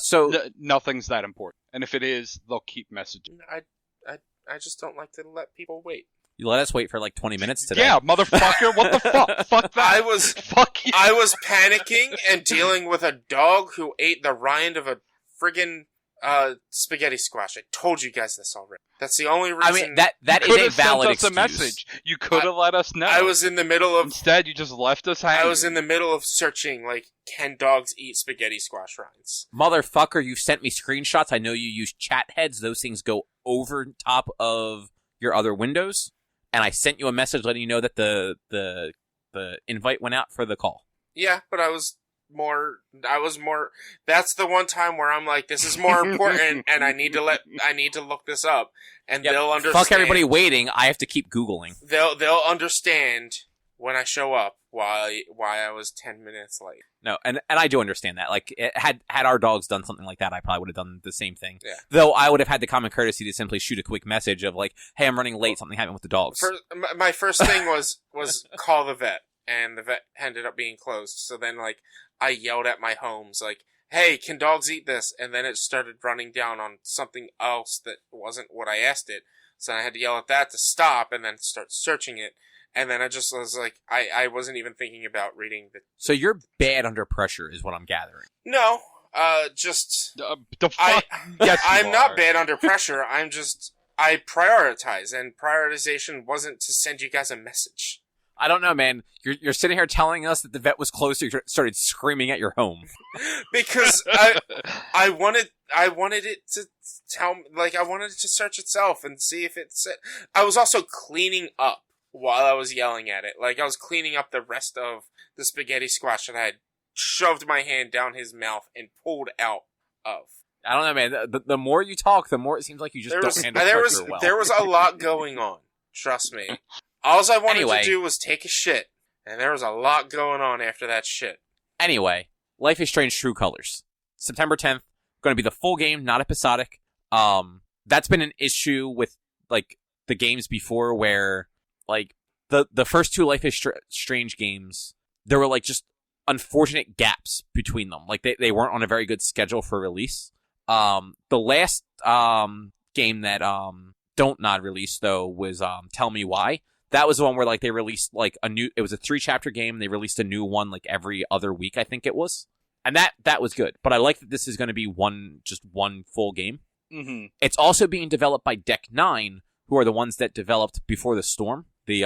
So Nothing's that important. And if it is, they'll keep messaging. I just don't like to let people wait. you let us wait for like 20 minutes today. Yeah, motherfucker, what the fuck? Fuck that. Fuck you. I was panicking and dealing with a dog who ate the rind of a friggin' spaghetti squash. I told you guys this already. That's the only reason. I mean, that is Could a have sent valid us excuse. a message. You could have let us know. I was in the middle of. Instead, you just left us hanging. I was in the middle of searching, like, can dogs eat spaghetti squash rinds? Motherfucker, you sent me screenshots. I know you use chat heads. Those things go over top of your other windows. And I sent you a message letting you know that the invite went out for the call. Yeah, but I was more. That's the one time where I'm like, this is more important, and I need to look this up, and Yep. they'll understand. Fuck everybody waiting. I have to keep Googling. They'll understand when I show up why I was 10 minutes late. No, and I do understand that. Like, had our dogs done something like that, I probably would have done the same thing. Yeah. Though I would have had the common courtesy to simply shoot a quick message of like, "Hey, I'm running late. Something happened with the dogs." My first thing was call the vet, and the vet ended up being closed. So then, like, I yelled at my homes, like, "Hey, can dogs eat this?" And then it started running down on something else that wasn't what I asked it. So I had to yell at that to stop, and then start searching it. And then I just was like, I wasn't even thinking about reading the... So you're bad under pressure, is what I'm gathering. No, just... The fuck? Yes, you I'm not are. bad under pressure. I prioritize, and prioritization wasn't to send you guys a message. I don't know, man. You're sitting here telling us that the vet was closed, so you started screaming at your home. Because I wanted it to tell me, like, I wanted it to search itself and see if it said. I was also cleaning up while I was yelling at it. Like, I was cleaning up the rest of the spaghetti squash that I had shoved my hand down his mouth and pulled out of. I don't know, man. The more you talk, the more it seems like you just don't handle pressure well. There was a lot going on. Trust me. All I wanted to do was take a shit, and there was a lot going on after that shit. Anyway, Life is Strange True Colors. September 10th, going to be the full game, not episodic. That's been an issue with, like, the games before where, like, the first two Life is Strange games, there were, like, just unfortunate gaps between them. Like, they weren't on a very good schedule for release. The last game that Don't Nod released, though, was Tell Me Why. That was the one where, like, they released, like, it was a 3-chapter game. They released a new one, like, every other week, I think it was. And that was good. But I like that this is going to be one full game. Mm-hmm. It's also being developed by Deck 9, who are the ones that developed Before the Storm, the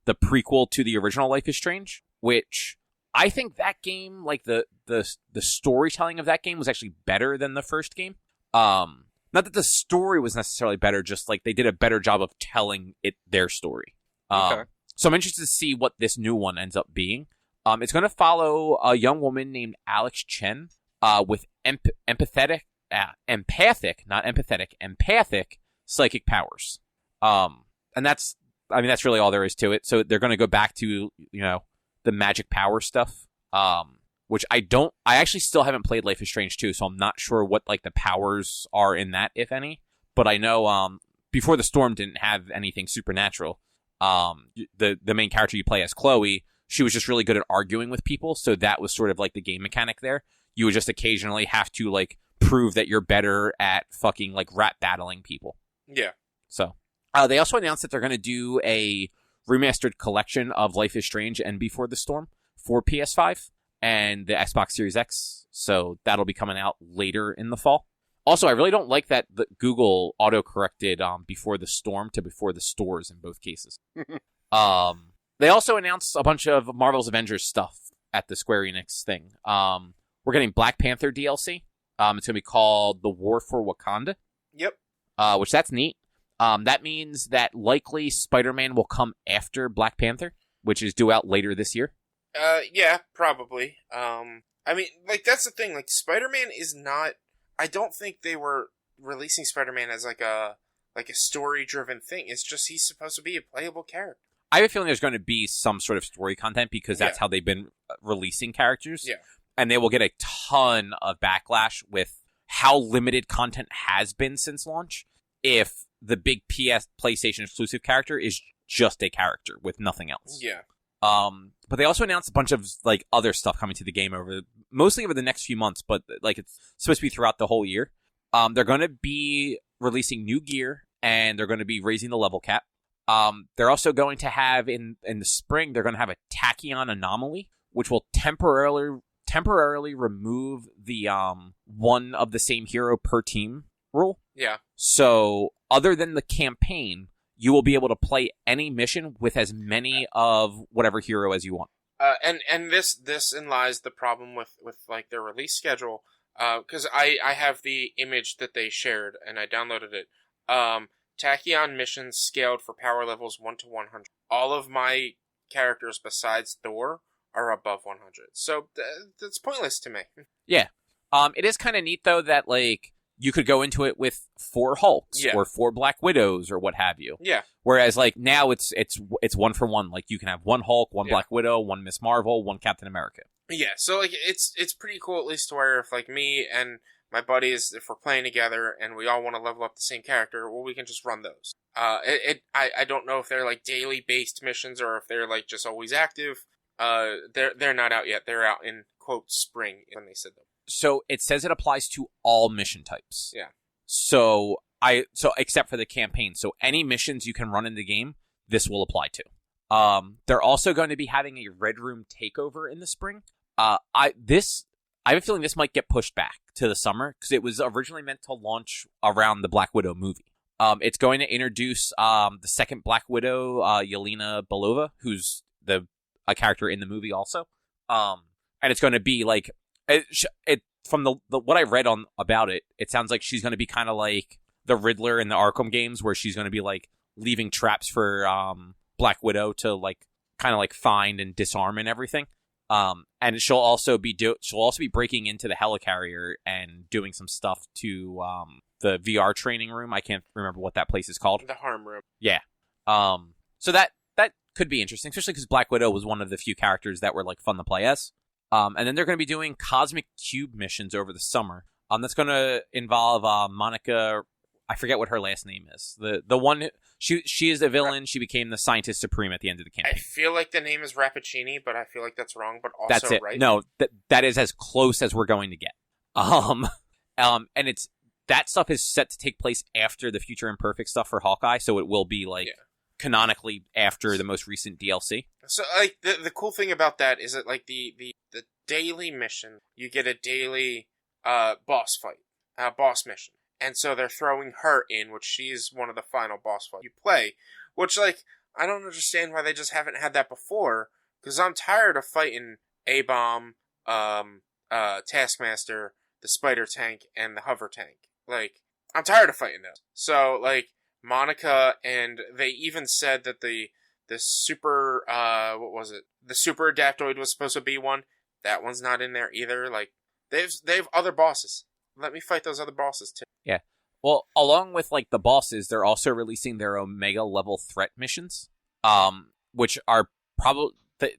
prequel to the original Life is Strange, which I think that game, like, the storytelling of that game was actually better than the first game. Not that the story was necessarily better, just, like, they did a better job of telling their story. Okay. So I'm interested to see what this new one ends up being. It's going to follow a young woman named Alex Chen with empathic psychic powers. And that's really all there is to it. So they're going to go back to, the magic power stuff, which I actually still haven't played Life is Strange 2, so I'm not sure what, like, the powers are in that, if any. But I know Before the Storm didn't have anything supernatural. The main character you play as, Chloe, she was just really good at arguing with people, so that was sort of like the game mechanic there. You would just occasionally have to, like, prove that you're better at fucking, like, rap battling people. Yeah. So, they also announced that they're going to do a remastered collection of Life is Strange and Before the Storm for PS5 and the Xbox Series X, so that'll be coming out later in the fall. Also, I really don't like that Google auto-corrected Before the Storm to Before the Stores in both cases. They also announced a bunch of Marvel's Avengers stuff at the Square Enix thing. We're getting Black Panther DLC. It's going to be called The War for Wakanda. Yep. Which that's neat. That means that likely Spider-Man will come after Black Panther, which is due out later this year. Yeah, probably. I mean, like, that's the thing. Like, Spider-Man is not... I don't think they were releasing Spider-Man as, like a story-driven thing. It's just he's supposed to be a playable character. I have a feeling there's going to be some sort of story content because that's how they've been releasing characters. Yeah. And they will get a ton of backlash with how limited content has been since launch if the big PlayStation exclusive character is just a character with nothing else. Yeah. But they also announced a bunch of, like, other stuff coming to the game mostly over the next few months, but, like, it's supposed to be throughout the whole year. They're going to be releasing new gear, and they're going to be raising the level cap. They're also going to have, in the spring, they're going to have a tachyon anomaly, which will temporarily remove the one of the same hero per team rule. Yeah. So, other than the campaign, you will be able to play any mission with as many of whatever hero as you want. And this in lies the problem with like their release schedule. Because I have the image that they shared and I downloaded it. Tachyon missions scaled for power levels 1 to 100. All of my characters besides Thor are above 100. So that's pointless to me. Yeah. It is kind of neat though that, like, you could go into it with 4 Hulks or 4 Black Widows or what have you. Yeah. Whereas, like, now it's 1 for 1. Like, you can have 1 Hulk, 1 Black Widow, 1 Miss Marvel, 1 Captain America. Yeah. So, like, it's pretty cool at least to where if, like, me and my buddies, if we're playing together and we all want to level up the same character, well, we can just run those. I don't know if they're, like, daily based missions or if they're, like, just always active. They're not out yet. They're out in, quote, spring when they said them. So it says it applies to all mission types. Yeah. So except for the campaign. So any missions you can run in the game, this will apply to. They're also going to be having a Red Room takeover in the spring. I have a feeling this might get pushed back to the summer because it was originally meant to launch around the Black Widow movie. It's going to introduce the second Black Widow, Yelena Belova, who's a character in the movie also. And it's going to be like it from the what I read on about it. It sounds like she's going to be kind of like the Riddler in the Arkham games, where she's going to be like leaving traps for Black Widow to like kind of like find and disarm and everything. And she'll also be breaking into the helicarrier and doing some stuff to the VR training room. I can't remember what that place is called. The harm room. Yeah. So that could be interesting, especially because Black Widow was one of the few characters that were like fun to play as. And then they're going to be doing Cosmic Cube missions over the summer. That's going to involve Monica. I forget what her last name is. The one she is the villain. She became the scientist supreme at the end of the campaign. I feel like the name is Rappaccini, but I feel like that's wrong. But also that's it. Right. No, that is as close as we're going to get. And it's that stuff is set to take place after the Future Imperfect stuff for Hawkeye, so it will be like canonically after the most recent DLC. So like the cool thing about that is that like the daily mission, you get a daily boss mission. And so they're throwing her in, which she's one of the final boss fights you play. Which, like, I don't understand why they just haven't had that before. Because I'm tired of fighting A-Bomb, Taskmaster, the Spider Tank, and the Hover Tank. Like, I'm tired of fighting those. So, like, Monica, and they even said that the super, the Super Adaptoid was supposed to be one. That one's not in there either. Like, they have other bosses. Let me fight those other bosses too. Yeah. Well, along with like the bosses, they're also releasing their Omega level threat missions, which are probably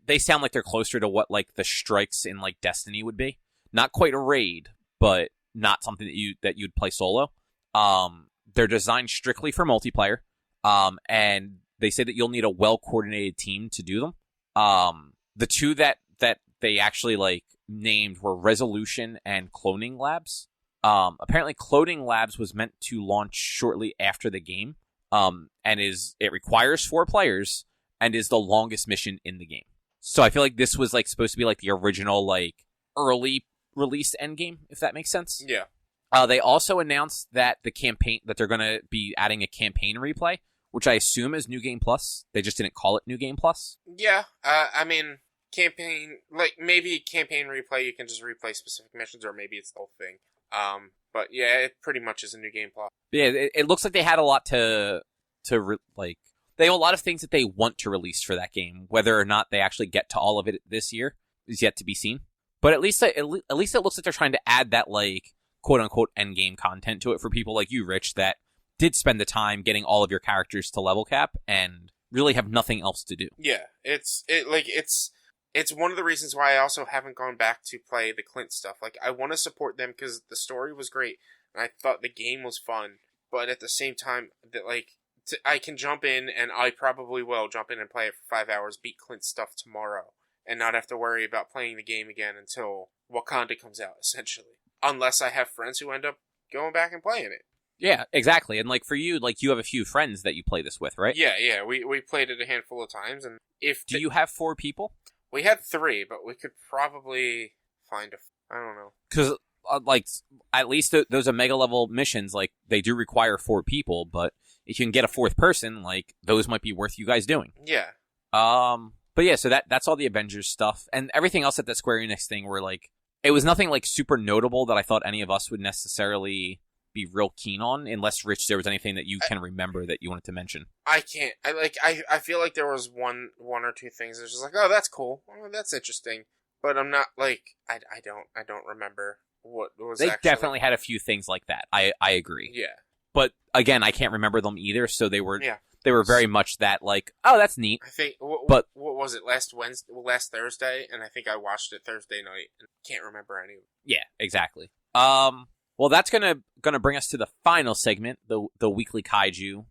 they sound like they're closer to what like the strikes in like Destiny would be. Not quite a raid, but not something that you'd play solo. They're designed strictly for multiplayer, and they say that you'll need a well coordinated team to do them. The two that they actually like named were Resolution and Cloning Labs. Apparently Cloning Labs was meant to launch shortly after the game, and it requires 4 players and is the longest mission in the game. So I feel like this was like supposed to be like the original like early release endgame, if that makes sense. Yeah. They also announced that that they're going to be adding a campaign replay, which I assume is New Game Plus. They just didn't call it New Game Plus. Yeah. I mean, campaign, like maybe campaign replay, you can just replay specific missions, or maybe it's the whole thing. But yeah, it pretty much is a New Game Plus. Yeah, it looks like they had a lot like they have a lot of things that they want to release for that game. Whether or not they actually get to all of it this year is yet to be seen. But at least it looks like they're trying to add that like quote unquote end game content to it for people like you, Rich, that did spend the time getting all of your characters to level cap and really have nothing else to do. Yeah, it's one of the reasons why I also haven't gone back to play the Clint stuff. Like, I want to support them because the story was great, and I thought the game was fun, but at the same time, that like, I can jump in, and I probably will jump in and play it for 5 hours, beat Clint stuff tomorrow, and not have to worry about playing the game again until Wakanda comes out, essentially. Unless I have friends who end up going back and playing it. Yeah, exactly. And like for you, like you have a few friends that you play this with, right? Yeah. We played it a handful of times, and do you have 4 people? We had 3, but we could probably find I don't know. Because, like, at least those Omega level missions, like, they do require 4 people, but if you can get a 4th person, like, those might be worth you guys doing. Yeah. But yeah, so that's all the Avengers stuff. And everything else at that Square Enix thing were, like, it was nothing, like, super notable that I thought any of us would necessarily be real keen on, unless, Rich, there was anything that you can remember that you wanted to mention. I can't. I feel like there was one or two things that was just like, oh, that's cool. Oh, that's interesting. But I'm not, like, I don't remember what was They actually... definitely had a few things like that. I agree. Yeah. But, again, I can't remember them either, so they were very much that, like, oh, that's neat. I think, but what was it, last Thursday? And I think I watched it Thursday night, and can't remember any of it. Yeah, exactly. Well, that's gonna bring us to the final segment, the weekly Kaiju,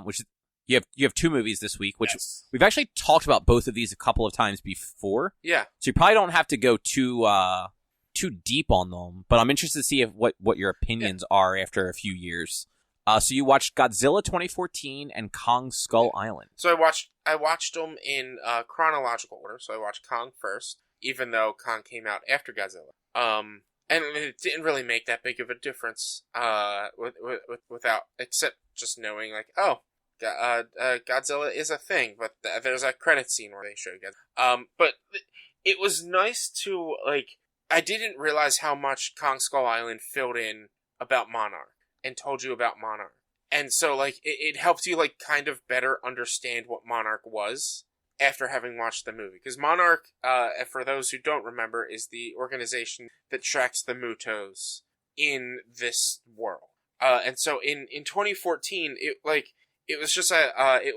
which you have 2 movies this week, which we've actually talked about both of these a couple of times before. Yeah. So you probably don't have to go too deep on them, but I'm interested to see what your opinions are after a few years. So you watched Godzilla 2014 and Kong Skull Island. So I watched them in chronological order. So I watched Kong first, even though Kong came out after Godzilla. And it didn't really make that big of a difference, without, except just knowing, like, oh, Godzilla is a thing, but there's a credit scene where they show Godzilla. But it was nice to, like, I didn't realize how much Kong Skull Island filled in about Monarch and told you about Monarch. And so, like, it helped you, like, kind of better understand what Monarch was after having watched the movie. Because Monarch, for those who don't remember, is the organization that tracks the Mutos in this world. And so in 2014, it was just I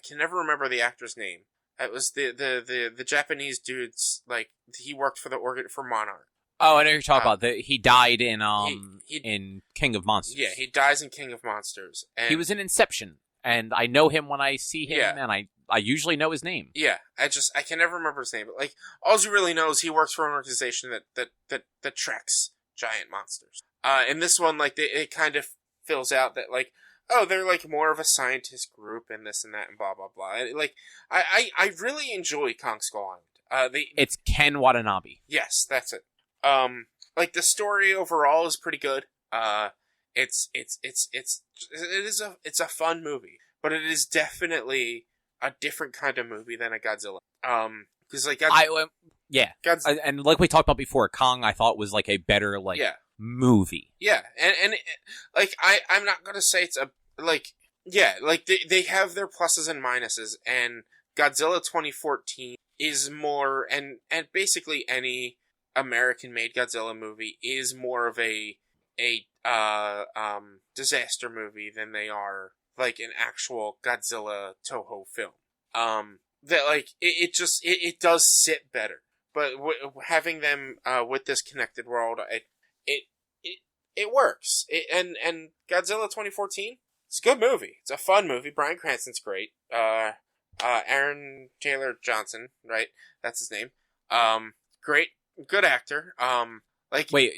can never remember the actor's name. It was the Japanese dude's, like, he worked for for Monarch. Oh, I know you're talking about. He died in in King of Monsters. Yeah, he dies in King of Monsters. And he was in Inception, and I know him when I see him, and I usually know his name. Yeah, I can never remember his name, but, like, all you really know is he works for an organization that tracks giant monsters. In this one, like, it kind of fills out that, like, oh, they're, like, more of a scientist group and this and that and blah, blah, blah. And, like, I really enjoy Kong Skull Island. It's Ken Watanabe. Yes, that's it. Like, the story overall is pretty good. It's a fun movie, but it is definitely a different kind of movie than a Godzilla. Because, like, and like we talked about before, Kong I thought was, like, a better, like, movie. Yeah, and like, I'm not gonna say it's a, like, yeah, like, they have their pluses and minuses, and Godzilla 2014 is more, and basically any American-made Godzilla movie is more of a disaster movie than they are, like, an actual Godzilla Toho film. That, like, it does sit better, but having them with this connected world, it works. And Godzilla 2014, it's a good movie. It's a fun movie. Bryan Cranston's great. Aaron Taylor Johnson, right? That's his name. Great. Good actor. Like, wait,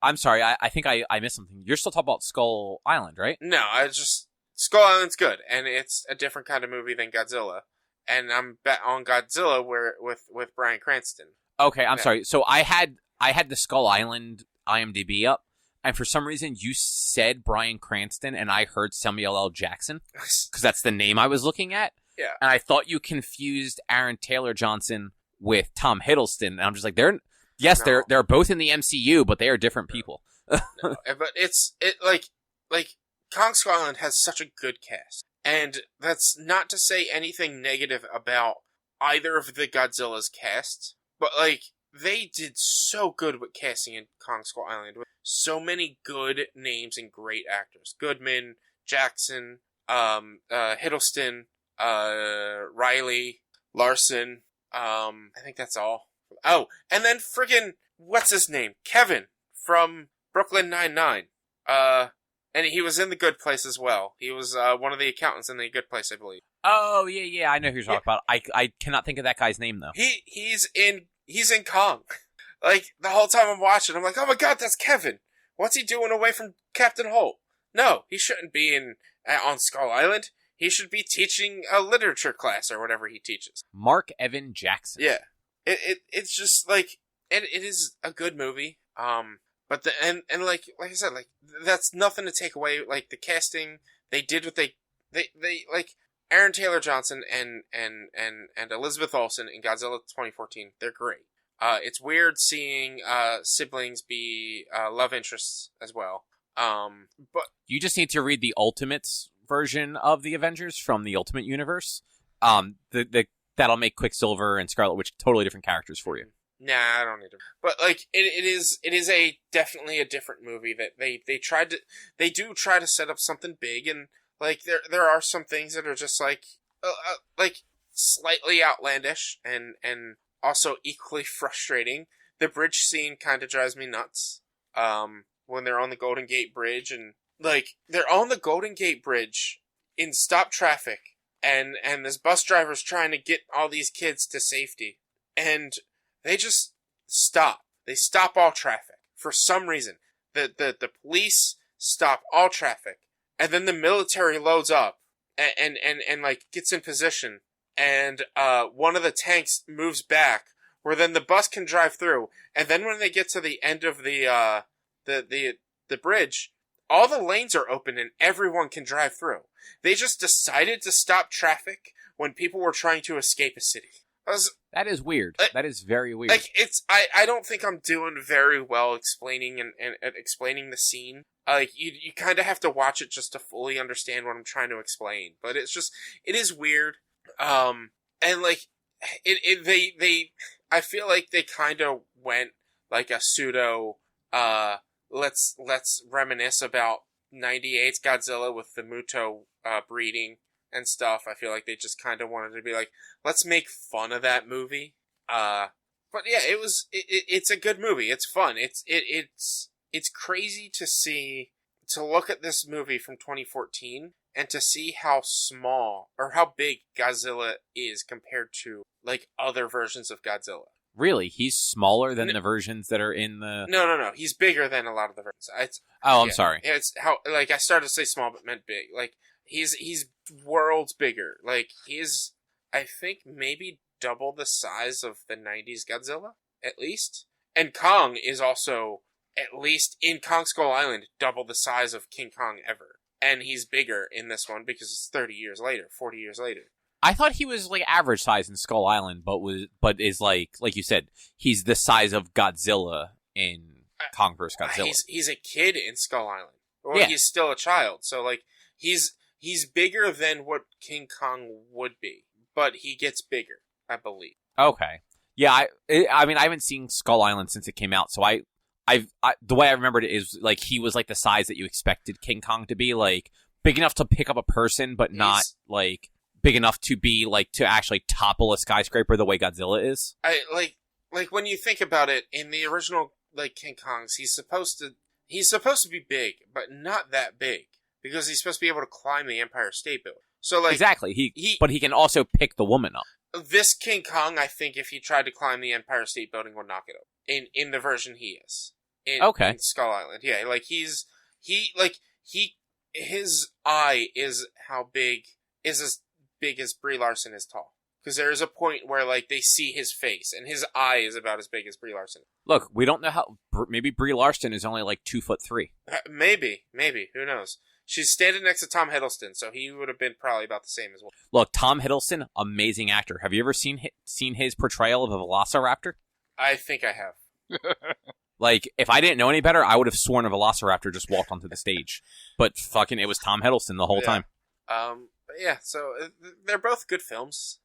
I'm sorry. I think I missed something. You're still talking about Skull Island, right? No, Skull Island's good, and it's a different kind of movie than Godzilla. And I'm bet on Godzilla with Bryan Cranston. Okay, I'm sorry. So I had the Skull Island IMDb up, and for some reason you said Bryan Cranston, and I heard Samuel L. Jackson because that's the name I was looking at. Yeah, and I thought you confused Aaron Taylor Johnson with Tom Hiddleston, and I'm just like, they're both in the MCU, but they are different people. No, but like Kong Skull Island has such a good cast, and that's not to say anything negative about either of the Godzilla's cast, but, like, they did so good with casting in Kong Skull Island with so many good names and great actors: Goodman, Jackson, Hiddleston, Riley, Larson. I think that's all. Oh, and then friggin', what's his name? Kevin from Brooklyn Nine-Nine. And he was in The Good Place as well. He was one of the accountants in The Good Place, I believe. Oh, yeah, I know who you're talking about. I cannot think of that guy's name, though. He's in Kong. Like, the whole time I'm watching, I'm like, oh my god, that's Kevin. What's he doing away from Captain Holt? No, he shouldn't be on Skull Island. He should be teaching a literature class or whatever he teaches. Mark Evan Jackson. Yeah. It's just, like, it is a good movie. But like I said, like, that's nothing to take away. Like, the casting, they did what they like, Aaron Taylor Johnson and Elizabeth Olsen in Godzilla 2014. They're great. It's weird seeing siblings be love interests as well. But you just need to read the Ultimates version of the Avengers from the Ultimate Universe. That'll make Quicksilver and Scarlet Witch totally different characters for you. Nah, I don't need to. But, like, it is definitely a different movie that they do try to set up something big, and, like, there are some things that are just like slightly outlandish and also equally frustrating. The bridge scene kind of drives me nuts. When they're on the Golden Gate Bridge, and, like, they're on the Golden Gate Bridge in stop traffic, and this bus driver's trying to get all these kids to safety, and they just stop. They stop all traffic for some reason. The police stop all traffic, and then the military loads up and like gets in position, and one of the tanks moves back, where then the bus can drive through, and then when they get to the end of the bridge, all the lanes are open and everyone can drive through. They just decided to stop traffic when people were trying to escape a city. That is weird. That is very weird. Like, I don't think I'm doing very well explaining and explaining the scene. Like, you kind of have to watch it just to fully understand what I'm trying to explain. But it is weird. And like, I feel like they kind of went like a pseudo, let's reminisce about 98's Godzilla with the Muto, breeding and stuff. I feel like they just kind of wanted to be like, let's make fun of that movie. But yeah, it's a good movie. It's fun. It's crazy to look at this movie from 2014 and to see how small or how big Godzilla is compared to like other versions of Godzilla. Really? He's smaller than the versions that are in the... No. He's bigger than a lot of the versions. I'm sorry. It's how, like, I started to say small but meant big. Like, he's worlds bigger. Like, he's, I think, maybe double the size of the 90s Godzilla, at least. And Kong is also, at least in Kong Skull Island, double the size of King Kong ever. And he's bigger in this one because it's 30 years later, 40 years later. I thought he was like average size in Skull Island, but is like you said, he's the size of Godzilla in Kong vs. Godzilla. He's a kid in Skull Island. Well, yeah. He's still a child, so like he's bigger than what King Kong would be, but he gets bigger, I believe. Okay, yeah. I mean, I haven't seen Skull Island since it came out, so I the way I remembered it is like he was like the size that you expected King Kong to be, like big enough to pick up a person, but not like big enough to be like to actually topple a skyscraper the way Godzilla is. I like when you think about it, in the original like King Kong's, he's supposed to be big, but not that big because he's supposed to be able to climb the Empire State Building. So like exactly, but he can also pick the woman up. This King Kong, I think, if he tried to climb the Empire State Building, would knock it over. In the version he is. In Skull Island, yeah, like his eye is as big as Brie Larson is tall. Because there is a point where like they see his face, and his eye is about as big as Brie Larson. Look, we don't know how. Maybe Brie Larson is only like 2'3". Maybe, who knows? She's standing next to Tom Hiddleston, so he would have been probably about the same as well. Look, Tom Hiddleston, amazing actor. Have you ever seen his portrayal of a Velociraptor? I think I have. Like, if I didn't know any better, I would have sworn a Velociraptor just walked onto the stage. But fucking, it was Tom Hiddleston the whole time. But yeah, so they're both good films.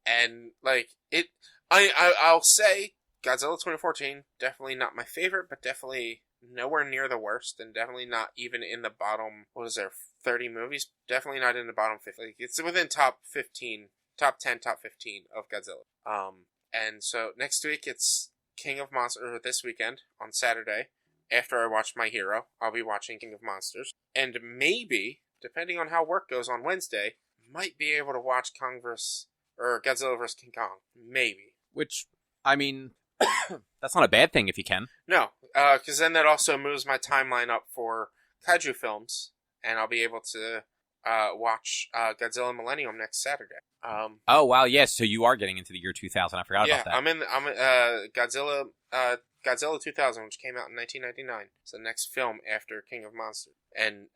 And like it, I'll say Godzilla 2014, definitely not my favorite, but definitely nowhere near the worst, and definitely not even in the bottom, 30 movies? Definitely not in the bottom 50. Like, it's within top 10, top 15 of Godzilla. And so next week it's King of Monsters, or this weekend, on Saturday, after I watch My Hero, I'll be watching King of Monsters. And maybe, depending on how work goes on Wednesday, might be able to watch Godzilla vs. King Kong. Maybe. Which, I mean, that's not a bad thing if you can. No, because then that also moves my timeline up for Kaiju films, and I'll be able to watch Godzilla Millennium next Saturday. Oh wow, yes. So you are getting into the year 2000. I forgot about that. I'm Godzilla 2000, which came out in 1999. It's the next film after King of Monsters, and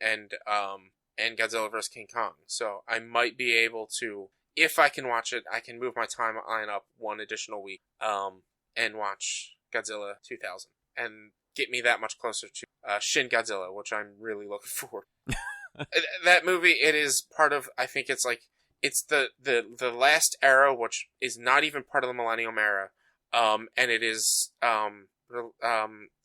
Godzilla vs. King Kong. So I might be able to, if I can watch it, I can move my timeline up one additional week, and watch Godzilla 2000, and get me that much closer to Shin Godzilla, which I'm really looking forward. That movie, it is part of, I think it's the last era, which is not even part of the Millennium era, and it is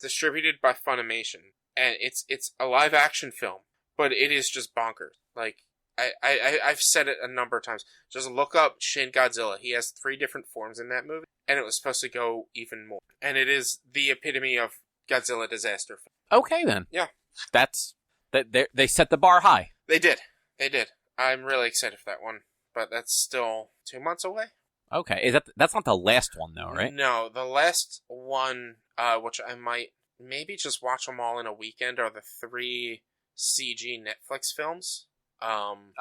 distributed by Funimation, and it's a live action film, but it is just bonkers. Like, I've said it a number of times. Just look up Shin Godzilla. He has 3 different forms in that movie, and it was supposed to go even more. And it is the epitome of Godzilla disaster film. Okay, then. Yeah. They set the bar high. They did. I'm really excited for that one, but that's still 2 months away. Okay, that's not the last one though, right? No, the last one, which I might maybe just watch them all in a weekend, are the 3 CG Netflix films.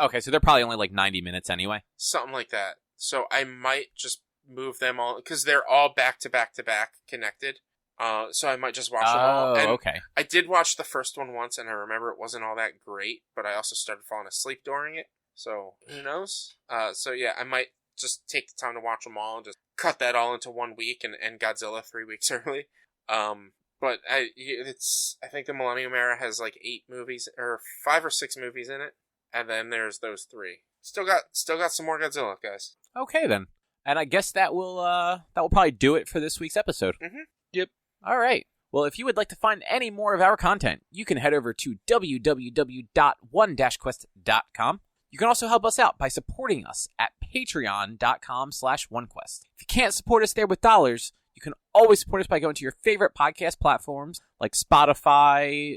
Okay, so they're probably only like 90 minutes anyway. Something like that. So I might just move them all, because they're all back to back to back connected. So I might just watch them all. And okay. I did watch the first one once, and I remember it wasn't all that great, but I also started falling asleep during it. So who knows? So yeah, I might just take the time to watch them all and just cut that all into 1 week and end Godzilla 3 weeks early. But I think the Millennium Era has like 8 movies or 5 or 6 movies in it, and then there's those 3. Still got some more Godzilla, guys. Okay then, and I guess that will probably do it for this week's episode. Mm-hmm. Yep. All right. Well, if you would like to find any more of our content, you can head over to www.one-quest.com. You can also help us out by supporting us at patreon.com/onequest. If you can't support us there with dollars, you can always support us by going to your favorite podcast platforms like Spotify,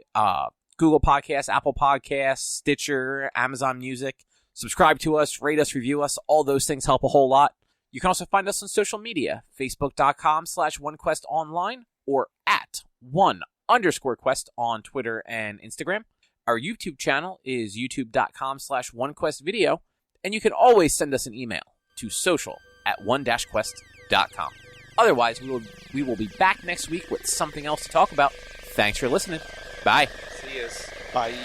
Google Podcasts, Apple Podcasts, Stitcher, Amazon Music. Subscribe to us, rate us, review us. All those things help a whole lot. You can also find us on social media, facebook.com/onequestonline or at @1_quest on Twitter and Instagram. Our YouTube channel is youtube.com/onequestvideo, and you can always send us an email to social@one-quest.com. Otherwise, we will be back next week with something else to talk about. Thanks for listening. Bye. See yous. Bye.